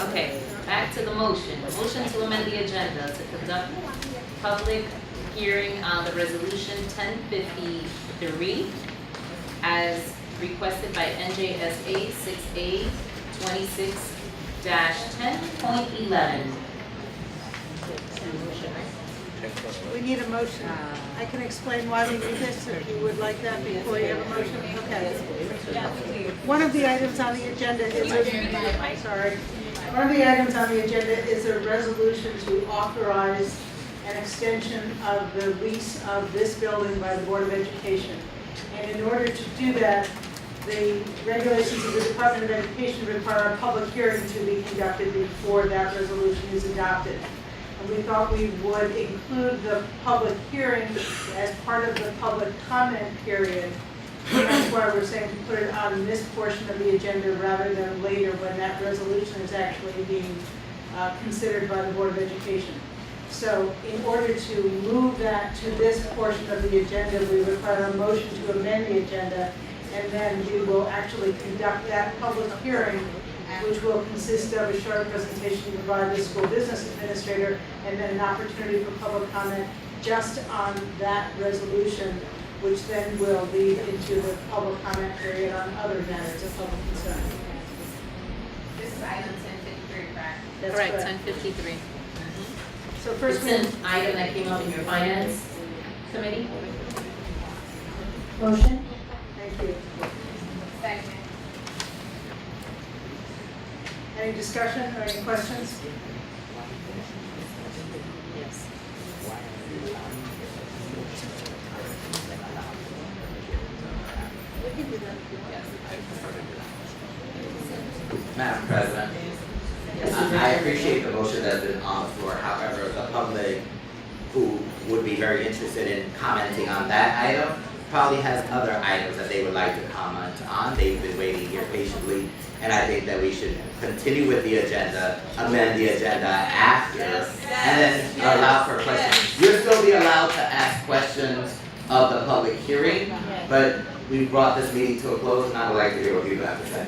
Okay, back to the motion. Motion to amend the agenda to conduct public hearing on the resolution 1053 as requested by NJSA 6A 26-10.11. We need a motion. I can explain why we need this, if you would like that before you have a motion. Okay. One of the items on the agenda is One of the items on the agenda is a resolution to authorize an extension of the lease of this building by the Board of Education. And in order to do that, the regulations of the Department of Education require a public hearing to be conducted before that resolution is adopted. And we thought we would include the public hearing as part of the public comment period. And that's why we're saying to put it on this portion of the agenda rather than later when that resolution is actually being considered by the Board of Education. So in order to move that to this portion of the agenda, we require a motion to amend the agenda, and then we will actually conduct that public hearing, which will consist of a short presentation by the school business administrator, and then an opportunity for public comment just on that resolution, which then will lead into the public comment period on other matters of public concern. This is item 1053, correct? That's Correct, 1053. So first It's an item that came up in your finance committee. Motion? Thank you. Second. Any discussion or any questions? Yes. Madam President, I appreciate the motion that's been on the floor. However, the public who would be very interested in commenting on that item probably has other items that they would like to comment on. They've been waiting here patiently, and I think that we should continue with the agenda, amend the agenda after, and then allow for questions. You'll still be allowed to ask questions of the public hearing, but we brought this meeting to a close, and I would like to hear what people have to say.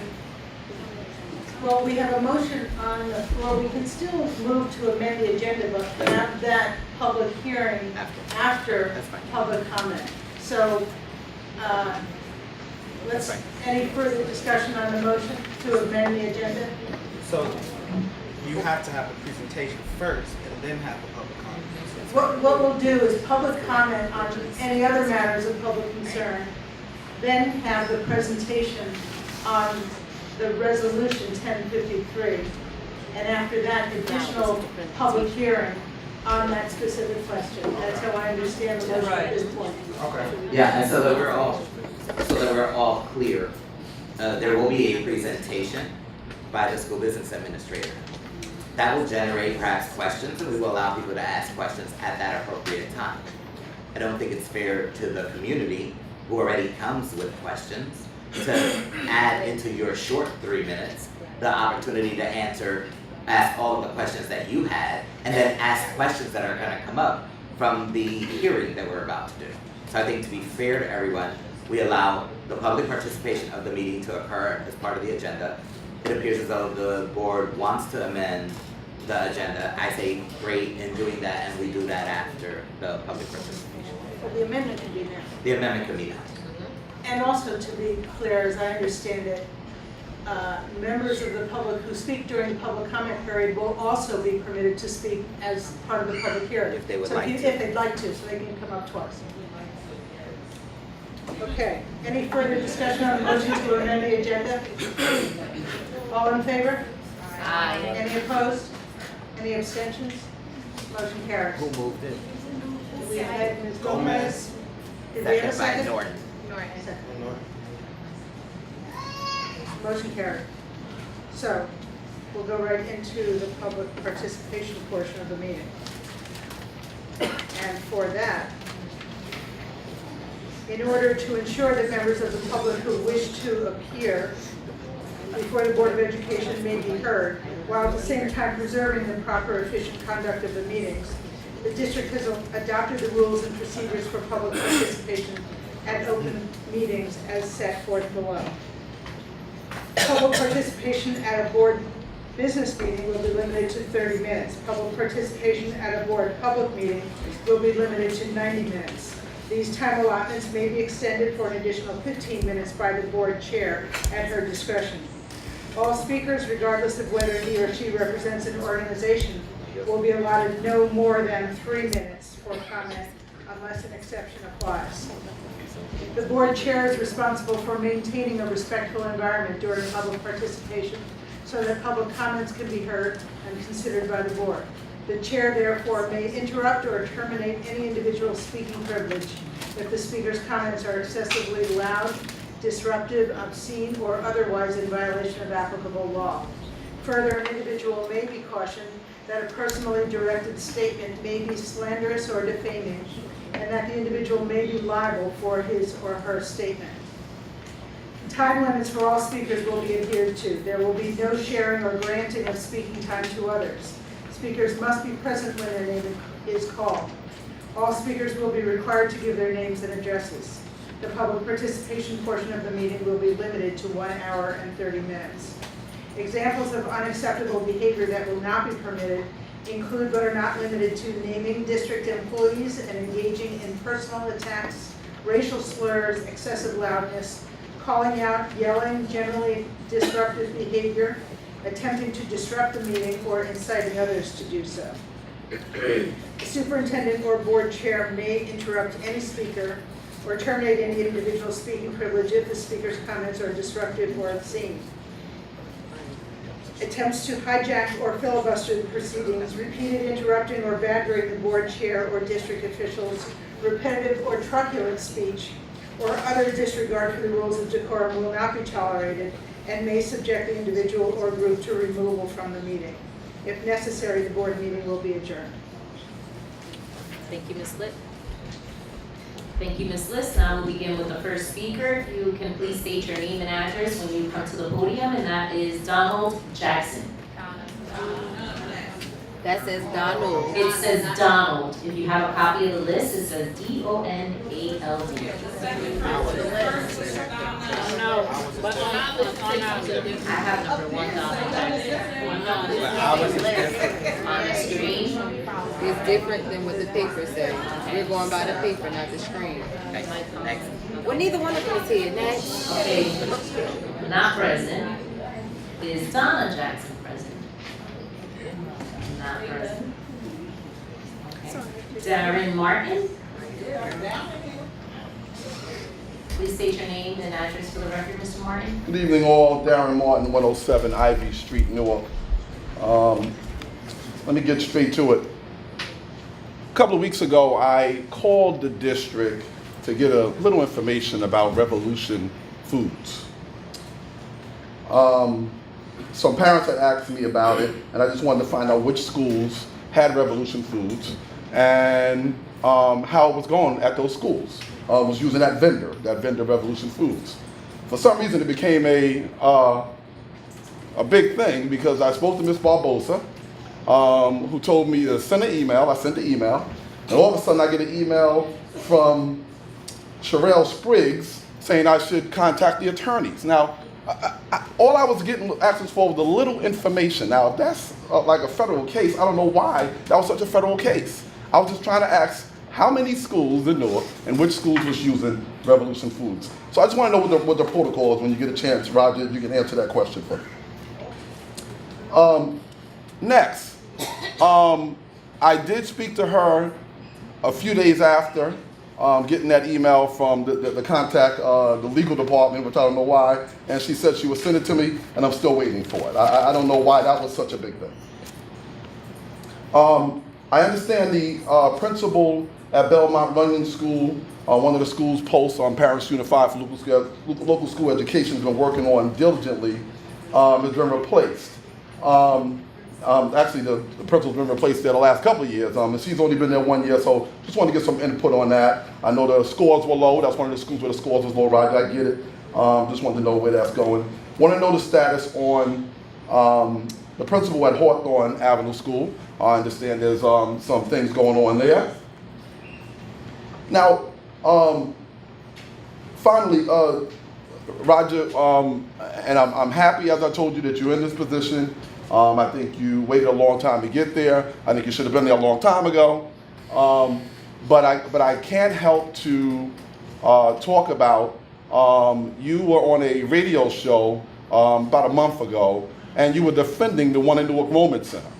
Well, we have a motion on the floor. We can still move to amend the agenda, but have that public hearing after That's fine. public comment. So, any further discussion on the motion to amend the agenda? So you have to have a presentation first and then have a public comment. What we'll do is public comment on any other matters of public concern, then have the presentation on the resolution 1053, and after that, additional public hearing on that specific question. That's how I understand the motion at this point. Okay. Yeah, and so that we're all clear, there will be a presentation by the school business administrator. That will generate perhaps questions, and we will allow people to ask questions at that appropriate time. I don't think it's fair to the community who already comes with questions to add into your short 3 minutes the opportunity to ask all of the questions that you had, and then ask questions that are gonna come up from the hearing that we're about to do. So I think to be fair to everyone, we allow the public participation of the meeting to occur as part of the agenda. It appears as though the board wants to amend the agenda. I say great in doing that, and we do that after the public participation. So the amendment can be now. The amendment can be done. And also, to be clear, as I understand it, members of the public who speak during the public comment period will also be permitted to speak as part of the public hearing. If they would So like to. if they'd like to, so they can come up twice. Okay, any further discussion on the motion to amend the agenda? All in favor? Aye. Any opposed? Any abstentions? Motion carries. Who moved it? Did we have Ms. Gomez? Did we have a Second by second? Norton. Second. Motion carried. So, we'll go right into the public participation portion of the meeting. And for that, in order to ensure that members of the public who wish to appear before the Board of Education may be heard, while at the same time preserving the proper efficient conduct of the meetings, the district has adopted the rules and procedures for public participation at open meetings as set forth below. Public participation at a board Business meeting will be limited to 30 minutes. Public participation at a board public meeting will be limited to 90 minutes. These time allotments may be extended for an additional 15 minutes by the board chair at her discretion. All speakers, regardless of whether he or she represents an organization, will be allotted no more than 3 minutes for comment unless an exception applies. The board chair is responsible for maintaining a respectful environment during public participation so that public comments can be heard and considered by the board. The chair therefore may interrupt or terminate any individual speaking privilege if the speaker's comments are excessively loud, disruptive, obscene, or otherwise in violation of applicable law. Further, an individual may be cautioned that a personally directed statement may be slanderous or defaming, and that the individual may be liable for his or her statement. Time limits for all speakers will be adhered to. There will be no sharing or granting of speaking time to others. Speakers must be present when their name is called. All speakers will be required to give their names and addresses. The public participation portion of the meeting will be limited to 1 hour and 30 minutes. Examples of unacceptable behavior that will not be permitted include but are not limited to naming district employees and engaging in personal attacks, racial slurs, excessive loudness, calling out, yelling, generally disruptive behavior, attempting to disrupt the meeting, or inciting others to do so. The superintendent or board chair may interrupt any speaker or terminate any individual speaking privilege if the speaker's comments are disruptive or obscene. Attempts to hijack or filibuster the proceedings, repeated interrupting or badgering the board chair or district officials, repetitive or truculent speech, or other disregard for the rules of decorum will not be tolerated and may subject the individual or group to removal from the meeting. If necessary, the board meeting will be adjourned. Thank you, Ms. Litt. Thank you, Ms. List. Now we'll begin with the first speaker. If you can please state your name and address when you come to the podium, and that is Donald Jackson. That says Donald. It says Donald. If you have a copy of the list, it says D-O-N-A-L-D. I have number 1 Donald Jackson. On the screen. It's different than what the paper says. We're going by the paper, not the screen. Next. Well, neither one of them is here. Next. Okay, not present. Is Donna Jackson present? Not present. Okay. Darren Martin? Please state your name and address for the record, Mr. Martin. Good evening all, Darren Martin, 107 Ivy Street, Newark. Let me get straight to it. A couple of weeks ago, I called the district to get a little information about Revolution Foods. Some parents had asked me about it, and I just wanted to find out which schools had Revolution Foods and how it was going at those schools. Was using that vendor Revolution Foods. For some reason, it became a big thing because I spoke to Ms. Barbosa, who told me to send an email. I sent the email, and all of a sudden I get an email from Sherelle Spriggs saying I should contact the attorneys. Now, all I was getting access for was a little information. Now, if that's like a federal case, I don't know why that was such a federal case. I was just trying to ask how many schools in Newark and which schools was using Revolution Foods. So I just want to know what the protocol is when you get a chance. Roger, if you can answer that question for me. Next, I did speak to her a few days after getting that email from the contact, the legal department, which I don't know why, and she said she would send it to me, and I'm still waiting for it. I don't know why that was such a big thing. I understand the principal at Belmont Runyon School, one of the school's posts on Parents Unified for Local School Education has been working on diligently, has been replaced. Actually, the principal's been replaced there the last couple of years, and she's only been there 1 year, so just wanted to get some input on that. I know the scores were low. That's one of the schools where the scores was low, Roger, I get it. Just wanted to know where that's going. Want to know the status on the principal at Hawthorne Avenue School. I understand there's some things going on there. Now, finally, Roger, and I'm happy, as I told you, that you're in this position. I think you waited a long time to get there. I think you should have been there a long time ago. But I can't help to talk about you were on a radio show about a month ago, and you were defending the one in Newark Moment Center.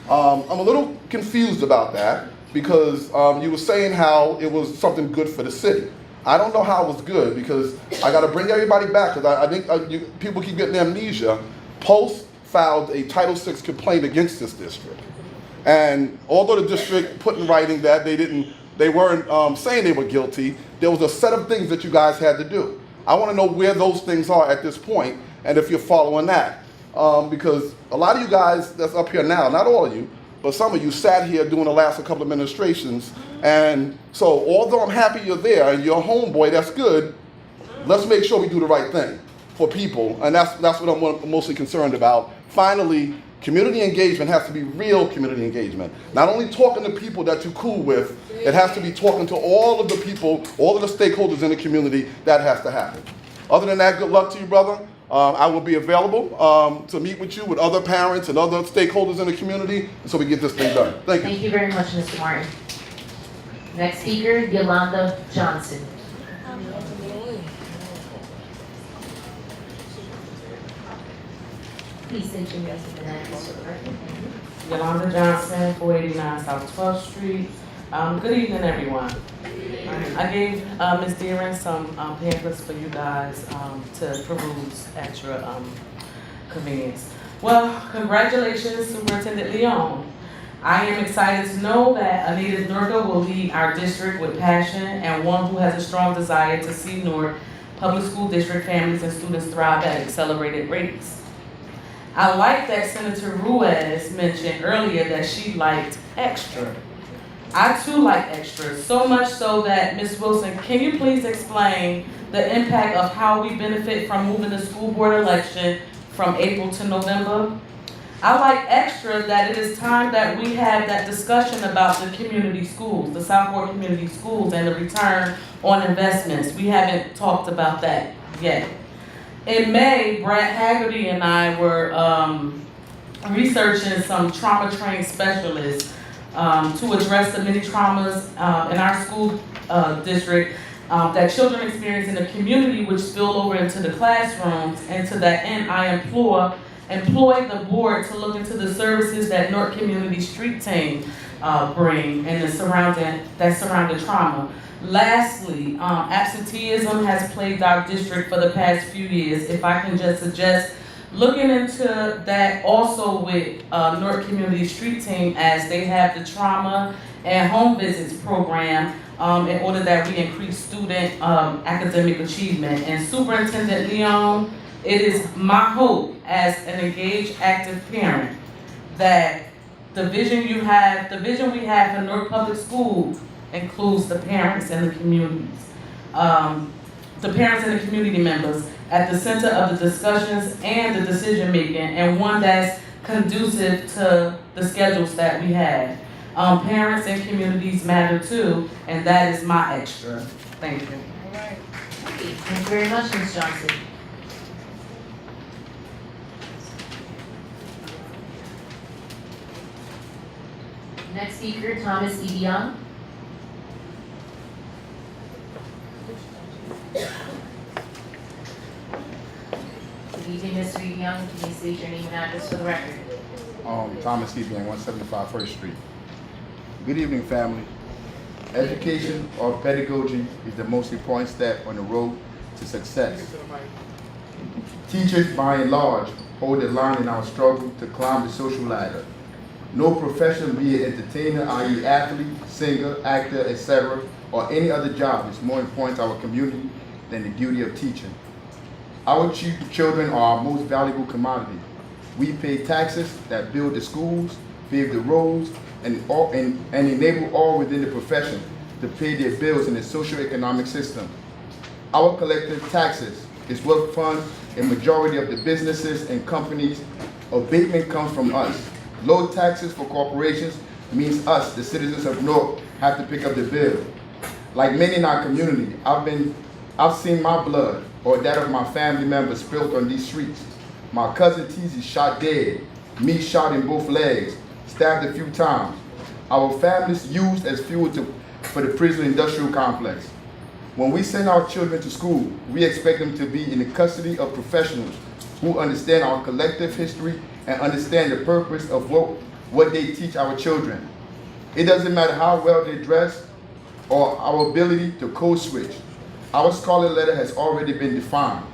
I'm a little confused about that because you were saying how it was something good for the city. I don't know how it was good because I got to bring everybody back because I think people keep getting amnesia. Post filed a Title VI complaint against this district. And although the district put in writing that they weren't saying they were guilty, there was a set of things that you guys had to do. I want to know where those things are at this point and if you're following that. Because a lot of you guys that's up here now, not all of you, but some of you sat here during the last couple of administrations. And so although I'm happy you're there and you're a homeboy, that's good, let's make sure we do the right thing for people. And that's what I'm mostly concerned about. Finally, community engagement has to be real community engagement. Not only talking to people that you're cool with, it has to be talking to all of the people, all of the stakeholders in the community. That has to happen. Other than that, good luck to you, brother. I will be available to meet with you, with other parents and other stakeholders in the community, so we get this thing done. Thank you. Thank you very much, Mr. Martin. Next speaker, Yolanda Johnson. Please state your name and address for the record. Yolanda Johnson, 489 South 12th Street. Good evening, everyone. I gave Ms. Deering some pamphlets for you guys to peruse at your convenience. Well, congratulations, Superintendent Leon. I am excited to know that Anita Durga will lead our district with passion and one who has a strong desire to see Newark public school district families and students thrive at accelerated rates. I like that Senator Ruiz mentioned earlier that she liked extra. I too like extras, so much so that, Ms. Wilson, can you please explain the impact of how we benefit from moving the school board election from April to November? I like extra that it is time that we have that discussion about the community schools, the Southport community schools, and the return on investments. We haven't talked about that yet. In May, Brad Haggerty and I were researching some trauma-trained specialists to address the many traumas in our school district that children experience in the community, which spill over into the classrooms. And to that end, I employ the board to look into the services that Newark Community Street Team bring and that surround the trauma. Lastly, absenteeism has plagued our district for the past few years. If I can just suggest looking into that also with Newark Community Street Team, as they have the trauma and home visits program in order that we increase student academic achievement. And Superintendent Leon, it is my hope as an engaged, active parent that the vision we have for Newark Public School includes the parents and the communities, the parents and the community members at the center of the discussions and the decision making, and one that's conducive to the schedules that we have. Parents and communities matter too, and that is my extra. Thank you. All right. Thank you very much, Ms. Johnson. Next speaker, Thomas E. Young. Good evening, Mr. Young. Can you state your name and address for the record? Thomas E. Young, 175 First Street. Good evening, family. Education or pedagogy is the most important step on the road to success. Teachers, by and large, hold the line in our struggle to climb the social ladder. No profession, be it entertainer, i.e. athlete, singer, actor, etc., or any other job is more important to our community than the duty of teaching. Our children are our most valuable commodity. We pay taxes that build the schools, pave the roads, and enable all within the profession to pay their bills in the socio-economic system. Our collective taxes is what fund a majority of the businesses and companies. Abatement comes from us. Low taxes for corporations means us, the citizens of Newark, have to pick up the bill. Like many in our community, I've seen my blood or that of my family members spilled on these streets. My cousin Teezy shot dead me shot in both legs, stabbed a few times. Our families used as fuel for the prison industrial complex. When we send our children to school, we expect them to be in the custody of professionals who understand our collective history and understand the purpose of what they teach our children. It doesn't matter how well they dress or our ability to code switch. Our scarlet letter has already been defined.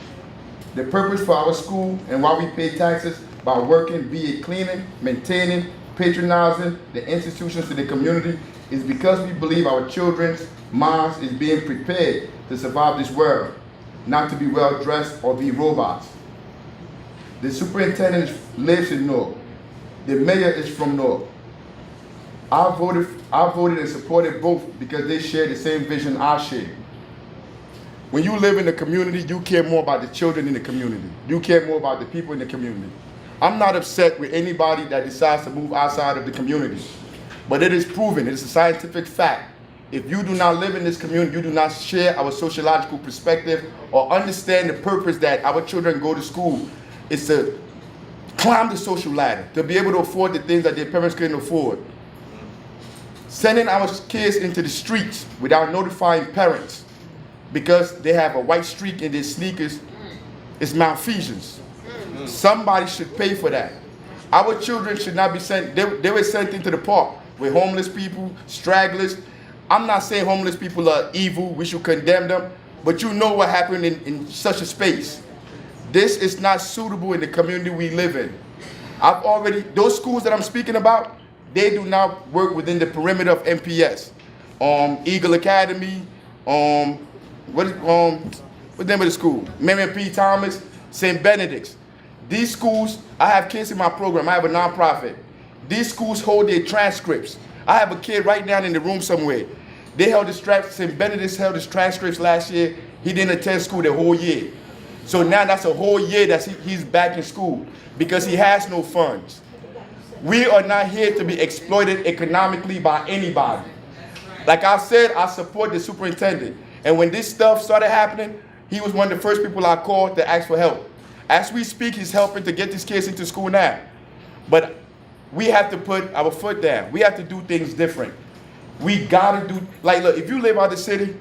The purpose for our school and why we pay taxes by working, be it cleaning, maintaining, patronizing the institutions in the community, is because we believe our children's minds is being prepared to survive this world, not to be well dressed or be robots. The superintendent lives in Newark. The mayor is from Newark. I voted and supported both because they share the same vision I share. When you live in the community, you care more about the children in the community. You care more about the people in the community. I'm not upset with anybody that decides to move outside of the community, but it is proven, it is a scientific fact. If you do not live in this community, you do not share our sociological perspective or understand the purpose that our children go to school, is to climb the social ladder, to be able to afford the things that their parents couldn't afford. Sending our kids into the streets without notifying parents because they have a white streak in their sneakers is malfeasance. Somebody should pay for that. Our children should not be sent, they were sent into the park with homeless people, stragglers. I'm not saying homeless people are evil, we should condemn them, but you know what happened in such a space. This is not suitable in the community we live in. Those schools that I'm speaking about, they do not work within the perimeter of NPS. Eagle Academy, what's the name of the school? Marion P. Thomas, St. Benedict's. These schools, I have kids in my program, I have a nonprofit. These schools hold their transcripts. I have a kid right now in the room somewhere. St. Benedict's held his transcripts last year. He didn't attend school the whole year. So now that's a whole year that he's back in school because he has no funds. We are not here to be exploited economically by anybody. Like I said, I support the superintendent. And when this stuff started happening, he was one of the first people I called to ask for help. As we speak, he's helping to get these kids into school now. But we have to put our foot down. We have to do things different. We gotta do, like, look, if you live out of the city,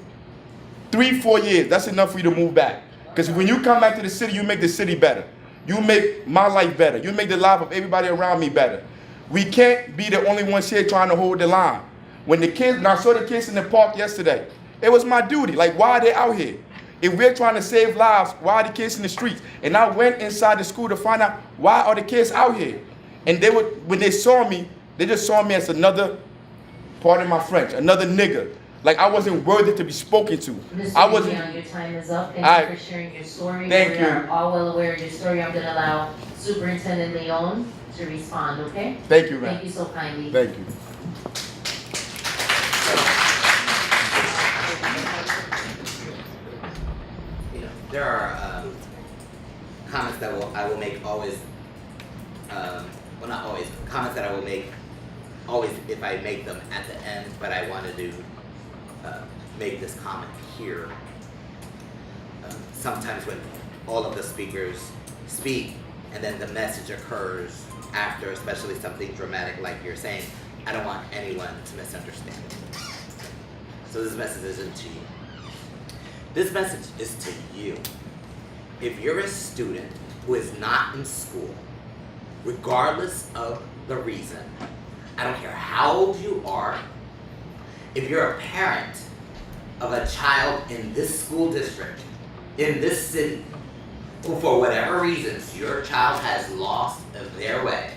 3-4 years, that's enough for you to move back. Because when you come back to the city, you make the city better. You make my life better. You make the life of everybody around me better. We can't be the only ones here trying to hold the line. When I saw the kids in the park yesterday, it was my duty. Like, why are they out here? If we're trying to save lives, why are the kids in the streets? And I went inside the school to find out why are the kids out here. And when they saw me, they just saw me as another, pardon my French, another nigger. Like I wasn't worthy to be spoken to. Mr. I wasn't. Young, your time is up. Thank you for sharing your story. Thank We you. are all well aware of your story. I'm going to allow Superintendent Leon to respond, okay? Thank you, ma'am. Thank you so kindly. Thank you. There are comments that I will make always, well not always, comments that I will make always if I make them at the end, but I wanted to make this comment here. Sometimes when all of the speakers speak and then the message occurs after, especially something dramatic like you're saying, I don't want anyone to misunderstand it. So this message isn't to you. This message is to you. If you're a student who is not in school, regardless of the reason, I don't care how old you are, if you're a parent of a child in this school district, in this city, who for whatever reasons your child has lost their way,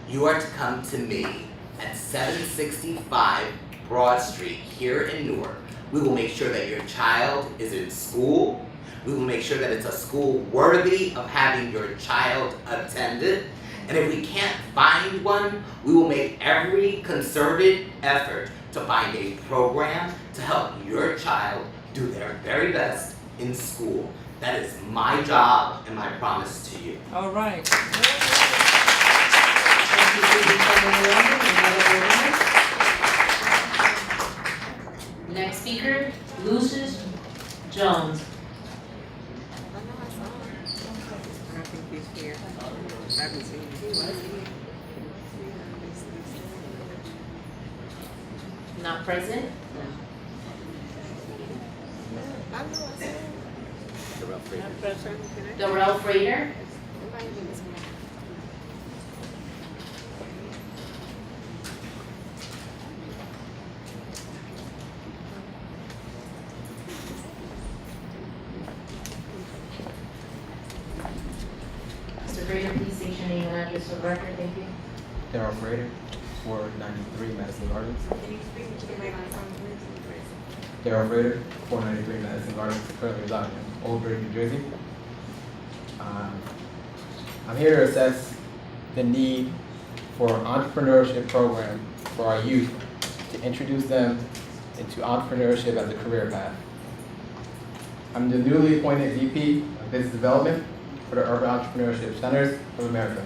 you are to come to me at 765 Broad Street here in Newark. We will make sure that your child is in school. We will make sure that it's a school worthy of having your child attended. And if we can't find one, we will make every concerted effort to find a program to help your child do their very best in school. That is my job and my promise to you. All right. Next speaker, Lucius Jones. I don't think he's here. I haven't seen him. Not present. Darrell Frater. Mr. Frater, please state your name and address for the record. Thank you. Daryl Frater, 493 Madison Gardens. Can you speak to the microphone, please? Daryl Frater, 493 Madison Gardens, currently residing in Old Bridge, New Jersey. I'm here to assess the need for an entrepreneurship program for our youth to introduce them into entrepreneurship as a career path. I'm the newly appointed VP of Business Development for the Urban Entrepreneurship Centers of America.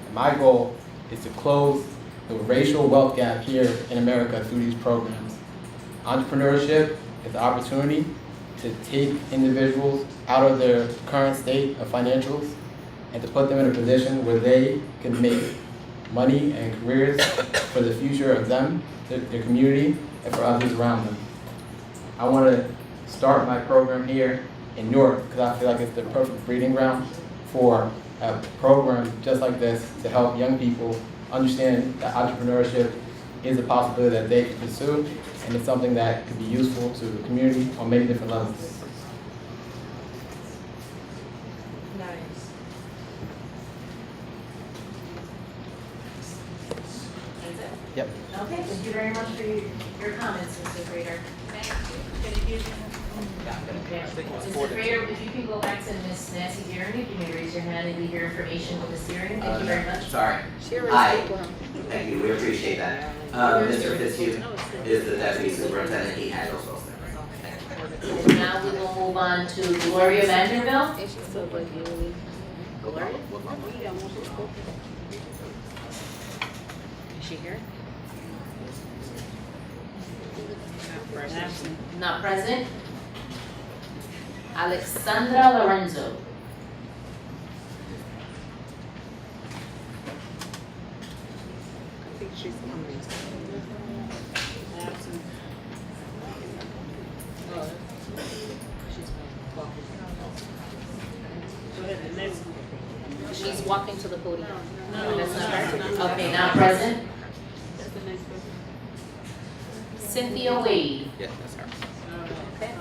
And my goal is to close the racial wealth gap here in America through these programs. Entrepreneurship is the opportunity to take individuals out of their current state of financials and to put them in a position where they can make money and careers for the future of them, their community, and for others around them. I want to start my program here in Newark because I feel like it's the perfect breeding ground for a program just like this to help young people understand that entrepreneurship is a possibility that they can pursue, and it's something that could be useful to the community on many different levels. Yep. Okay, thank you very much for your comments, Mr. Frater. Thank you. Mr. Frater, if you can go back to Ms. Nancy Deering, you may raise your hand and leave your information with Ms. Deering. Thank you very much. Sorry. Hi. Thank you, we appreciate that. Mr. Fitzhugh is the deputy superintendent, he handles those things. And now we will move on to Gloria Vanderbilt. Gloria? Is she here? Not present. Alexandra Lorenzo. I think she's coming. Absent. Oh, she's walking. Go ahead, the next one. She's walking to the podium. No, That's not her. not Okay, not present. That's the next person. Cynthia Wade. Yes, that's her. Okay.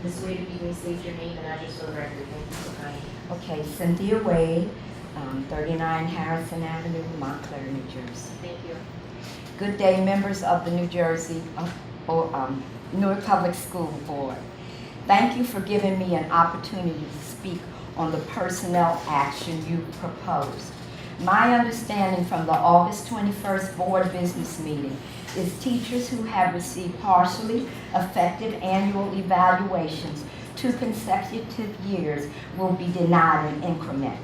Ms. Wade, if you may state your name and address for the record. Thank you so kindly. Okay, Cynthia Wade, 39 Harrison Avenue, Montclair, New Jersey. Thank you. Good day, members of the New Jersey, Newark Public School Board. Thank you for giving me an opportunity to speak on the personnel action you proposed. My understanding from the August 21st board business meeting is teachers who have received partially effective annual evaluations 2 consecutive years will be denied an increment.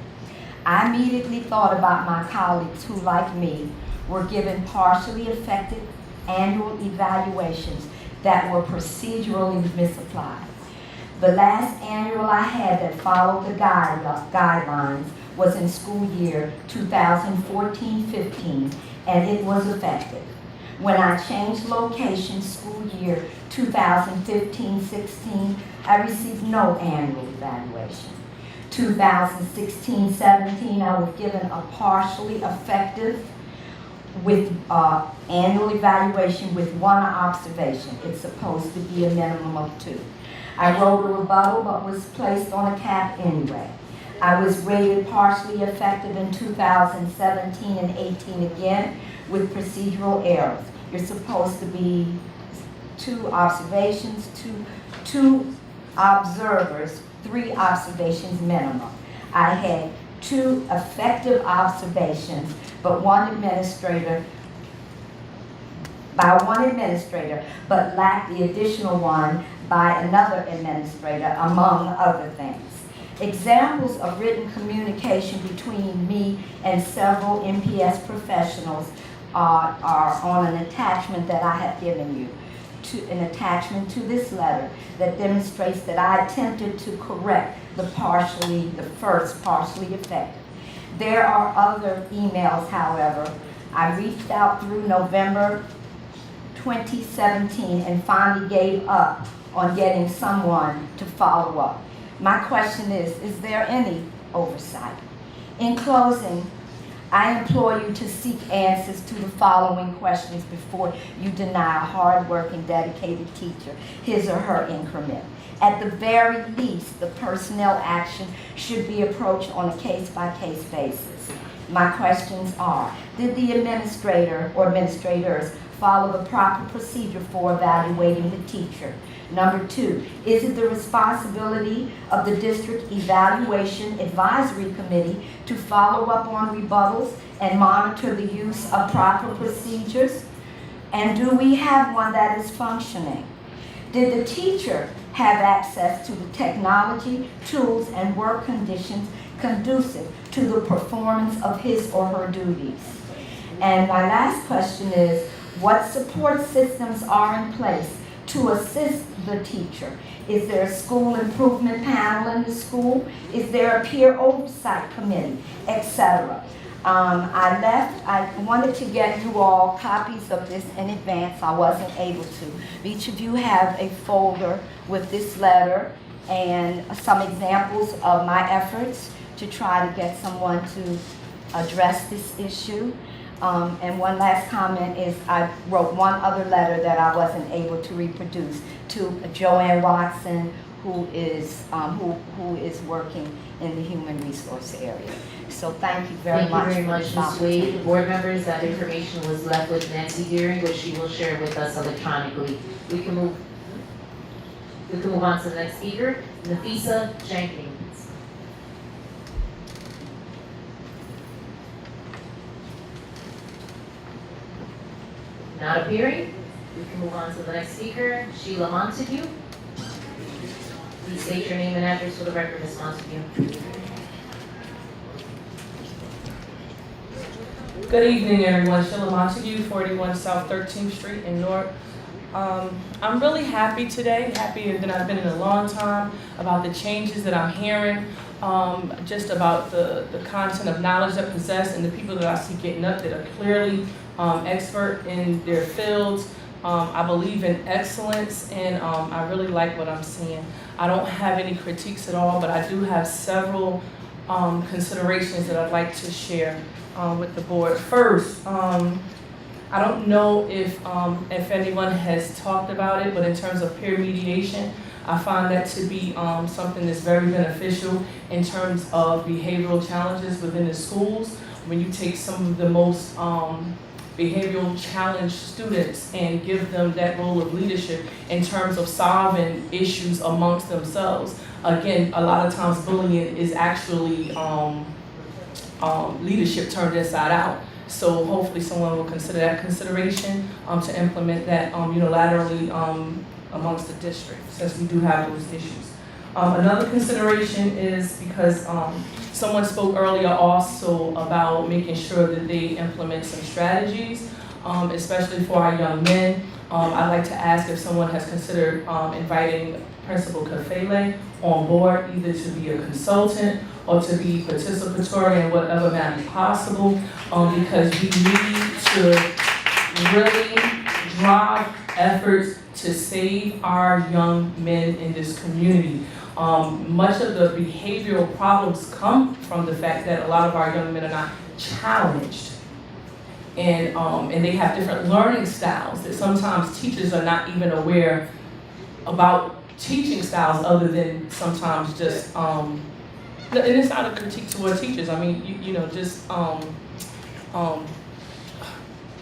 I immediately thought about my colleagues who, like me, were given partially effective annual evaluations that were procedurally misapplied. The last annual I had that followed the guidelines was in school year 2014-15, and it was effective. When I changed location school year 2015-16, I received no annual evaluation. 2016-17, I was given a partially effective with annual evaluation with 1 observation. It's supposed to be a minimum of 2. I wrote a rebuttal but was placed on a cap anyway. I was rated partially effective in 2017 and 18 again with procedural errors. You're supposed to be 2 observations, two observers, 3 observations minimum. I had 2 effective observations, but one administrator, but lacked the additional one by another administrator, among other things. Examples of written communication between me and several NPS professionals are on an attachment that I have given you. An attachment to this letter that demonstrates that I attempted to correct the first partially effective. There are other emails, however. I reached out through November 2017 and finally gave up on getting someone to follow up. My question is there any oversight? In closing, I implore you to seek answers to the following questions before you deny a hard-working, dedicated teacher his or her increment. At the very least, the personnel action should be approached on a case-by-case basis. My questions are, did the administrator or administrators follow the proper procedure for evaluating the teacher? Number 2, is it the responsibility of the District Evaluation Advisory Committee to follow up on rebuttals and monitor the use of proper procedures? And do we have one that is functioning? Did the teacher have access to the technology, tools, and work conditions conducive to the performance of his or her duties? And my last question is, what support systems are in place to assist the teacher? Is there a school improvement panel in the school? Is there a peer oversight committee, etc.? I wanted to get you all copies of this in advance. I wasn't able to. Each of you have a folder with this letter and some examples of my efforts to try to get someone to address this issue. And one last comment is I wrote one other letter that I wasn't able to reproduce to Joanne Watson, who is working in the human resource area. So thank you very much. Thank you very much, Ms. Wade. Board members, that information was left with Nancy Deering, which she will share with us electronically. We can move on to the next speaker, Nafisa Jenkins. Not appearing. We can move on to the next speaker, Sheila Montague. Please state your name and address for the record, Ms. Montague. Good evening, everyone. Sheila Montague, 41 South 13th Street in Newark. I'm really happy today, happier than I've been in a long time, about the changes that I'm hearing, just about the content of knowledge that I possess and the people that I see getting up that are clearly expert in their fields. I believe in excellence, and I really like what I'm seeing. I don't have any critiques at all, but I do have several considerations that I'd like to share with the board. First, I don't know if anyone has talked about it, but in terms of peer mediation, I find that to be something that's very beneficial in terms of behavioral challenges within the schools. When you take some of the most behavioral challenged students and give them that role of leadership in terms of solving issues amongst themselves. Again, a lot of times bullying is actually leadership turned inside out. So hopefully someone will consider that consideration to implement that unilaterally amongst the district, since we do have those issues. Another consideration is because someone spoke earlier also about making sure that they implement some strategies, especially for our young men. I'd like to ask if someone has considered inviting Principal Kafele on board, either to be a consultant or to be participatory in whatever manner possible, because we need to really drive efforts to save our young men in this community. Much of the behavioral problems come from the fact that a lot of our young men are not challenged. And they have different learning styles that sometimes teachers are not even aware about teaching styles, other than sometimes just, and it's not a critique toward teachers. I mean,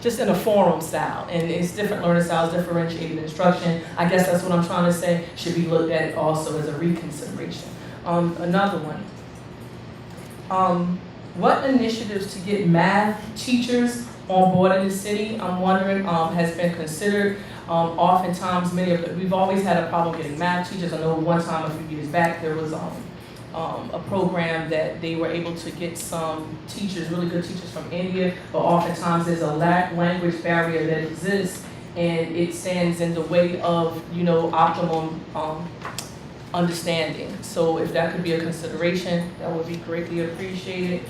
just in a forum style, and it's different learning styles, differentiated instruction. I guess that's what I'm trying to say, should be looked at also as a reconsideration. Another one, what initiatives to get math teachers on board in the city, I'm wondering, has been considered. Oftentimes, we've always had a problem getting math teachers. I know one time a few years back there was a program that they were able to get some teachers, really good teachers from India, but oftentimes there's a language barrier that exists, and it stands in the way of, optimum understanding. So if that could be a consideration, that would be greatly appreciated.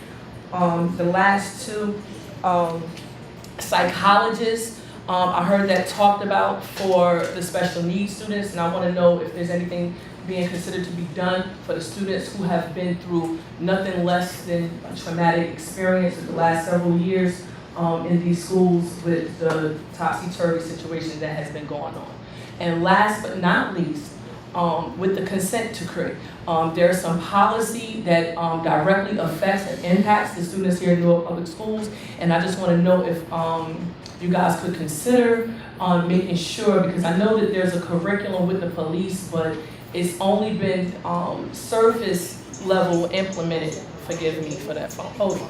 The last two, psychologists, I heard that talked about for the special needs students, and I want to know if there's anything being considered to be done for the students who have been through nothing less than a traumatic experience in the last several years in these schools with the topsy-turvy situation that has been going on. And last but not least, with the consent decree, there's some policy that directly affects and impacts the students here in Newark Public Schools, and I just want to know if you guys could consider making sure, because I know that there's a curriculum with the police, but it's only been surface level implemented. Forgive me for that phone. Hold on.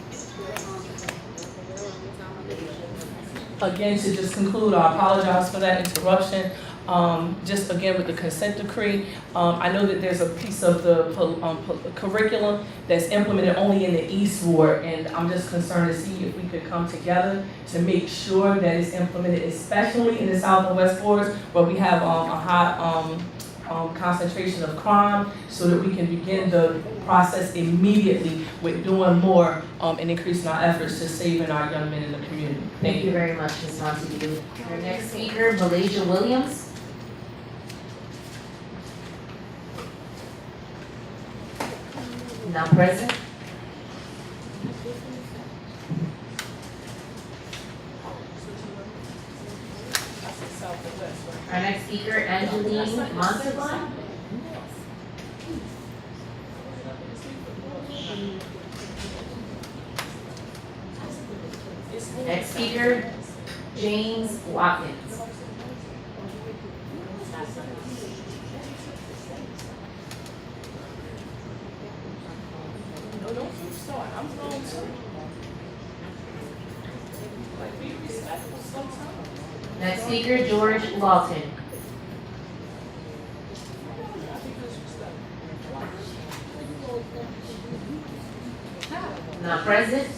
Again, to just conclude, I apologize for that interruption. Just again with the consent decree, I know that there's a piece of the curriculum that's implemented only in the East Ward, and I'm just concerned to see if we could come together to make sure that it's implemented, especially in the South and West Wards, where we have a high concentration of crime, so that we can begin the process immediately with doing more and increasing our efforts to saving our young men in the community. Thank you very much, Ms. Montague. Our next speaker, Malaysia Williams. Not present. Our next speaker, Angeline Montalban. Next speaker, James Watkins. Next speaker, George Lawton. Not present.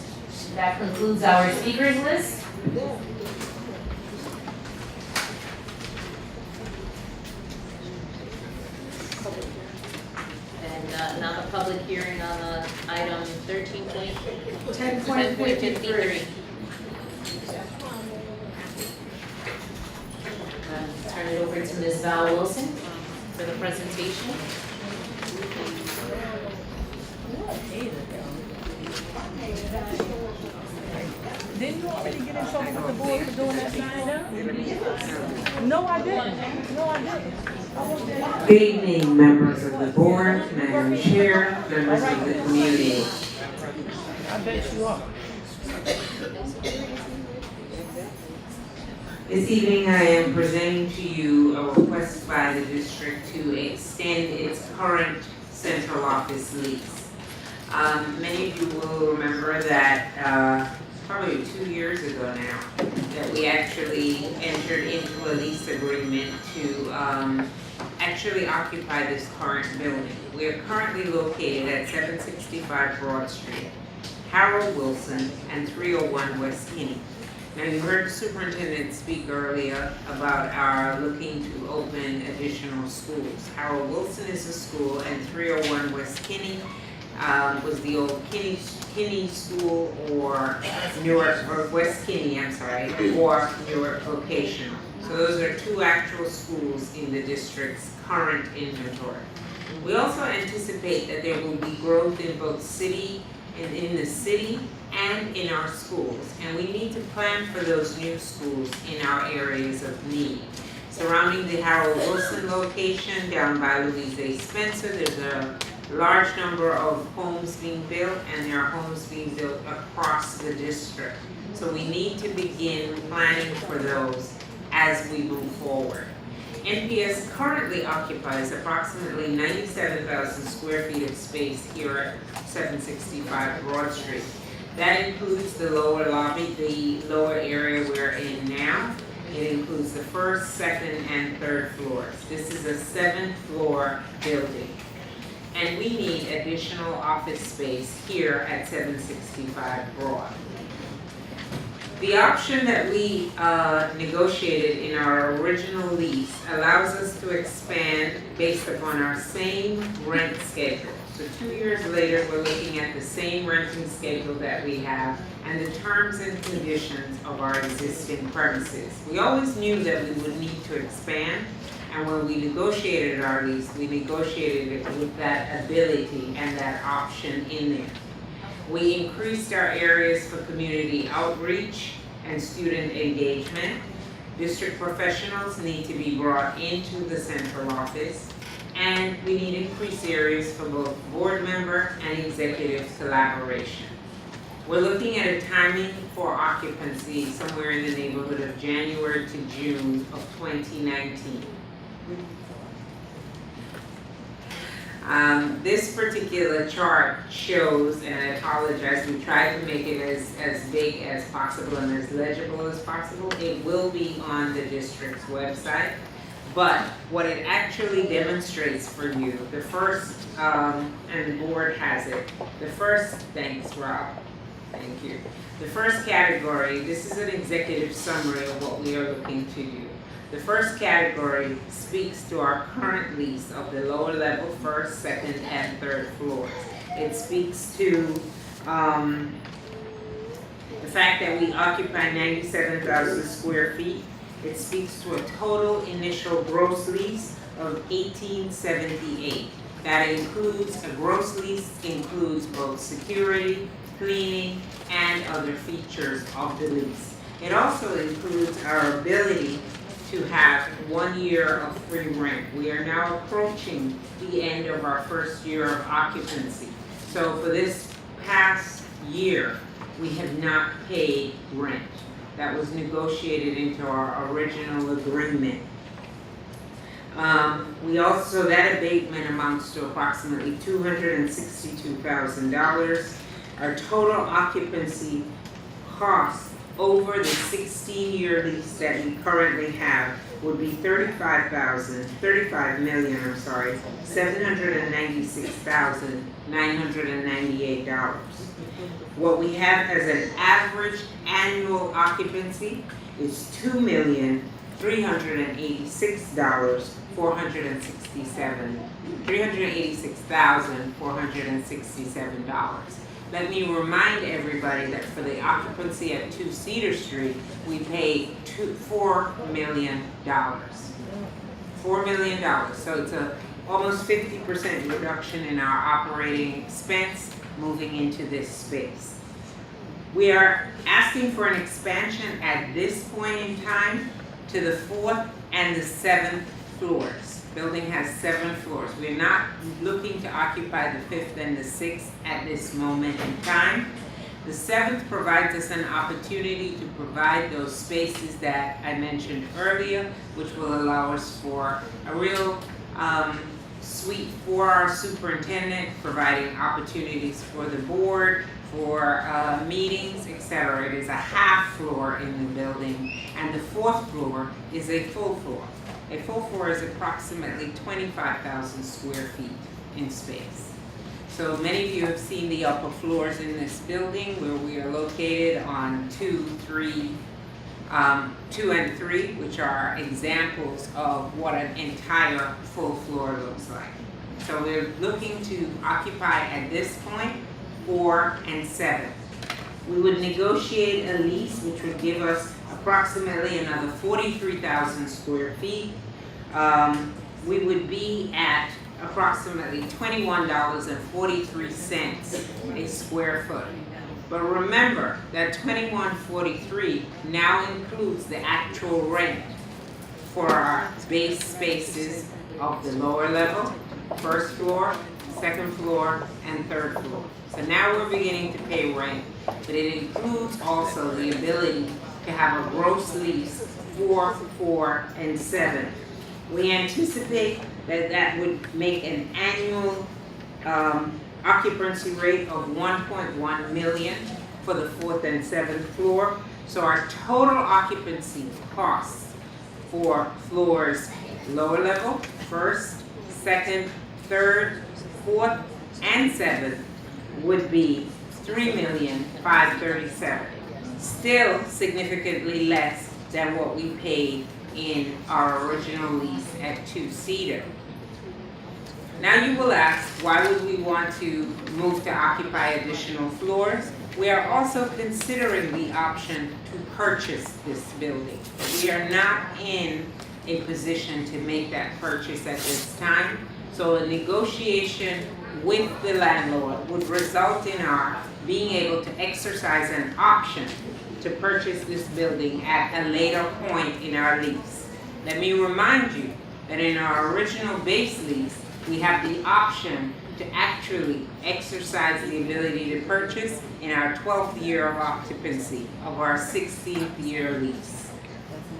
That concludes our speakers list. And now the public hearing on item 10.53. Turn it over to Ms. Val Wilson for the presentation. Didn't you already get in trouble with the board for doing that sign up? No, I didn't. No, I didn't. Good evening, members of the board, Madam Chair, members of the community. I bet you are. This evening, I am presenting to you a request by the district to extend its current central office lease. Many of you will remember that probably 2 years ago now, that we actually entered into a lease agreement to actually occupy this current building. We are currently located at 765 Broad Street, Harold Wilson, and 301 West Kinney. Now, you heard the superintendent speak earlier about our looking to open additional schools. Harold Wilson is a school, and 301 West Kinney was the old Kinney School, or Newark, or West Kinney, I'm sorry, or Newark Vocational. So those are two actual schools in the district's current inventory. We also anticipate that there will be growth in both city and in the city and in our schools, and we need to plan for those new schools in our areas of need. Surrounding the Harold Wilson location down by Louise A. Spencer, there's a large number of homes being built, and there are homes being built across the district. So we need to begin planning for those as we move forward. NPS currently occupies approximately 97,000 square feet of space here at 765 Broad Street. That includes the lower lobby, the lower area we're in now. It includes the first, second, and third floors. This is a 7th floor building. and we need additional office space here at 765 Broad. The option that we negotiated in our original lease allows us to expand based upon our same rent schedule. So 2 years later, we're looking at the same renting schedule that we have and the terms and conditions of our existing premises. We always knew that we would need to expand, and when we negotiated our lease, we negotiated it with that ability and that option in there. We increased our areas for community outreach and student engagement. District professionals need to be brought into the central office, and we need increased areas for both board member and executive collaboration. We're looking at a timing for occupancy somewhere in the neighborhood of January to June of 2019. This particular chart shows, and I apologize, we tried to make it as big as possible and as legible as possible. It will be on the district's website, but what it actually demonstrates for you, the first, and the board has it, the first, thanks Rob, thank you. The first category, this is an executive summary of what we are looking to do. The first category speaks to our current lease of the lower level, first, second, and third floors. It speaks to the fact that we occupy 97,000 square feet. It speaks to a total initial gross lease of $1,878. That includes, a gross lease includes both security, cleaning, and other features of the lease. It also includes our ability to have 1 year of free rent. We are now approaching the end of our first year of occupancy. So for this past year, we have not paid rent. That was negotiated into our original agreement. We also, that abatement amounts to approximately $262,000. Our total occupancy cost over the 16-year lease that we currently have would be $796,998. What we have as an average annual occupancy is $386,467. Let me remind everybody that for the occupancy at 2 Cedar Street, we paid $4 million. $4 million. So it's a almost 50% reduction in our operating expense moving into this space. We are asking for an expansion at this point in time to the 4th and the 7th floors. Building has 7 floors. We're not looking to occupy the 5th and the 6th at this moment in time. The 7th provides us an opportunity to provide those spaces that I mentioned earlier, which will allow us for a real suite for our superintendent, providing opportunities for the board, for meetings, etc. It is a half floor in the building, and the 4th floor is a full floor. A full floor is approximately 25,000 square feet in space. So many of you have seen the upper floors in this building where we are located on 2 and 3, which are examples of what an entire full floor looks like. So we're looking to occupy at this point 4 and 7. We would negotiate a lease which would give us approximately another 43,000 square feet. We would be at approximately $21.43 a square foot. But remember that $21.43 now includes the actual rent for our base spaces of the lower level, 1st floor, 2nd floor, and 3rd floor. So now we're beginning to pay rent, but it includes also the ability to have a gross lease 4, 4, and 7. We anticipate that that would make an annual occupancy rate of 1.1 million for the 4th and 7th floor. So our total occupancy costs for floors lower level, 1st, 2nd, 3rd, 4th and 7th would be $3,537,000. Still significantly less than what we paid in our original lease at 2 Cedar. Now you will ask, why would we want to move to occupy additional floors? We are also considering the option to purchase this building. We are not in a position to make that purchase at this time. So a negotiation with the landlord would result in our being able to exercise an option to purchase this building at a later point in our lease. Let me remind you that in our original base lease, we have the option to actually exercise the ability to purchase in our 12th year of occupancy of our 16th year lease,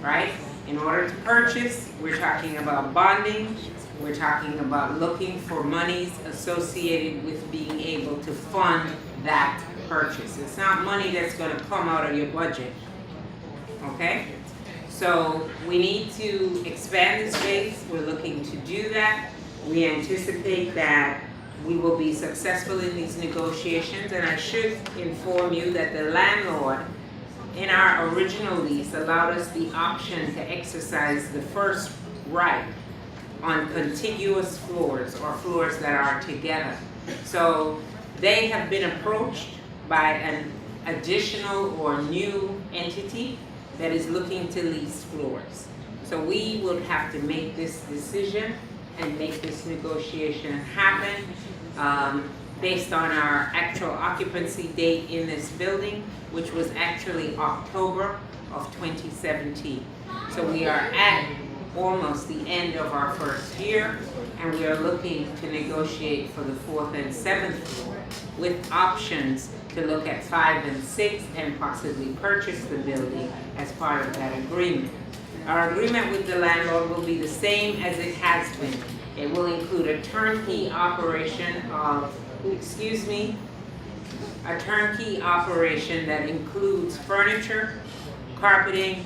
right? In order to purchase, we're talking about bonding, we're talking about looking for monies associated with being able to fund that purchase. It's not money that's going to come out of your budget, okay? So we need to expand the space. We're looking to do that. We anticipate that we will be successful in these negotiations, and I should inform you that the landlord in our original lease allowed us the option to exercise the first right on contiguous floors or floors that are together. So they have been approached by an additional or new entity that is looking to lease floors. So we would have to make this decision and make this negotiation happen based on our actual occupancy date in this building, which was actually October of 2017. So we are at almost the end of our first year, and we are looking to negotiate for the 4th and 7th floor with options to look at 5 and 6 and possibly purchase the building as part of that agreement. Our agreement with the landlord will be the same as it has been. It will include a turnkey operation of, a turnkey operation that includes furniture, carpeting,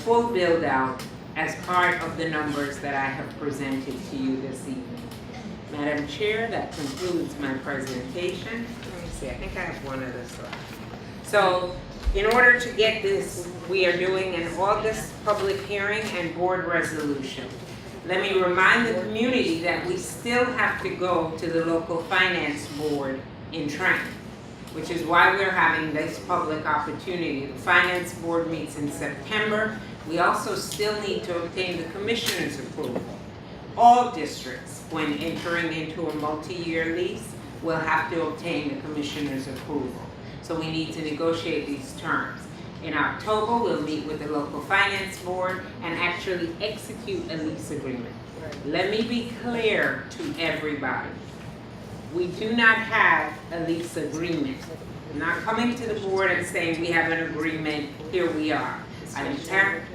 full build out as part of the numbers that I have presented to you this evening. Madam Chair, that concludes my presentation. Let me see, I think I have one other slide. So in order to get this, we are doing an August public hearing and board resolution. Let me remind the community that we still have to go to the local finance board in Trenton, which is why we're having this public opportunity. The finance board meets in September. We also still need to obtain the commissioner's approval. All districts, when entering into a multi-year lease, will have to obtain the commissioner's approval. So we need to negotiate these terms. In October, we'll meet with the local finance board and actually execute a lease agreement. Let me be clear to everybody. We do not have a lease agreement. I'm not coming to the board and saying we have an agreement, here we are. I'm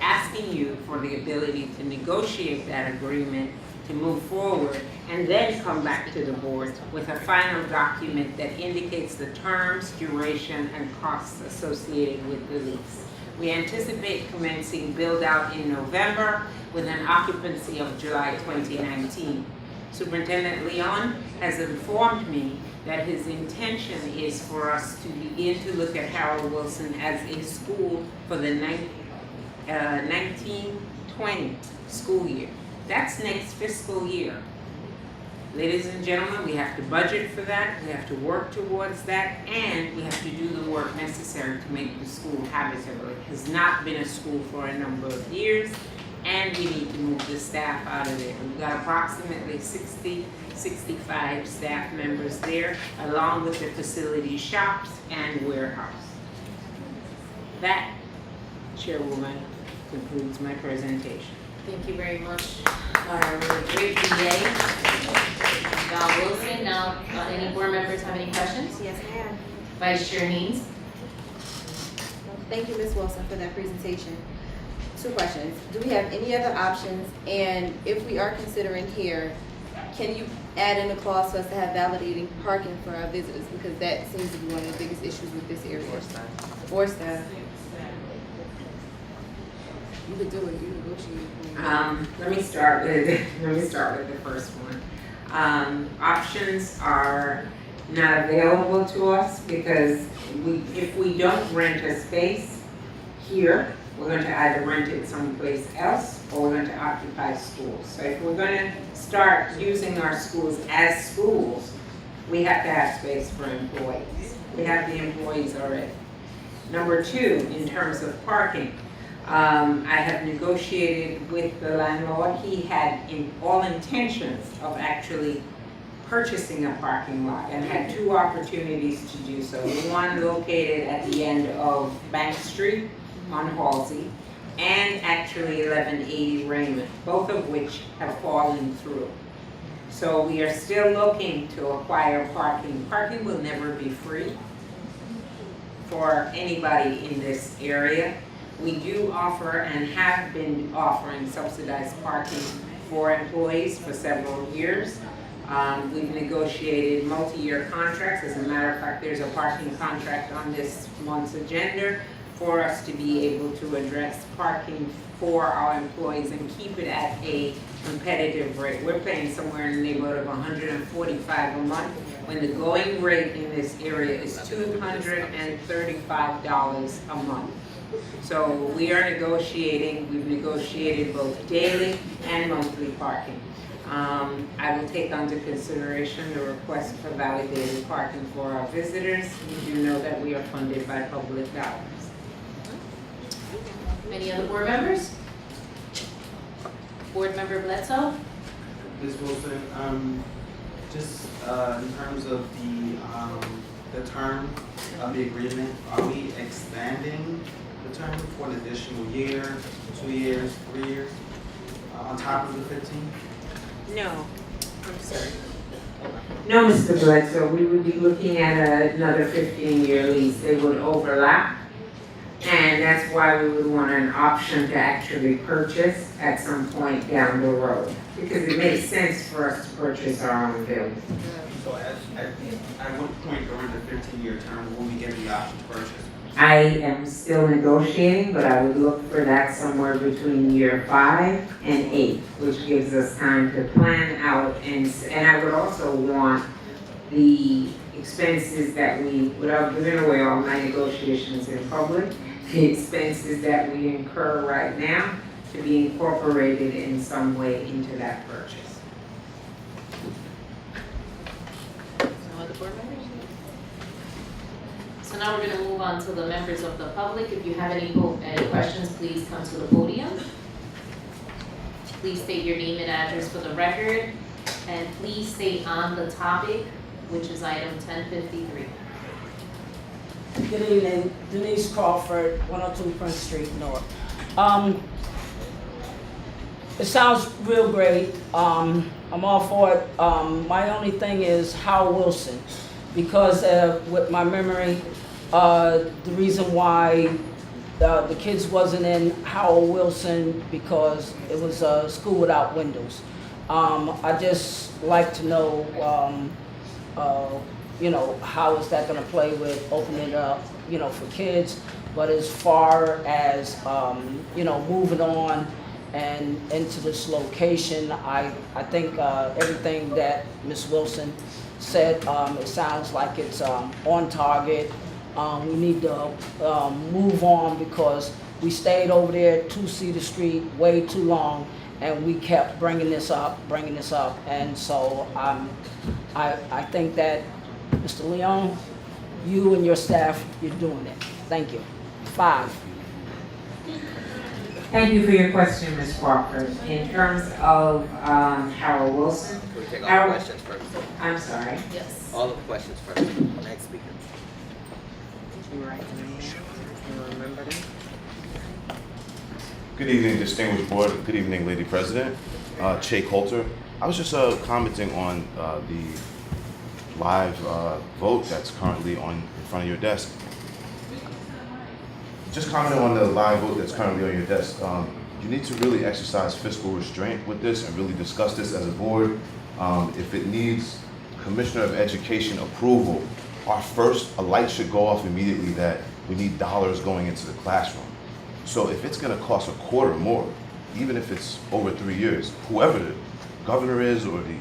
asking you for the ability to negotiate that agreement, to move forward, and then come back to the board with a final document that indicates the terms, duration, and costs associated with the lease. We anticipate commencing build-out in November with an occupancy of July 2019. Superintendent Leon has informed me that his intention is for us to begin to look at Harold Wilson as a school for the 1920 school year. That's next fiscal year. Ladies and gentlemen, we have to budget for that, we have to work towards that, and we have to do the work necessary to make the school habitable. It has not been a school for a number of years, and we need to move the staff out of there. We've got approximately 65 staff members there, along with the facility shops and warehouse. That, Chairwoman, concludes my presentation. Thank you very much, our great DA, Val Wilson. Now, any board members have any questions? Yes, ma'am. Vice Chair Haynes. Thank you, Ms. Wilson, for that presentation. 2 questions. Do we have any other options? And if we are considering here, can you add in a clause for us to have validating parking for our visitors? Because that seems to be one of the biggest issues with this area. For staff. You could do it. You negotiate. Let me start with the first one. Options are not available to us because if we don't rent a space here, we're going to either rent it someplace else or we're going to occupy schools. So if we're going to start using our schools as schools, we have to have space for employees. We have the employees already. Number two, in terms of parking, I have negotiated with the landlord. He had all intentions of actually purchasing a parking lot and had two opportunities to do so. One located at the end of Bank Street on Halsey and actually 1180 Raymond, both of which have fallen through. So we are still looking to acquire parking. Parking will never be free for anybody in this area. We do offer and have been offering subsidized parking for employees for several years. We've negotiated multi-year contracts. As a matter of fact, there's a parking contract on this month's agenda for us to be able to address parking for our employees and keep it at a competitive rate. We're paying somewhere in the neighborhood of $145 a month, when the going rate in this area is $235 a month. So we are negotiating, we've negotiated both daily and monthly parking. I will take under consideration the request for validated parking for our visitors. We do know that we are funded by public dollars. Any other board members? Board Member Bledsoe? Ms. Wilson, just in terms of the term of the agreement, are we expanding the term for an additional year, 2 years, 3 years, on top of the 15? No. I'm sorry. No, Mr. Bledsoe, we would be looking at another 15-year lease. They would overlap. And that's why we would want an option to actually purchase at some point down the road. Because it makes sense for us to purchase our own building. So at what point during the 15-year term will we get the option to purchase? I am still negotiating, but I would look for that somewhere between year 5 and 8, which gives us time to plan out. And I would also want the expenses that without giving away all my negotiations in public, the expenses that we incur right now to be incorporated in some way into that purchase. No other board members? So now we're going to move on to the members of the public. If you have any questions, please come to the podium. Please state your name and address for the record, and please stay on the topic, which is item 1053. Good evening, Denise Crawford, 102 Prince Street North. It sounds real great. I'm all for it. My only thing is Howard Wilson, because with my memory, the reason why the kids wasn't in Howard Wilson because it was a school without windows. I just like to know, how is that going to play with opening it up, for kids? But as far as, moving on and into this location, I think everything that Ms. Wilson said, it sounds like it's on target. We need to move on because we stayed over there at 2 Cedar Street way too long, and we kept bringing this up, and so I think that Mr. Leon, you and your staff, you're doing it. Thank you. 5. Thank you for your question, Ms. Crawford. In terms of Howard Wilson. Can we take all the questions first? I'm sorry. Yes. All the questions first. Next speaker. Did you write them down? Can you remember them? Good evening, distinguished board. Good evening, Lady President. Che Coulter. I was just commenting on the live vote that's currently in front of your desk. Just commenting on the live vote that's currently on your desk. You need to really exercise fiscal restraint with this and really discuss this as a board. If it needs Commissioner of Education approval, a light should go off immediately that we need dollars going into the classroom. So if it's gonna cost $25 more, even if it's over 3 years, whoever the governor is or the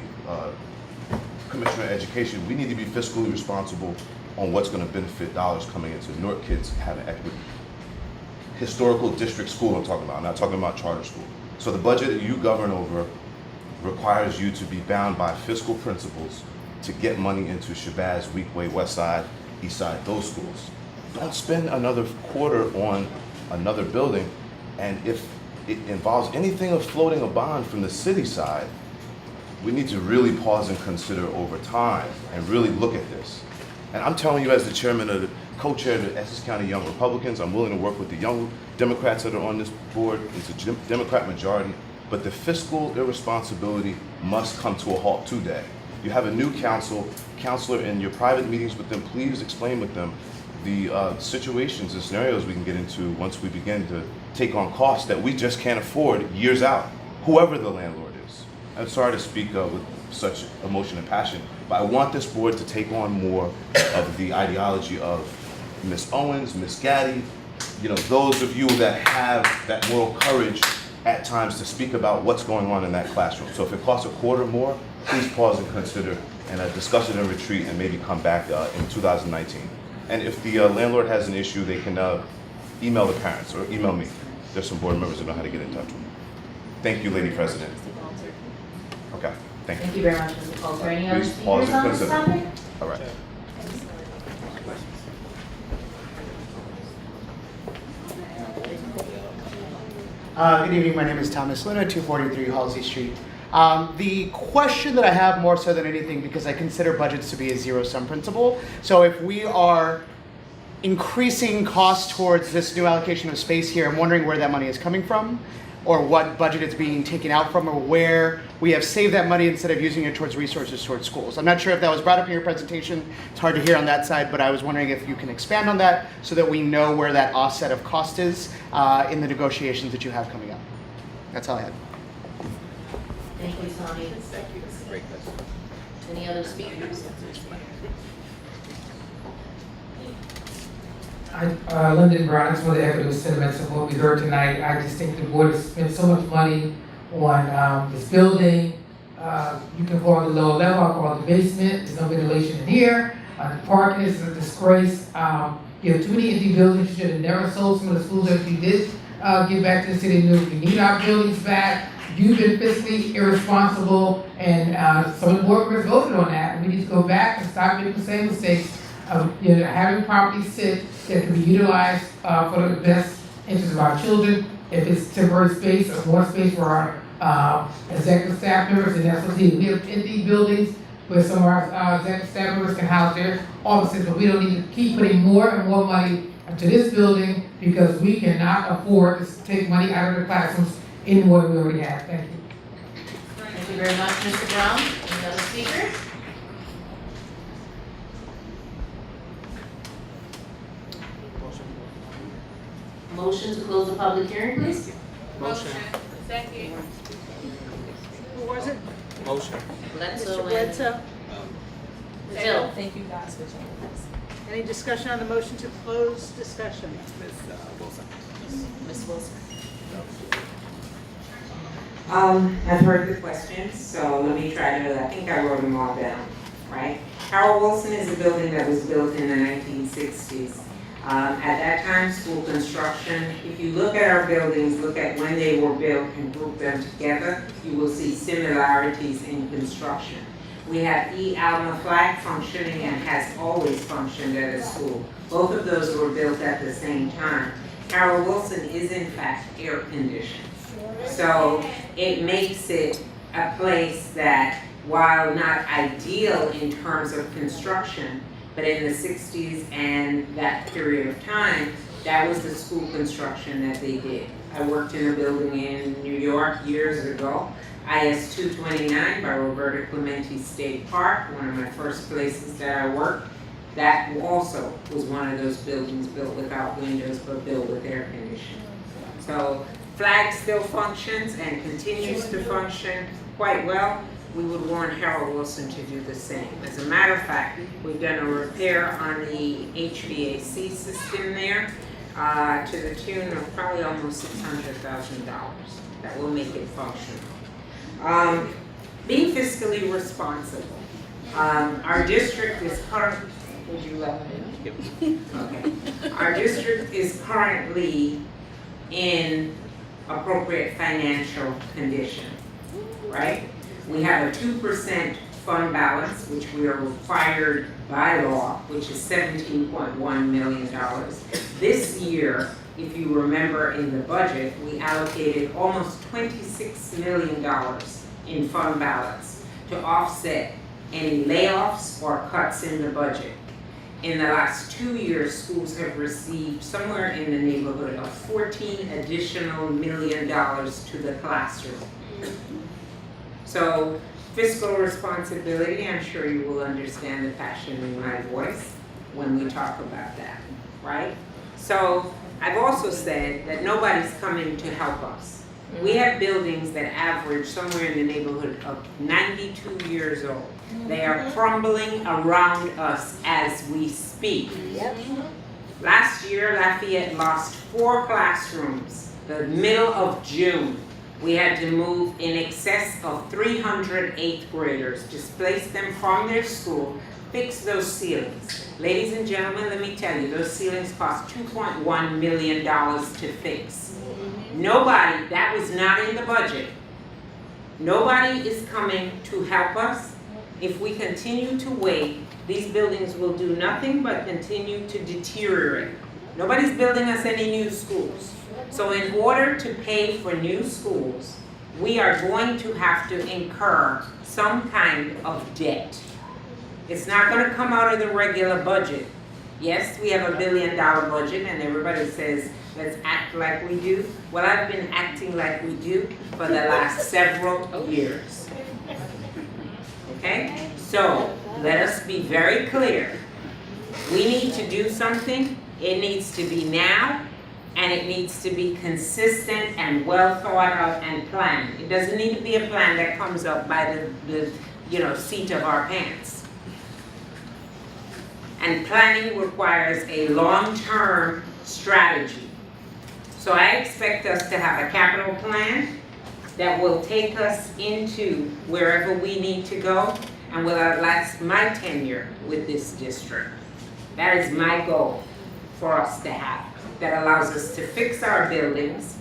Commissioner of Education, we need to be fiscally responsible on what's going to benefit dollars coming into Newark kids having equity. Historical district school I'm talking about, I'm not talking about charter school. So the budget that you govern over requires you to be bound by fiscal principles to get money into Shabazz, Weekway, West Side, East Side, those schools. Don't spend another quarter on another building, and if it involves anything of floating a bond from the city side, we need to really pause and consider over time and really look at this. And I'm telling you, as the chairman of the co-chair of the Essex County Young Republicans, I'm willing to work with the young Democrats that are on this board. It's a Democrat majority, but the fiscal irresponsibility must come to a halt today. You have a new counselor in your private meetings with them, please explain with them the situations and scenarios we can get into once we begin to take on costs that we just can't afford years out, whoever the landlord is. I'm sorry to speak with such emotion and passion, but I want this board to take on more of the ideology of Ms. Owens, Ms. Gaddy, you know, those of you that have that moral courage at times to speak about what's going on in that classroom. So if it costs a quarter more, please pause and consider and discuss it in retreat and maybe come back in 2019. And if the landlord has an issue, they can email the parents or email me. There's some board members that know how to get in touch with me. Thank you, Lady President. Okay, thank you. Thank you very much, Mr. Coulter. Any other Please pause speakers and on this consider. topic? All right. Good evening, my name is Thomas Luna, 243 Halsey Street. The question that I have more so than anything, because I consider budgets to be a zero-sum principle, so if we are increasing costs towards this new allocation of space here, I'm wondering where that money is coming from, or what budget it's being taken out from, or where we have saved that money instead of using it towards resources towards schools. I'm not sure if that was brought up in your presentation. It's hard to hear on that side, but I was wondering if you can expand on that so that we know where that offset of cost is in the negotiations that you have coming up. That's all I had. Thank you, Tony. Great question. Any other speakers? Lyndon Brown, I just want to echo the sentiments of what we heard tonight. I just think the board has spent so much money on this building. You can go on the lower level, I'll call it the basement. There's no ventilation in here. The parking is a disgrace. You have too many empty buildings. You should have never sold some of the schools that you did give back to the city of Newark. We need our buildings back. You've been fiscally irresponsible, and some of the board members voted on that. We need to go back and stop making the same mistakes of having property sit that can be utilized for the best interest of our children. If it's temporary space or more space for our executive staff members, and that's what we do. We have empty buildings where some of our executive staff members can house their offices, but we don't need to keep putting more and more money into this building because we cannot afford to take money out of the classrooms in what we already have. Thank you. Thank you very much, Mr. Brown. Any other speakers? Motion to close the public hearing, please. Motion. Second. Who was it? Motion. Bledsoe Mr. and Bledsoe. Jill. Thank you, guys. Any discussion on the motion to close discussion? Ms. Wilson. Ms. Wilson. I've heard the questions, so let me try to, I think I wrote them all down, right? Harold Wilson is a building that was built in the 1960s. At that time, school construction, if you look at our buildings, look at when they were built and group them together, you will see similarities in construction. We have E. Alma Flag functioning and has always functioned at a school. Both of those were built at the same time. Harold Wilson is in fact air conditioned. So it makes it a place that, while not ideal in terms of construction, but in the 60s and that period of time, that was the school construction that they did. I worked in a building in New York years ago, IS 229 by Roberta Clemente State Park, one of my first places that I worked. That also was one of those buildings built without windows, but built with air conditioning. So Flag still functions and continues to function quite well. We would want Harold Wilson to do the same. As a matter of fact, we've done a repair on the HVAC system there to the tune of probably almost $600,000. That will make it functional. Being fiscally responsible. Our district is would you let me? Okay. Our district is currently in appropriate financial condition, right? We have a 2% fund balance, which we are required by law, which is $17.1 million. This year, if you remember in the budget, we allocated almost $26 million in fund balance to offset any layoffs or cuts in the budget. In the last 2 years, schools have received somewhere in the neighborhood of $14 additional million to the classroom. So fiscal responsibility, I'm sure you will understand the passion in my voice when we talk about that, right? So I've also said that nobody's coming to help us. We have buildings that average somewhere in the neighborhood of 92 years old. They are crumbling around us as we speak. Last year, Lafayette lost 4 classrooms. The middle of June, we had to move in excess of 300 8th graders, displace them from their school, fix those ceilings. Ladies and gentlemen, let me tell you, those ceilings cost $2.1 million to fix. Nobody, that was not in the budget. Nobody is coming to help us. If we continue to wait, these buildings will do nothing but continue to deteriorate. Nobody's building us any new schools. So in order to pay for new schools, we are going to have to incur some kind of debt. It's not going to come out of the regular budget. Yes, we have a $1 billion budget and everybody says, let's act like we do. Well, I've been acting like we do for the last several years. Okay? So, let us be very clear. We need to do something. It needs to be now, and it needs to be consistent and well thought out and planned. It doesn't need to be a plan that comes up by the seat of our pants. And planning requires a long-term strategy. So I expect us to have a capital plan that will take us into wherever we need to go and will outlast my tenure with this district. That is my goal for us to have. That allows us to fix our buildings,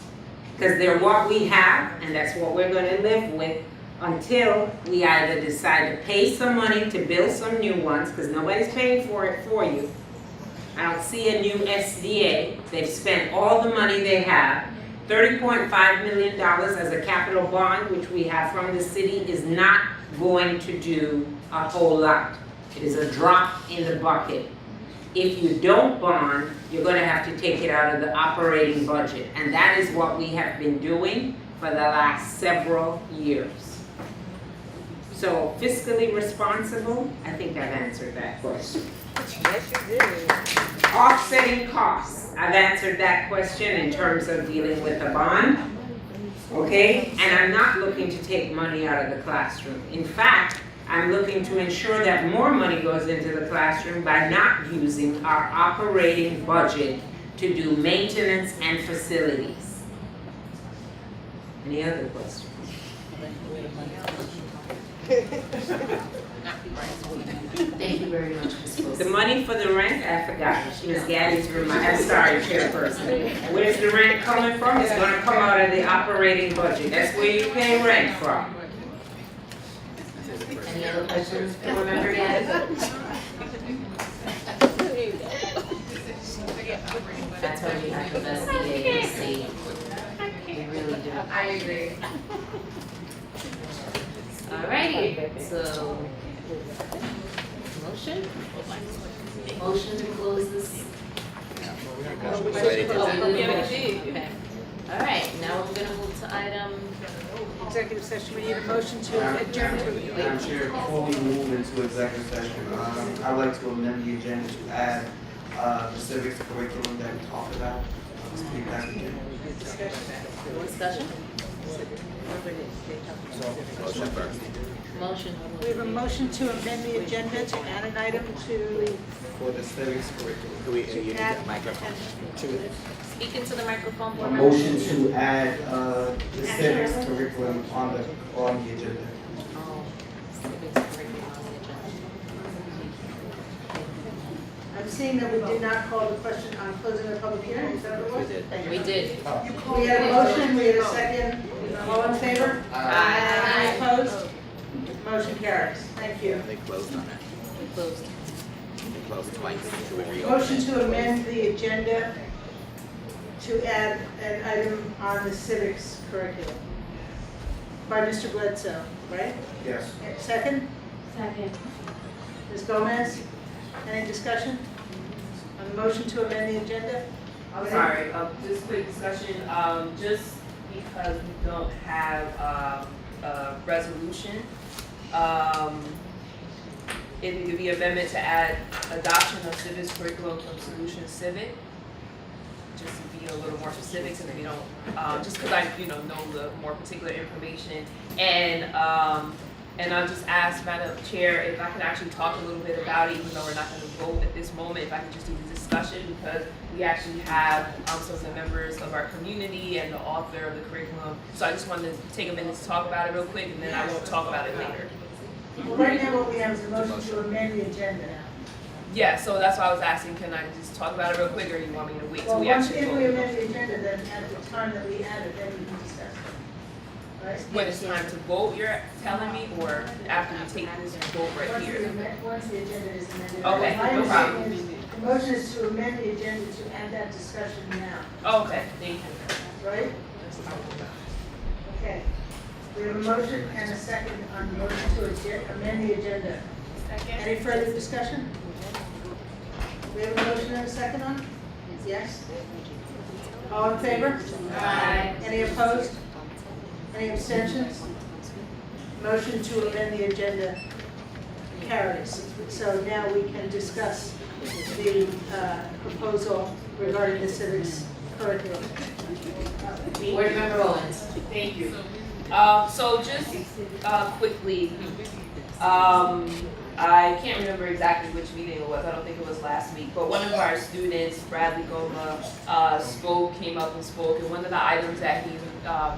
because they're what we have and that's what we're going to live with until we either decide to pay some money to build some new ones, because nobody's paying for it for you. I don't see a new SDA. They've spent all the money they have. $30.5 million as a capital bond, which we have from the city, is not going to do a whole lot. It is a drop in the bucket. If you don't bond, you're going to have to take it out of the operating budget. And that is what we have been doing for the last several years. So fiscally responsible, I think I've answered that question. Yes, you did. Offsetting costs, I've answered that question in terms of dealing with a bond. Okay, and I'm not looking to take money out of the classroom. In fact, I'm looking to ensure that more money goes into the classroom by not using our operating budget to do maintenance and facilities. Any other questions? Thank you very much, Ms. Wilson. The money for the rent, I forgot. Ms. Gaddy's I'm sorry, Chairperson. Where's the rent coming from? It's gonna come out of the operating budget. That's where you pay rent from. Any other questions for Member Gaddy? That's why we have the best EA in the state. We really do. I agree. Alrighty, so, motion? Motion to close this? Okay. Alright, now we're gonna move to item. Executive session, we need a motion to adjourn to. Madam Chair, before we move into executive session, I'd like to amend the agenda to add the civics curriculum that we talked about. Speak back again. Discussion? Motion first. Motion. We have a motion to amend the agenda to add an item to. For the civics curriculum. You need that microphone. Speak into the microphone, board A member. motion to add the civics curriculum on the agenda. Oh, civics curriculum on the agenda. seeing that we did not call the question on closing the public hearing, is that what it was? We did. Thank you. We did. We had a motion, we had a second, all in favor? Aye. Opposed? Motion carries, thank you. They closed on it. We closed. They closed twice. Should we reopen? Motion to amend the agenda to add an item on the civics curriculum by Mr. Bledsoe, right? Yes. Second? Second. Ms. Gomez? Any discussion on the motion to amend the agenda? I'm sorry, just quick discussion, just because we don't have, a resolution, it could be amendment to add adoption of civics curriculum from Solution Civic, just to be a little more specific, so that we don't, just because I, know the more particular information, and I'll just ask Madam Chair if I can actually talk a little bit about it, even though we're not going to vote at this moment, if I can just do the discussion, because we actually have some of the members of our community and the author of the curriculum. So I just wanted to take a minute to talk about it real quick, and then I won't talk about it later. Well, right now what we have is a motion to amend the agenda. Yeah, so that's why I was asking, can I just talk about it real quick, or you want me to wait till Well, we once, actually if vote? we amend the agenda, then at the time that we add it, then we can discuss it. Right? When it's time to vote, you're telling me, or after we take this vote right here? Once the agenda is amended. Okay, My no problem. understanding is the motion is to amend the agenda to add that discussion now, Okay, thank you. right? Okay. We have a motion and a second on the motion to amend the agenda. Any further discussion? We have a motion and a second on? Yes? All in favor? Aye. Any opposed? Any abstentions? Motion to amend the agenda carries. So now we can discuss the proposal regarding the civics curriculum. Board Member Owens. Thank you. So just quickly, I can't remember exactly which meeting it was. I don't think it was last week, but one of our students, Bradley Goma, came up and spoke, and one of the items that he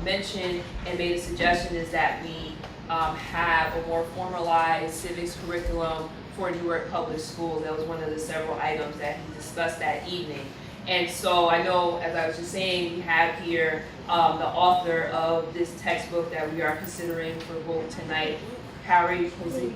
mentioned and made a suggestion is that we have a more formalized civics curriculum for Newark Public Schools. That was one of the several items that he discussed that evening. And so I know, as I was just saying, we have here the author of this textbook that we are considering for vote tonight, Harry Kozecki.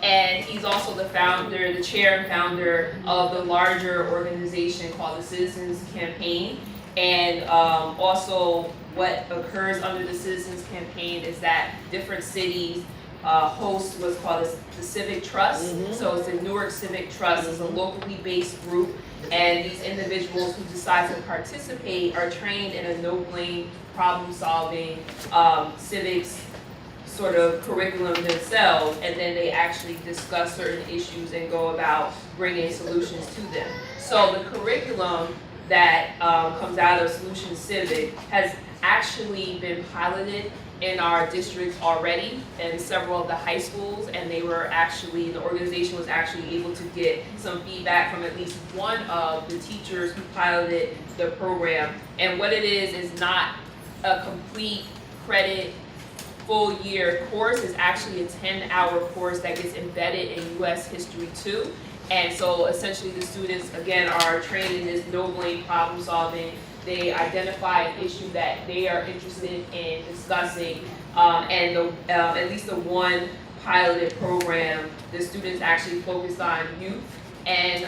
And he's also the founder, the chair and founder of the larger organization called the Citizens Campaign. And also what occurs under the Citizens Campaign is that different cities host what's called the Civic Trust. So it's the Newark Civic Trust. It's a locally based group, and these individuals who decide to participate are trained in a no-blame, problem-solving civics sort of curriculum themselves, and then they actually discuss certain issues and go about bringing solutions to them. So the curriculum that comes out of Solution Civic has actually been piloted in our districts already in several of the high schools, and they were actually, the organization was actually able to get some feedback from at least one of the teachers who piloted the program. And what it is not a complete credit full year course. It's actually a 10-hour course that gets embedded in US history too. And so essentially the students, again, are trained in this no-blame problem solving. They identify an issue that they are interested in discussing, and at least the one piloted program, the students actually focused on youth and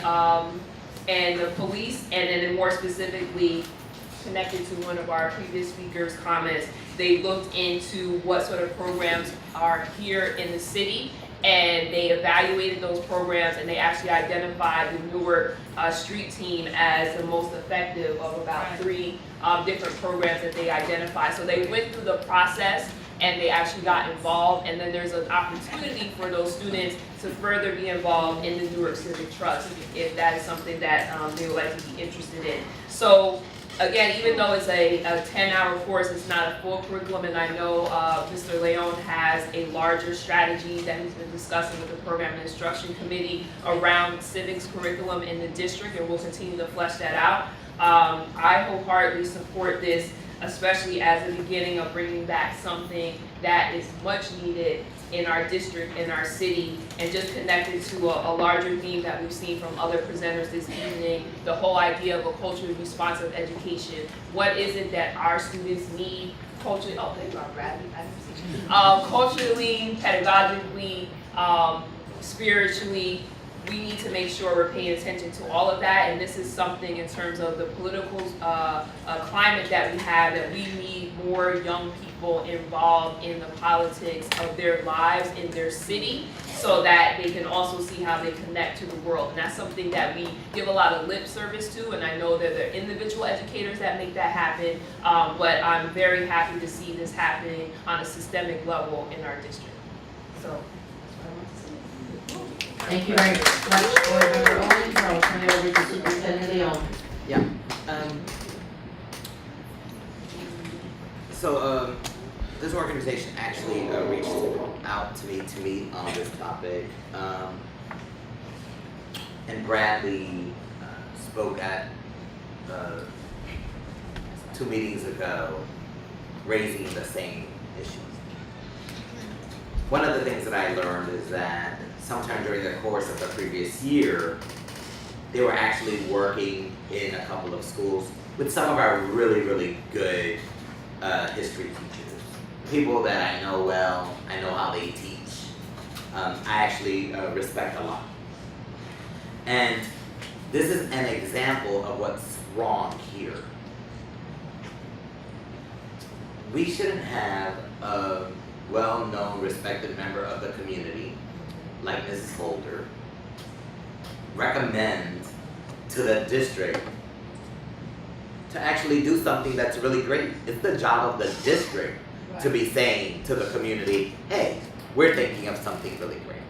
the police, and then more specifically, connected to one of our previous speakers' comments, they looked into what sort of programs are here in the city, and they evaluated those programs, and they actually identified the Newark street team as the most effective of about 3 different programs that they identified. So they went through the process and they actually got involved, and then there's an opportunity for those students to further be involved in the Newark Civic Trust if that is something that they would like to be interested in. So again, even though it's a 10-hour course, it's not a full curriculum, and I know Mr. Leon has a larger strategy that he's been discussing with the Program and Instruction Committee around civics curriculum in the district, and we'll continue to flesh that out. I wholeheartedly support this, especially as the beginning of bringing back something that is much needed in our district, in our city, and just connected to a larger theme that we've seen from other presenters this evening, the whole idea of a culturally responsive education. What is it that our students need culturally? Oh, there you are, Bradley. I didn't see you. Culturally, pedagogically, spiritually. We need to make sure we're paying attention to all of that, and this is something in terms of the political climate that we have, that we need more young people involved in the politics of their lives in their city, so that they can also see how they connect to the world. And that's something that we give a lot of lip service to, and I know that there are individual educators that make that happen, but I'm very happy to see this happening on a systemic level in our district. So. Thank you very much, Board Member Owens. I'll turn it over to Superintendent Leon. Yeah. So this organization actually reached out to me to meet on this topic. And Bradley spoke at 2 meetings ago, raising the same issues. One of the things that I learned is that sometime during the course of the previous year, they were actually working in a couple of schools with some of our really, really good history teachers. People that I know well, I know how they teach. I actually respect a lot. And this is an example of what's wrong here. We shouldn't have a well-known, respected member of the community like Mrs. Holder recommend to the district to actually do something that's really great. It's the job of the district to be saying to the community, hey, we're thinking of something really great.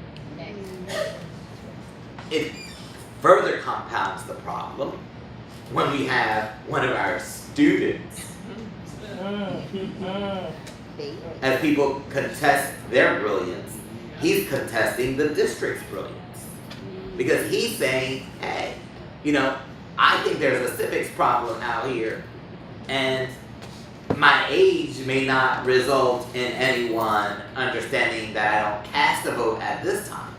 It further compounds the problem when we have one of our students, as people contest their brilliance, he's contesting the district's brilliance. Because he's saying, hey, I think there's a civics problem out here, and my age may not result in anyone understanding that I don't cast a vote at this time,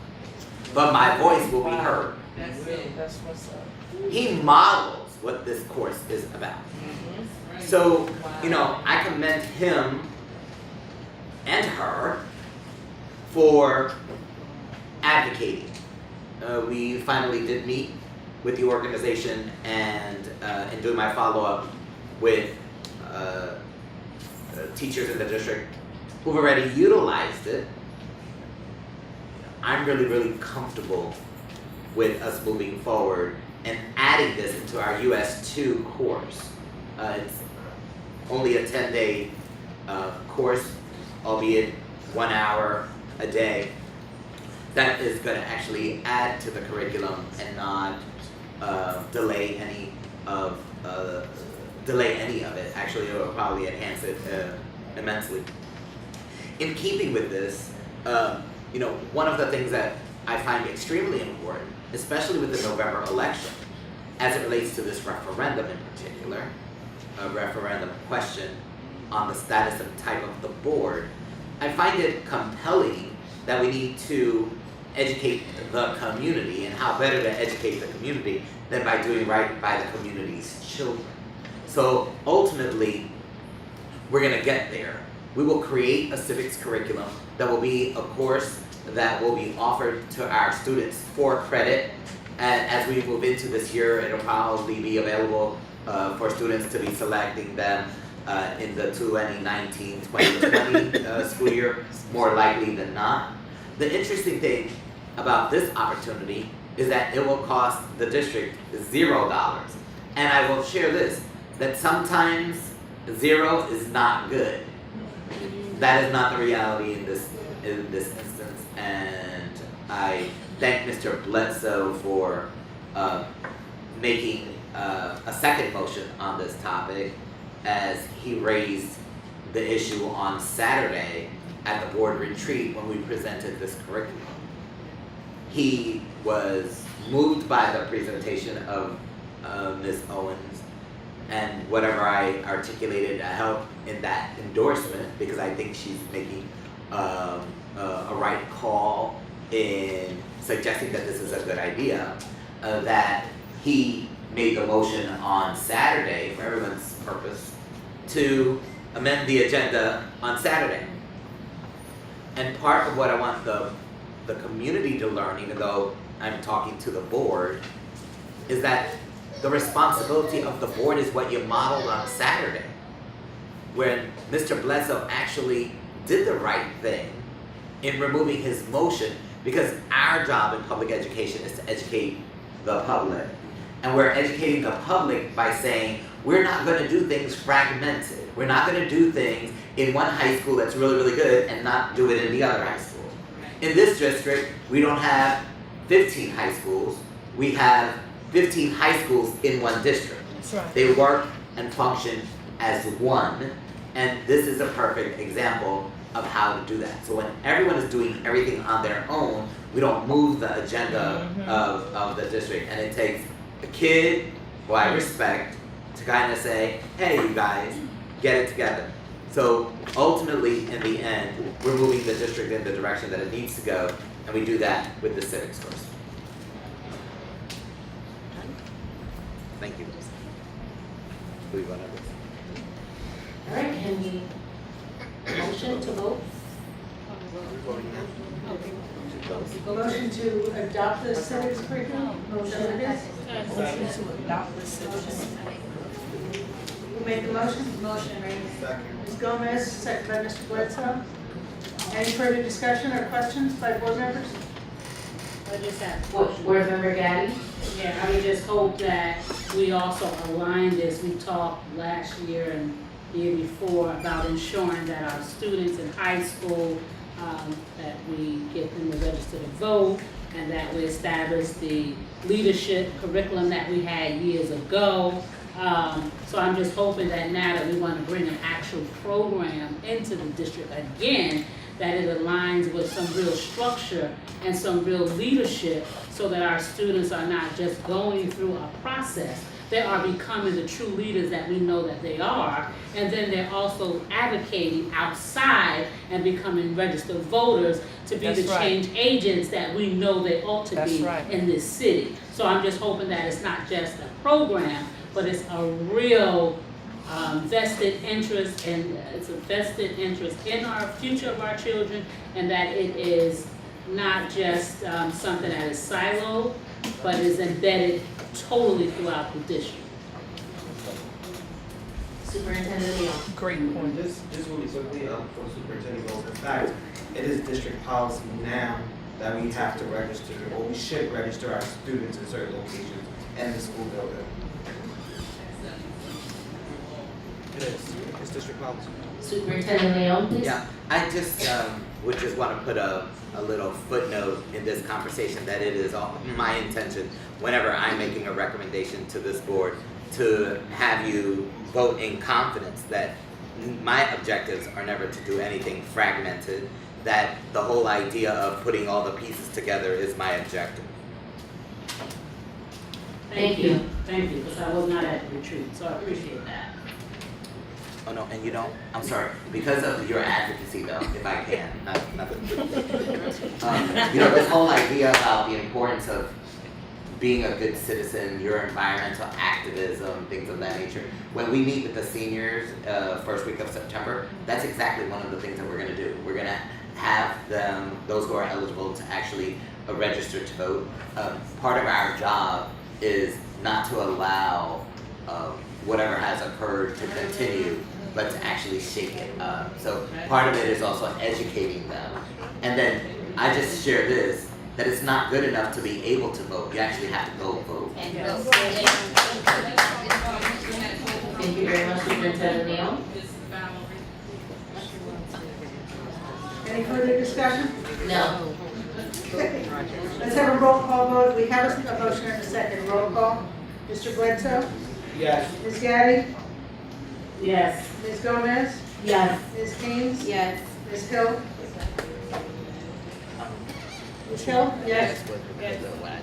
but my voice will be heard. That's it. That's what's up. He models what this course is about. So, I commend him and her for advocating. We finally did meet with the organization, and in doing my follow-up with teachers in the district who've already utilized it, I'm really, really comfortable with us moving forward and adding this into our US 2 course. It's only a 10-day course, albeit 1 hour a day. That is going to actually add to the curriculum and not delay any of it. Actually, it will probably enhance it immensely. In keeping with this, one of the things that I find extremely important, especially with the November election, as it relates to this referendum in particular, a referendum question on the status and type of the board, I find it compelling that we need to educate the community, and how better to educate the community than by doing right by the community's children. So ultimately, we're going to get there. We will create a civics curriculum that will be a course that will be offered to our students for credit. And as we move into this year, it'll probably be available for students to be selecting them in the 2019-2020 school year, more likely than not. The interesting thing about this opportunity is that it will cost the district $0. And I will share this, that sometimes 0 is not good. That is not the reality in this instance. And I thank Mr. Bledsoe for making a second motion on this topic, as he raised the issue on Saturday at the board retreat when we presented this curriculum. He was moved by the presentation of Ms. Owens, and whatever I articulated helped in that endorsement, because I think she's making a right call in suggesting that this is a good idea, that he made the motion on Saturday, for everyone's purpose, to amend the agenda on Saturday. And part of what I want the community to learn, even though I'm talking to the board, is that the responsibility of the board is what you modeled on Saturday, when Mr. Bledsoe actually did the right thing in removing his motion, because our job in public education is to educate the public. And we're educating the public by saying, we're not gonna do things fragmented. We're not gonna do things in one high school that's really, really good and not do it in the other high school. In this district, we don't have 15 high schools. We have 15 high schools in one district. That's right. They work and function as one, and this is a perfect example of how to do that. So when everyone is doing everything on their own, we don't move the agenda of the district, and it takes a kid who I respect to kind of say, hey, you guys, get it together. So ultimately, in the end, we're moving the district in the direction that it needs to go, and we do that with the civics first. Thank you. We run over. All right, can we motion to vote? Motion to adopt the civics curriculum? Motion it is? Motion to adopt the civics. Who made the motion? Motion, Raymond. Ms. Gomez, second by Mr. Bledsoe. Any further discussion or questions by board members? I just have Board Member Gaddy? Yeah, I would just hope that we also align this. We talked last year and the year before about ensuring that our students in high school, that we get them to register to vote, and that we establish the leadership curriculum that we had years ago. So I'm just hoping that now that we want to bring an actual program into the district again, that it aligns with some real structure and some real leadership, so that our students are not just going through a process, they are becoming the true leaders that we know that they are, and then they're also advocating outside and becoming registered voters to be the change agents that we know they ought to be in this city. So I'm just hoping that it's not just a program, but it's a real vested interest, and it's a vested interest in our future of our children, and that it is not just something that is siloed, but is embedded totally throughout the district. Superintendent Leon. Great point. Just really quickly, for Superintendent Gold, in fact, it is district policy now that we have to register, or we should register our students in certain locations in the school building. It is. It's district policy. Superintendent Leon, please. Yeah, I just would just want to put a little footnote in this conversation that it is all my intention, whenever I'm making a recommendation to this board, to have you vote in confidence that my objectives are never to do anything fragmented, that the whole idea of putting all the pieces together is my objective. Thank you, because I was not at the retreat, so I appreciate that. Oh no, and you know, I'm sorry, because of your advocacy though, if I can, you know, this whole idea about the importance of being a good citizen, your environmental activism, things of that nature. When we meet with the seniors, first week of September, that's exactly one of the things that we're gonna do. We're gonna have them, those who are eligible, to actually register to vote. Part of our job is not to allow whatever has occurred to continue, but to actually shake it up. So part of it is also educating them. And then I just share this, that it's not good enough to be able to vote, you actually have to go vote. Thank you very much, Superintendent Leon. Any further discussion? No. Okay. Let's have a roll call vote. We have a motion and a second. Roll call. Mr. Bledsoe? Yes. Ms. Gaddy? Yes. Ms. Gomez? Yes. Ms. Haynes? Yes. Ms. Hill? Ms. Hill? Yes.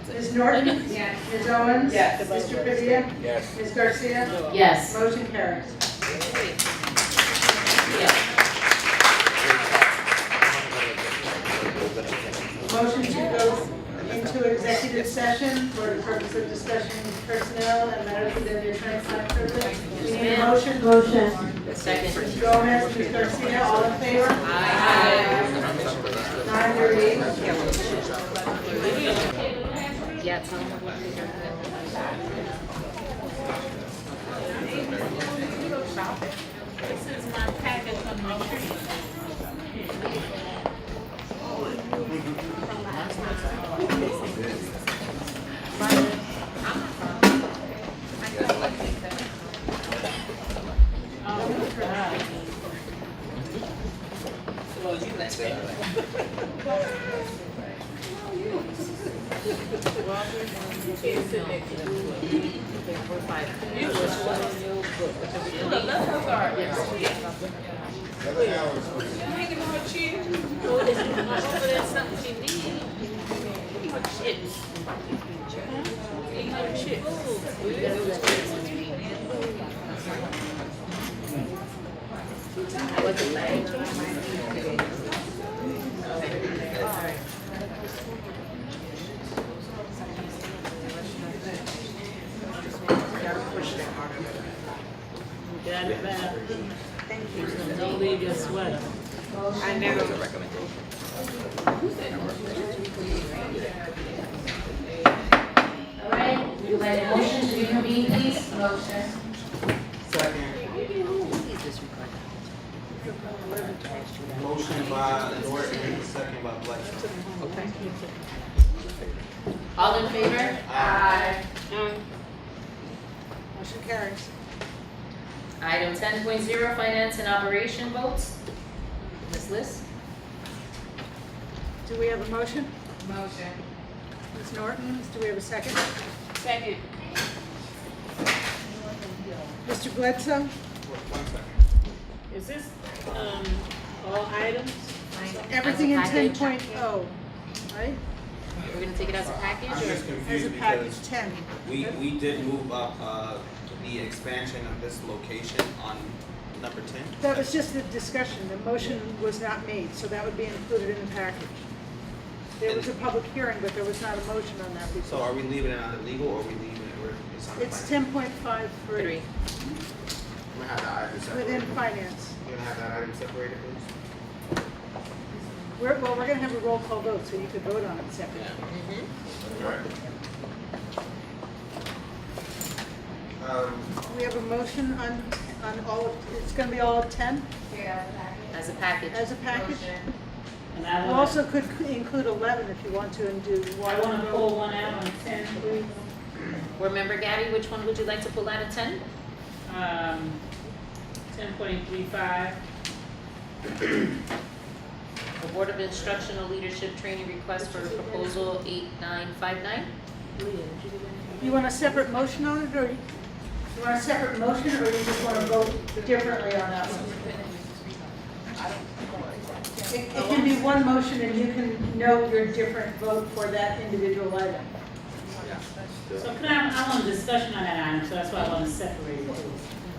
Ms. Norton? Yes. Ms. Owens? Yes. Mr. Padilla? Yes. Ms. Garcia? Yes. Motion carries. Yeah. session for the purpose of discussing personnel and matters within the attorney-client privilege. We need a motion. Motion. Second. Ms. Gomez, Ms. Garcia, all in favor? Aye. 9:38. Yeah, tell them what we got. This is my packet from my tree. Got it back. Don't leave your sweater. I never. All right, would you like a motion to reconvene, please? Motion. Second. Motion by Norton, second by Fletcher. Okay. All in favor? Aye. Motion carries. Item 10.0, finance and operation votes. Ms. Liz? Do we have a motion? Motion. Ms. Norton, do we have a second? Second. Mr. Bledsoe? One second. Is this, all items? Everything in As a package. 10.0, right? We're gonna take it as a package, I'm just or? As confused a package because 10. we did move up, the expansion of this location on number 10. That was just a discussion. The motion was not made, so that would be included in the package. There was a public hearing, but there was not a motion on that before. So are we leaving it on legal or are we leaving it where it's on the It's finance? 10.53 Three. We're gonna have that item separated. within finance. We're gonna have that item separated, please. We're gonna have a roll call vote, so you could vote on it separately. Right. We have a motion on all of, it's gonna be all of 10 As a package. as a package? And I You wanna, also could include 11 if you want to and do I one. wanna pull one out on 10, please. Board Member Gabby, which one would you like to pull out of 10? 10.35. The Board of Instructional Leadership Training Request for Proposal 8959. You want a separate motion on it, or you want a separate motion, or you just want to vote differently on that one? It can be one motion and you can note your different vote for that individual item. So can I want a discussion on that item, so that's why I want to separate it.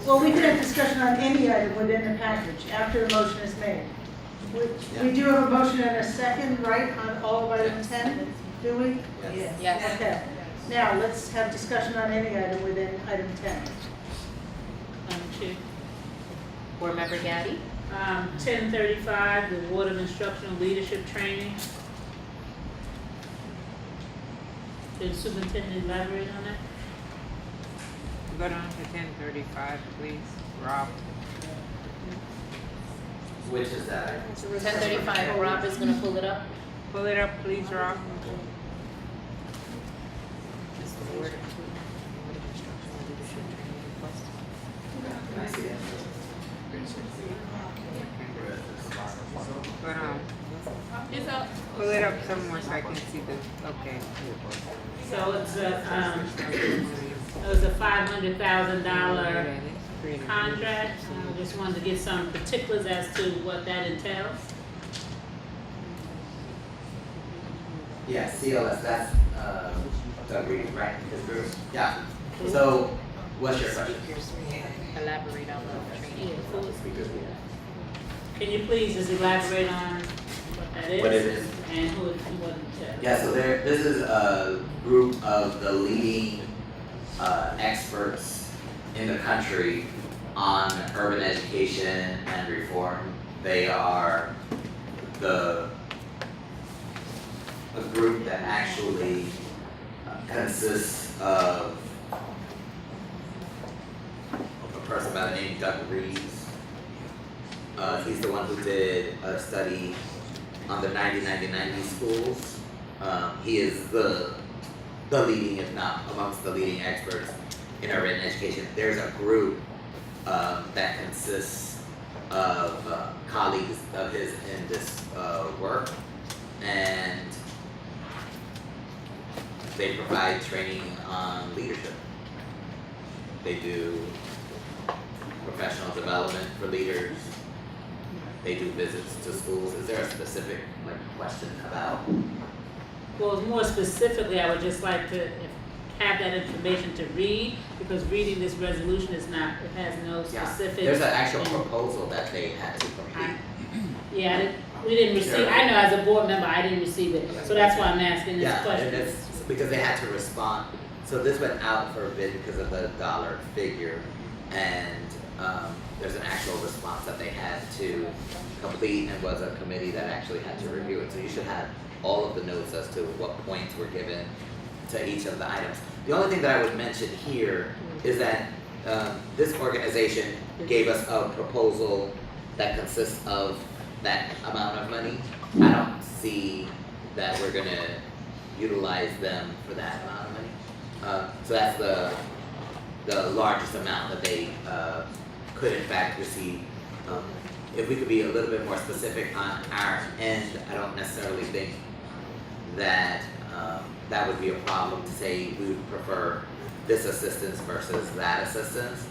Well, we can have discussion on any item within the package after the motion is made. We do have a motion and a second, right, on all of item 10, do we? Yes. Yes. Okay. Now, let's have discussion on any item within item 10. Chair. Board Member Gabby? 10.35, the Board of Instructional Leadership Training. Did the superintendent elaborate on that? Go down to 10:35, please, Rob. Which is that? 10:35, Rob is gonna pull it up. Pull it up, please, Rob. Go down. Pull it up some more so I can see the, okay. So it's a, it was a $500,000 contract. I just wanted to get some particulars as to what that entails. Yeah, CLS, that's, Doug Reed, right? His group? Yeah. So, what's your question? Elaborate on the training. Can you please just elaborate on what That what it is, is? and who wasn't there. Yeah, so this is a group of the leading experts in the country on urban education and reform. They are a group that actually consists of a person by the name of Doug Reeves. He's the one who did a study on the 90-90-90 schools. He is the leading, if not amongst the leading experts in urban education. There's a group that consists of colleagues of his in this work, and they provide training on leadership. They do professional development for leaders. They do visits to schools. Is there a specific question about? Well, more specifically, I would just like to have that information to read, because reading this resolution is not, it has no specific. There's an actual proposal that they had to complete. Yeah, we didn't receive, I know as a board member, I didn't receive it, so that's why I'm asking this Yeah, question. and it's because they had to respond. So this went out for a bid because of the dollar figure, and there's an actual response that they had to complete, and was a committee that actually had to review it. So you should have all of the notes as to what points were given to each of the items. The only thing that I would mention here is that this organization gave us a proposal that consists of that amount of money. I don't see that we're gonna utilize them for that amount of money. So that's the largest amount that they could in fact receive. If we could be a little bit more specific on our end, I don't necessarily think that that would be a problem to say we would prefer this assistance versus that assistance.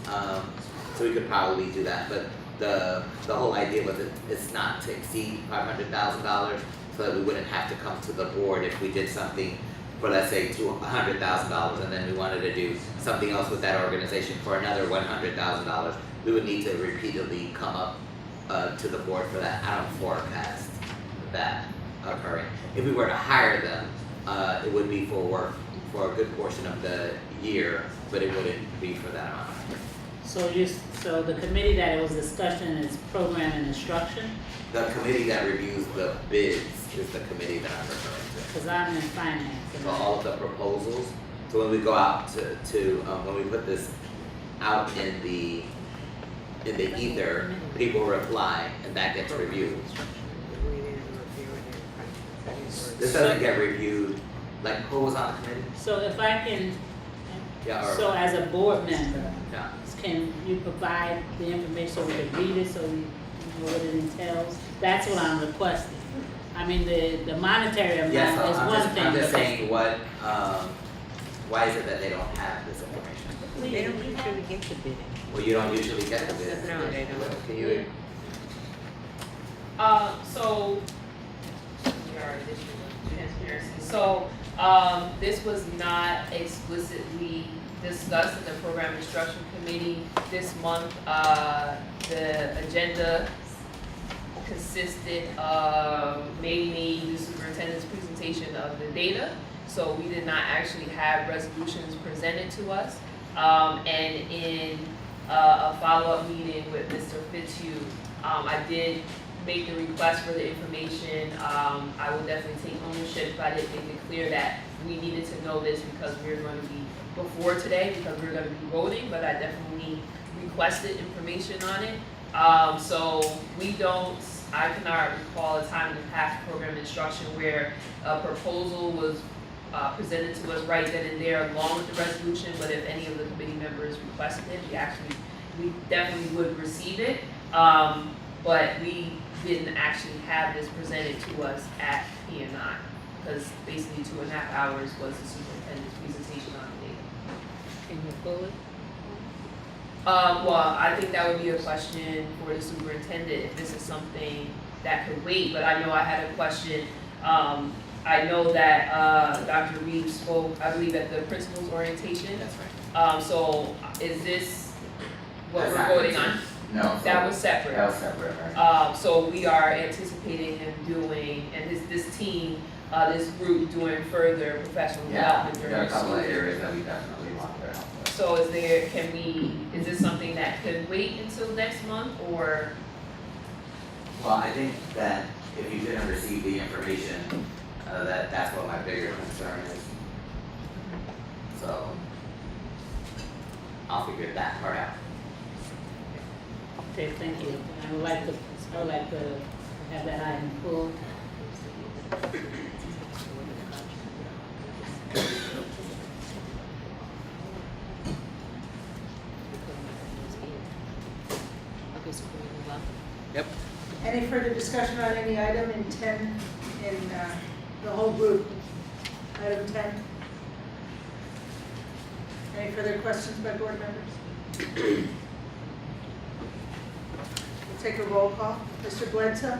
So we could probably do that, but the whole idea was it's not to exceed $500,000, so that we wouldn't have to come to the board if we did something for, let's say, $100,000, and then we wanted to do something else with that organization for another $100,000. We would need to repeatedly come up to the board for that. I don't forecast that occurring. If we were to hire them, it would be for work for a good portion of the year, but it wouldn't be for that amount. So the committee that it was discussion is program and instruction? The committee that reviews the bids is the committee that I'm referring to. Because I'm in finance. For all of the proposals, so when we go out to when we put this out in the ether, people reply and that gets reviewed. This doesn't get reviewed, like who was on the committee? So if I can, Yeah, as a board member, yeah. can you provide the information so we can read it, so we know what it entails? That's what I'm requesting. I mean, the monetary amount Yeah, so is one thing. I'm just but- saying why is it that they don't have this information? They don't usually get the bidding. Well, you don't usually get the bids. No, they don't. Well, can you? So, transparency. So, this was not explicitly discussed in the program instruction committee this month. The agenda consisted of mainly the superintendent's presentation of the data. So we did not actually have resolutions presented to us. And in a follow-up meeting with Mr. Fitzhugh, I did make the request for the information. I will definitely take ownership, but I did make it clear that we needed to know this because we were going to be before today, because we were going to be voting, but I definitely requested information on it. So we don't, I cannot recall a time in the past program instruction where a proposal was presented to us right then and there along with the resolution, but if any of the committee members requested it, we definitely would receive it. But we didn't actually have this presented to us at P&I, because basically 2.5 hours was the superintendent's presentation on the data. Can you pull it? Well, I think that would be a question for the superintendent if this is something that could wait, but I know I had a question. I know that Dr. Reeves spoke, I believe, at the principal's orientation. That's right. So is this what That's we're not voting on? No. That was separate. That was separate, right? So we are anticipating him doing, and this team, this group doing further professional development There during are a the couple school of year. areas that we definitely want their help with. So is this something that could wait until next month, or? Well, I think that if you didn't receive the information, that's what my bigger concern is. So, I'll figure that part out. Okay, thank you. I would like to have that item pulled. Okay, so can we move on? Yep. Any further discussion on any item in 10, in the whole group? Item 10? Any further questions by board members? We'll take a roll call. Mr. Bledsoe?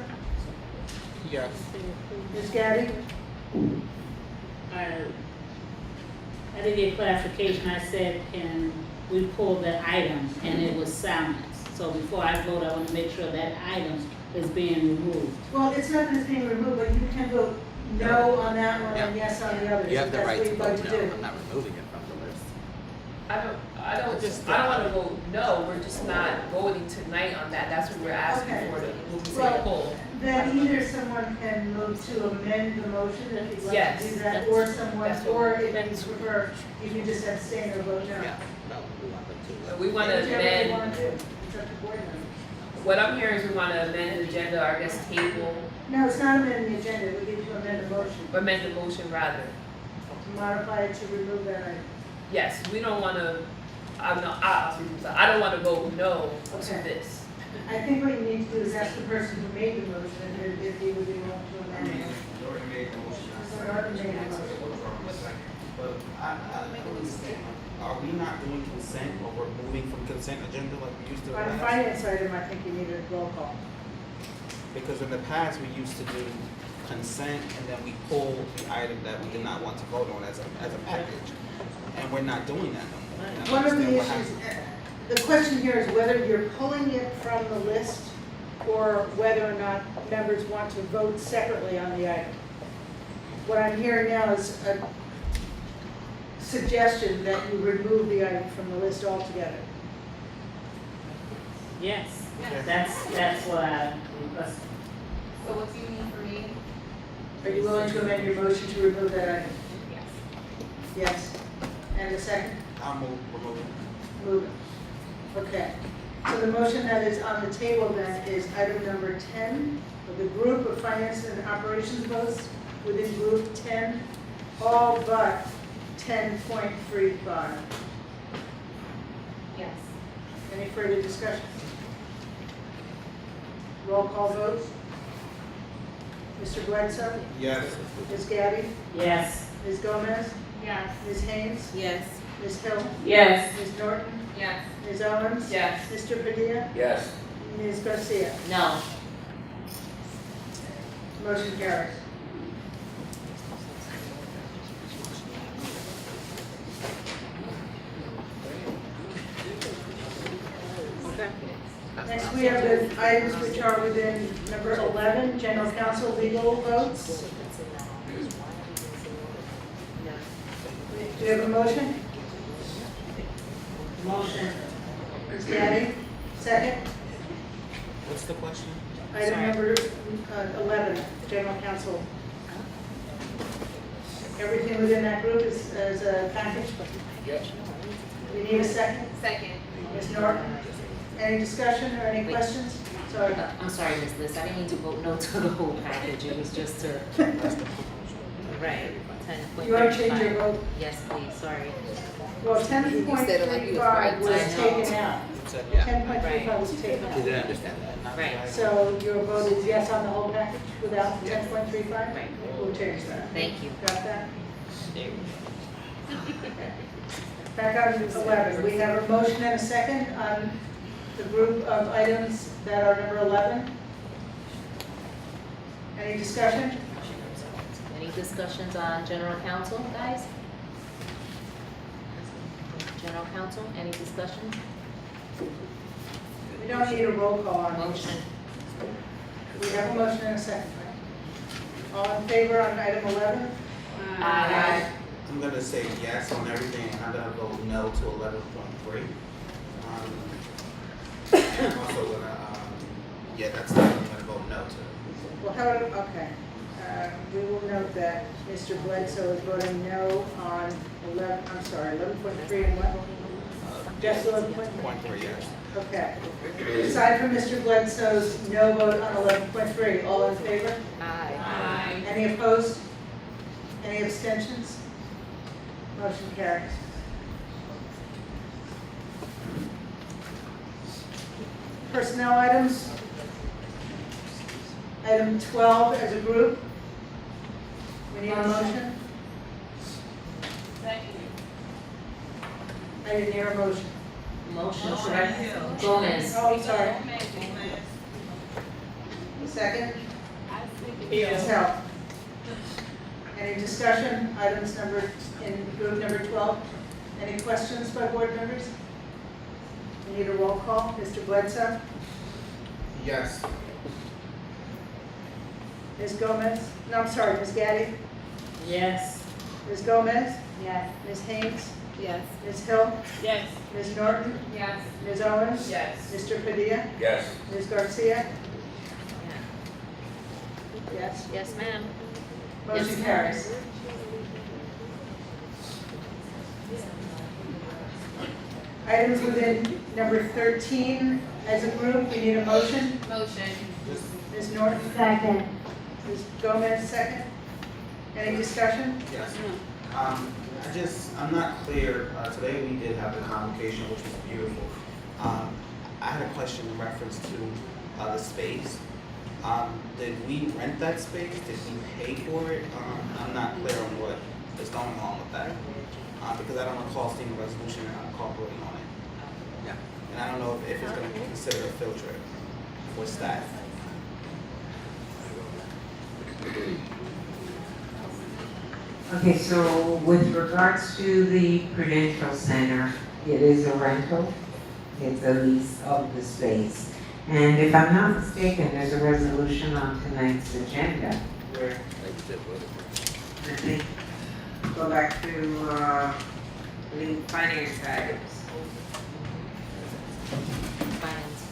Yes. Ms. Gaddy? I didn't get clarification. I said, can we pull that item, and it was silence. So before I vote, I want to make sure that item is being removed. Well, it's not that it's being removed, but you can vote no on that one and yes on the others. You have if the that's right what to you'd like vote to no, do. I'm not removing it from the list. I don't wanna vote no, we're just not voting tonight on that, that's what we're asking Okay. for, we say Well, pull. Then either someone can move to amend the motion if you'd like to Yes. do that, or someone, That's what- or if you prefer, you can just abstain or vote no. No, we want them to. We wanna Whichever you amend, want to do. It's up to board members. what I'm hearing is we wanna amend the agenda, or I guess table, No, it's not amending the agenda, we need to amend the motion, amend the motion rather. to modify it to remove that item. Yes, we don't wanna, I don't wanna vote no to Okay. this. I think what you need to do is ask the person who made the motion if he would be willing to amend it. Jordan made the motion. Jordan made the motion. But I don't understand, are we not doing consent, or we're moving from consent agenda like we used to? in On the a past? finance item, I think you need a roll call. Because in the past, we used to do consent, and then we pull the item that we did not want to vote on as a package. And we're not doing that no more. And I One of the understand what issues, happened. the question here is whether you're pulling it from the list or whether or not members want to vote separately on the item. What I'm hearing now is a suggestion that you remove the item from the list altogether. Yes, that's what I requested. So what do you need for me? Are you willing to amend your motion to remove that item? Yes. Yes. And a second? I'll remove it. Move it. Okay. So the motion that is on the table then is item number 10 of the group of finance and operations votes within group 10, all but 10.35. Yes. Any further discussion? Roll call votes. Mr. Bledsoe? Yes. Ms. Gaddy? Yes. Ms. Gomez? Yes. Ms. Haynes? Yes. Ms. Hill? Yes. Ms. Norton? Yes. Ms. Owens? Yes. Mr. Padilla? Yes. Ms. Garcia? No. Motion carries. Next, we have the items which are within number 11, general counsel legal votes. Do you have a motion? Motion. Ms. Gaddy, second. What's the question? Item number 11, general counsel. Everything within that group is a package. We need a second. Second. Ms. Norton, any discussion or any questions? Sorry. I'm sorry, Ms. Liz, I didn't mean to vote no to the whole package, it was just to, right, 10.35. You want to change your vote? Yes, please, sorry. Well, said it like you was 10.35 right. was I know. taken out. Yeah. 10.35 was taken You out. didn't understand that. Right, So your vote is yes on the whole package without Yeah. 10.35? Right. We'll change that. thank you. Got that? Back on 11, we have a motion and a second on the group of items that are number 11. Any discussion? Any discussions on general counsel, guys? General counsel, any discussion? We don't need a roll call on this. Motion. We have a motion and a second, right? All in favor on item 11? Aye. I'm gonna say yes on everything, and I'm gonna vote no to 11.3. And I'm also gonna, yeah, that's what I'm gonna vote no to. Well, how, okay. We will note that Mr. Bledsoe is voting no on 11.3 and what? Just 11.3? 11.3, yes. Okay. Aside from Mr. Bledsoe's no vote on 11.3, all in favor? Aye. Any opposed? Any abstentions? Motion carries. Personnel items. Item 12 as a group. We need a motion. I didn't hear a motion. Motion. Gomez. Oh, I'm sorry. Second? Ms. Help. Any discussion, items in group number 12? Any questions by board members? We need a roll call. Mr. Bledsoe? Yes. Ms. Gomez? No, I'm sorry, Ms. Gaddy? Yes. Ms. Gomez? Yes. Ms. Haynes? Yes. Ms. Hill? Yes. Ms. Norton? Yes. Ms. Owens? Yes. Mr. Padilla? Yes. Ms. Garcia? Yes. Yes, ma'am. Motion Yes, ma'am. carries. Items within number 13 as a group, we need a motion. Motion. Ms. Norton? Second. Ms. Gomez, second. Any discussion? Yes. I'm not clear, today we did have the convocation, which was beautiful. I had a question in reference to the space. Did we rent that space? Did we pay for it? I'm not clear on what is going on with that. Because I don't recall seeing a resolution and incorporating on it. Yeah. And I don't know if it's gonna be considered a field trip for staff. Okay, so with regards to the Prudential Center, it is a rental. It's a lease of the space. And if I'm not mistaken, there's a resolution on tonight's agenda. Where? I think, go back to, the finance items. Finance.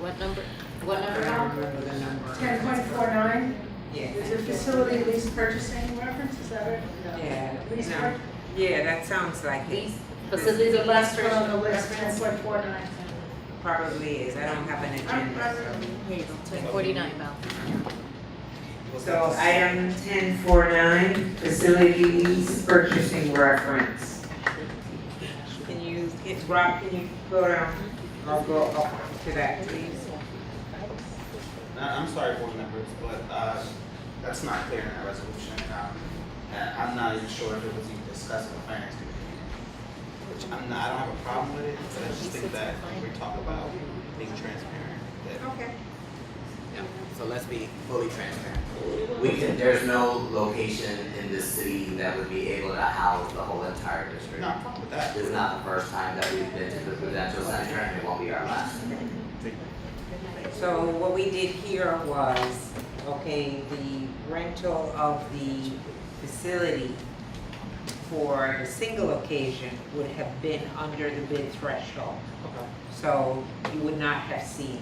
What number? What I number? don't remember the number. 10.49? Yeah. Is it facility lease purchasing reference, is that it? No. Yeah, Lease no. pur- Yeah, that sounds like it. Facilities The of last one on last the list, 10.49. Probably is. I don't have an agenda, so. Here you go, 49, Val. So item 1049, facilities purchasing reference. Can you, Rob, can you go down? I'll go up to that, please. I'm sorry, board members, but that's not clear in that resolution. And I'm not even sure if it was even discussed in the finance committee. Which I don't have a problem with it, but I just think that we talk about being transparent. Okay. Yeah, so let's be fully transparent. There's no location in this city that would be able to house the whole entire district. No problem with that. This is not the first time that we've been to the Prudential Center, and it won't be our last. So what we did here was, okay, the rental of the facility for the single occasion would have been under the bid threshold. Okay. So you would not have seen,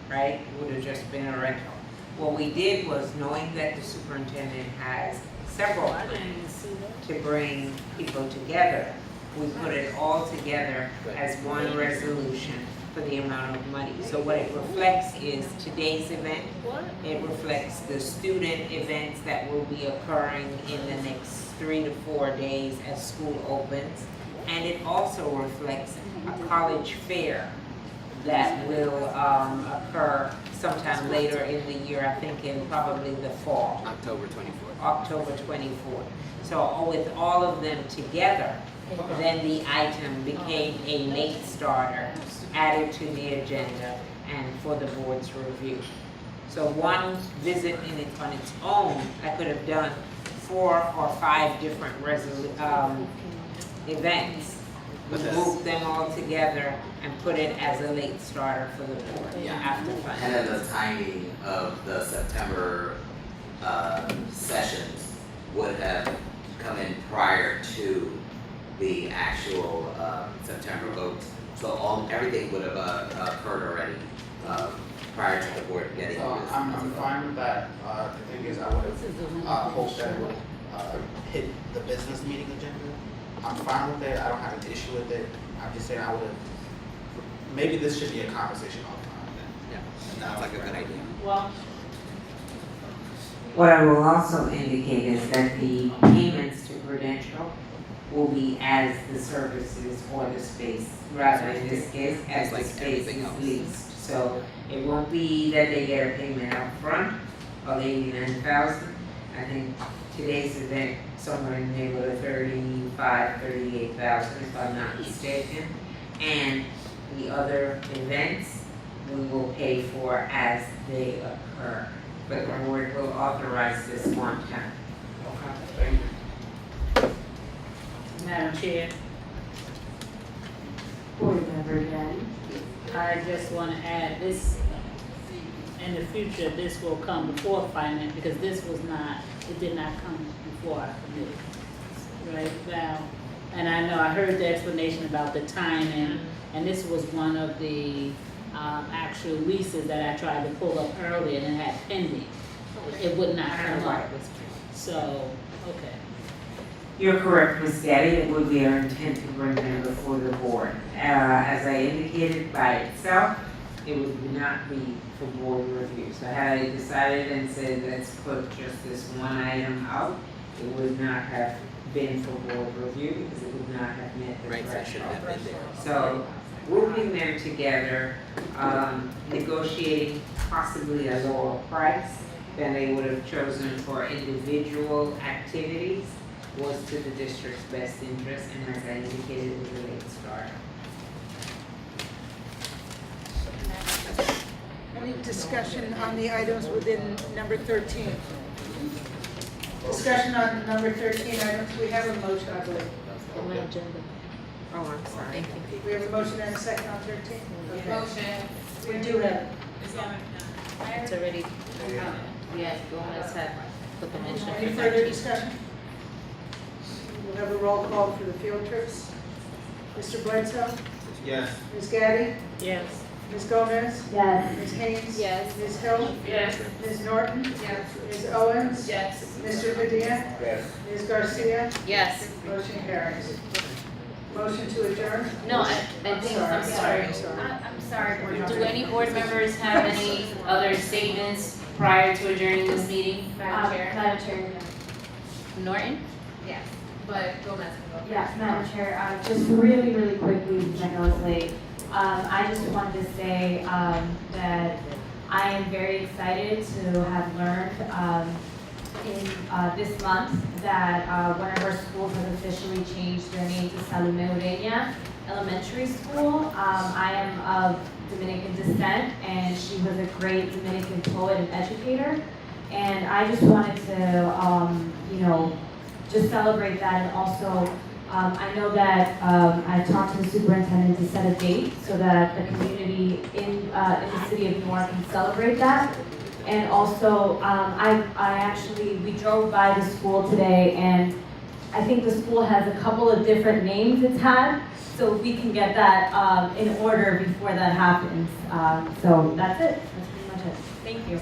right? It would have just been a rental. What we did was, knowing that the superintendent has several plans to bring people together, we put it all together as one resolution for the amount of money. So what it reflects is today's event. It reflects the student events that will be occurring in the next 3 to 4 days as school opens. And it also reflects a college fair that will occur sometime later in the year, I think in probably the fall. October 24th. October 24th. So with all of them together, then the item became a late starter, added to the agenda and for the board's review. So one visit on its own, I could have done 4 or 5 different events. we group them all together and put it as a late starter for the board after And funding. then the timing of the September sessions would have come in prior to the actual September vote. So everything would have occurred already prior to the board getting So this. I'm fine with that. The thing is, I would have hoped that it would hit the business meeting agenda. I'm fine with it. I don't have an issue with it. I'm just saying I would have, maybe this should be a conversation offline then. Yeah, sounds like a good idea. Well, What I will also indicate is that the payments to Prudential will be as the services or the space, rather in this case, as the Like space everything is else. leased. So it won't be that they get a payment up front of $89,000. I think today's event, somewhere in the neighborhood of $38,000, if I'm not mistaken. And the other events, we will pay for as they occur. But the board will authorize this one time. Thank you. Madam Chair, Board Member Gaddy. I just want to add this, in the future, this will come before finance, because this was not, it did not come before our committee. Right, Val? And I know, I heard the explanation about the timing, and this was one of the actual leases that I tried to pull up earlier and it had pending. It would not come up. So, okay. You're correct, Ms. Gaddy, it would be our intent to bring them before the board. As I indicated by itself, it would not be for board review. So had I decided and said, let's put just this one item out, it would not have been for board review because it would not have met the Right, so it should have threshold. been there. So grouping them together, negotiating possibly a lower price than they would have chosen for individual activities was to the district's best interest, and as I indicated, it was a late start. Any discussion on the items within number 13? Discussion on number 13 items, we have a motion, I believe. Oh, I'm sorry. We have a motion and a second on 13? Okay. Motion. We do have, It's already, yes, Gomez had put the mention. any for further 13. discussion? We'll have a roll call for the field trips. Mr. Bledsoe? Yes. Ms. Gaddy? Yes. Ms. Gomez? Yes. Ms. Haynes? Yes. Ms. Hill? Yes. Ms. Norton? Yes. Ms. Owens? Yes. Mr. Padilla? Yes. Ms. Garcia? Yes. Motion carries. Motion to adjourn? No, I think, I'm sorry. I'm sorry. I'm sorry. Do any board members have any other statements prior to adjourning this meeting? Madam Chair. Madam Chair. Norton? Yes, but Gomez can go. Yes, Madam Chair, just really, really quickly, because I know it's late. I just wanted to say that I am very excited to have learned in this month that one of our schools has officially changed their name to Salome Ureña Elementary School. I am of Dominican descent, and she was a great Dominican poet and educator. And I just wanted to, just celebrate that, and also I know that I talked to the superintendent to set a date so that the community in the city of Newark can celebrate that. And also, we drove by the school today, and I think the school has a couple of different names it's had, so we can get that in order before that happens. So that's it. That's pretty much it. Thank you.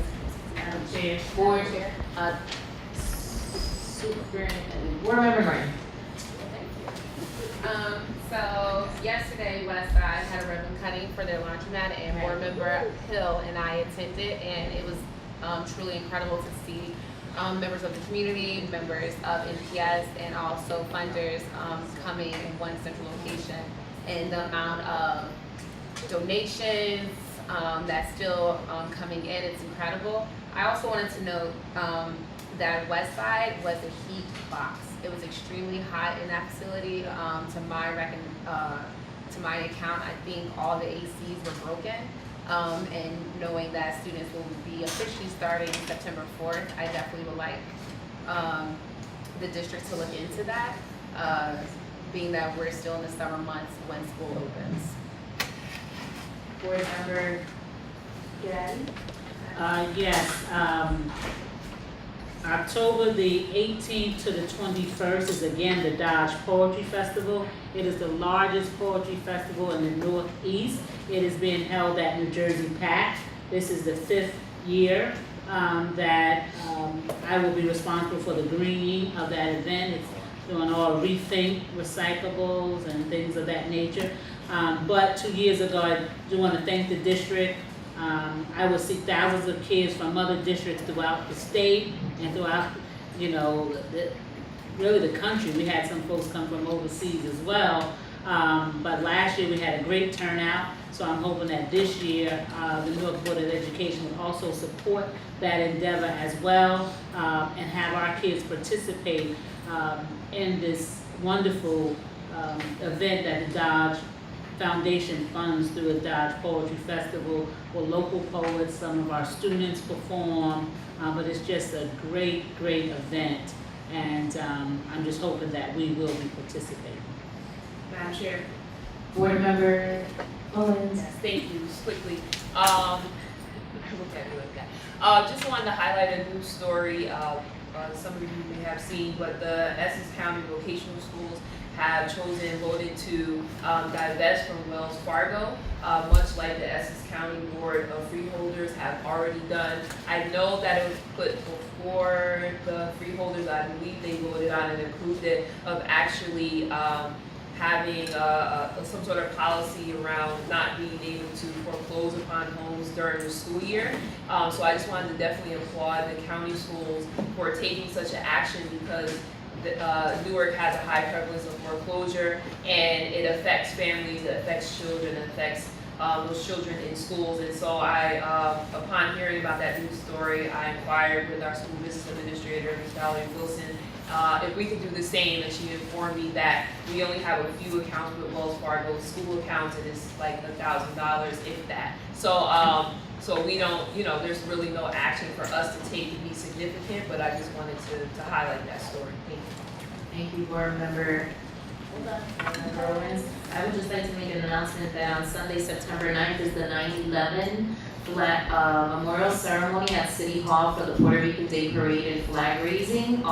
Madam Chair. Board, Board Member Norton. So yesterday, Westside had a ribbon cutting for their laundromat, and Board Member Hill and I attended, and it was truly incredible to see members of the community, members of NPS, and also funders coming in one central location, and the amount of donations that's still coming in, it's incredible. I also wanted to note that Westside was a heat box. It was extremely hot in that facility. To my account, I think all the ACs were broken. And knowing that students will be officially starting September 4th, I definitely would like the district to look into that. being that we're still in the summer months when school opens. Board member Gaddy? Yes, October the 18th to the 21st is again the Dodge Poetry Festival. It is the largest poetry festival in the Northeast. It is being held at New Jersey PAC. This is the 5th year that I will be responsible for the greening of that event. It's doing all rethink recyclables and things of that nature. But 2 years ago, I do want to thank the district. I would see thousands of kids from other districts throughout the state and throughout, you know, really the country. We had some folks come from overseas as well. But last year we had a great turnout. So I'm hoping that this year, the New York Board of Education will also support that endeavor as well, and have our kids participate in this wonderful event that the Dodge Foundation funds through the Dodge Poetry Festival, where local poets, some of our students perform, but it's just a great, great event, and I'm just hoping that we will be participating. Madam Chair. Board member Owens? Yes, thank you, just quickly. Look at me like that. Just wanted to highlight a news story. Some of you may have seen, but the Essex County vocational schools have voted to divest from Wells Fargo, much like the Essex County Board of Freeholders have already done. I know that it was put before the freeholders. I believe they voted on and approved it, of actually having some sort of policy around not being able to foreclose upon homes during the school year. So I just wanted to definitely applaud the county schools for taking such an action, because Newark has a high prevalence of foreclosure, and it affects families, it affects children, it affects those children in schools. And so I, upon hearing about that news story, I inquired with our school business administrator, Ms. Valerie Wilson, if we could do the same, and she informed me that we only have a few accounts with Wells Fargo, school accounts, and it's like $1,000, if that. So, so we don't, you know, there's really no action for us to take to be significant, but I just wanted to highlight that story. Thank you. Thank you, board member. Member Owens. I would just like to make an announcement that on Sunday, September 9th is the 9/11 memorial ceremony at City Hall for the Puerto Rican Day Parade and flag raising.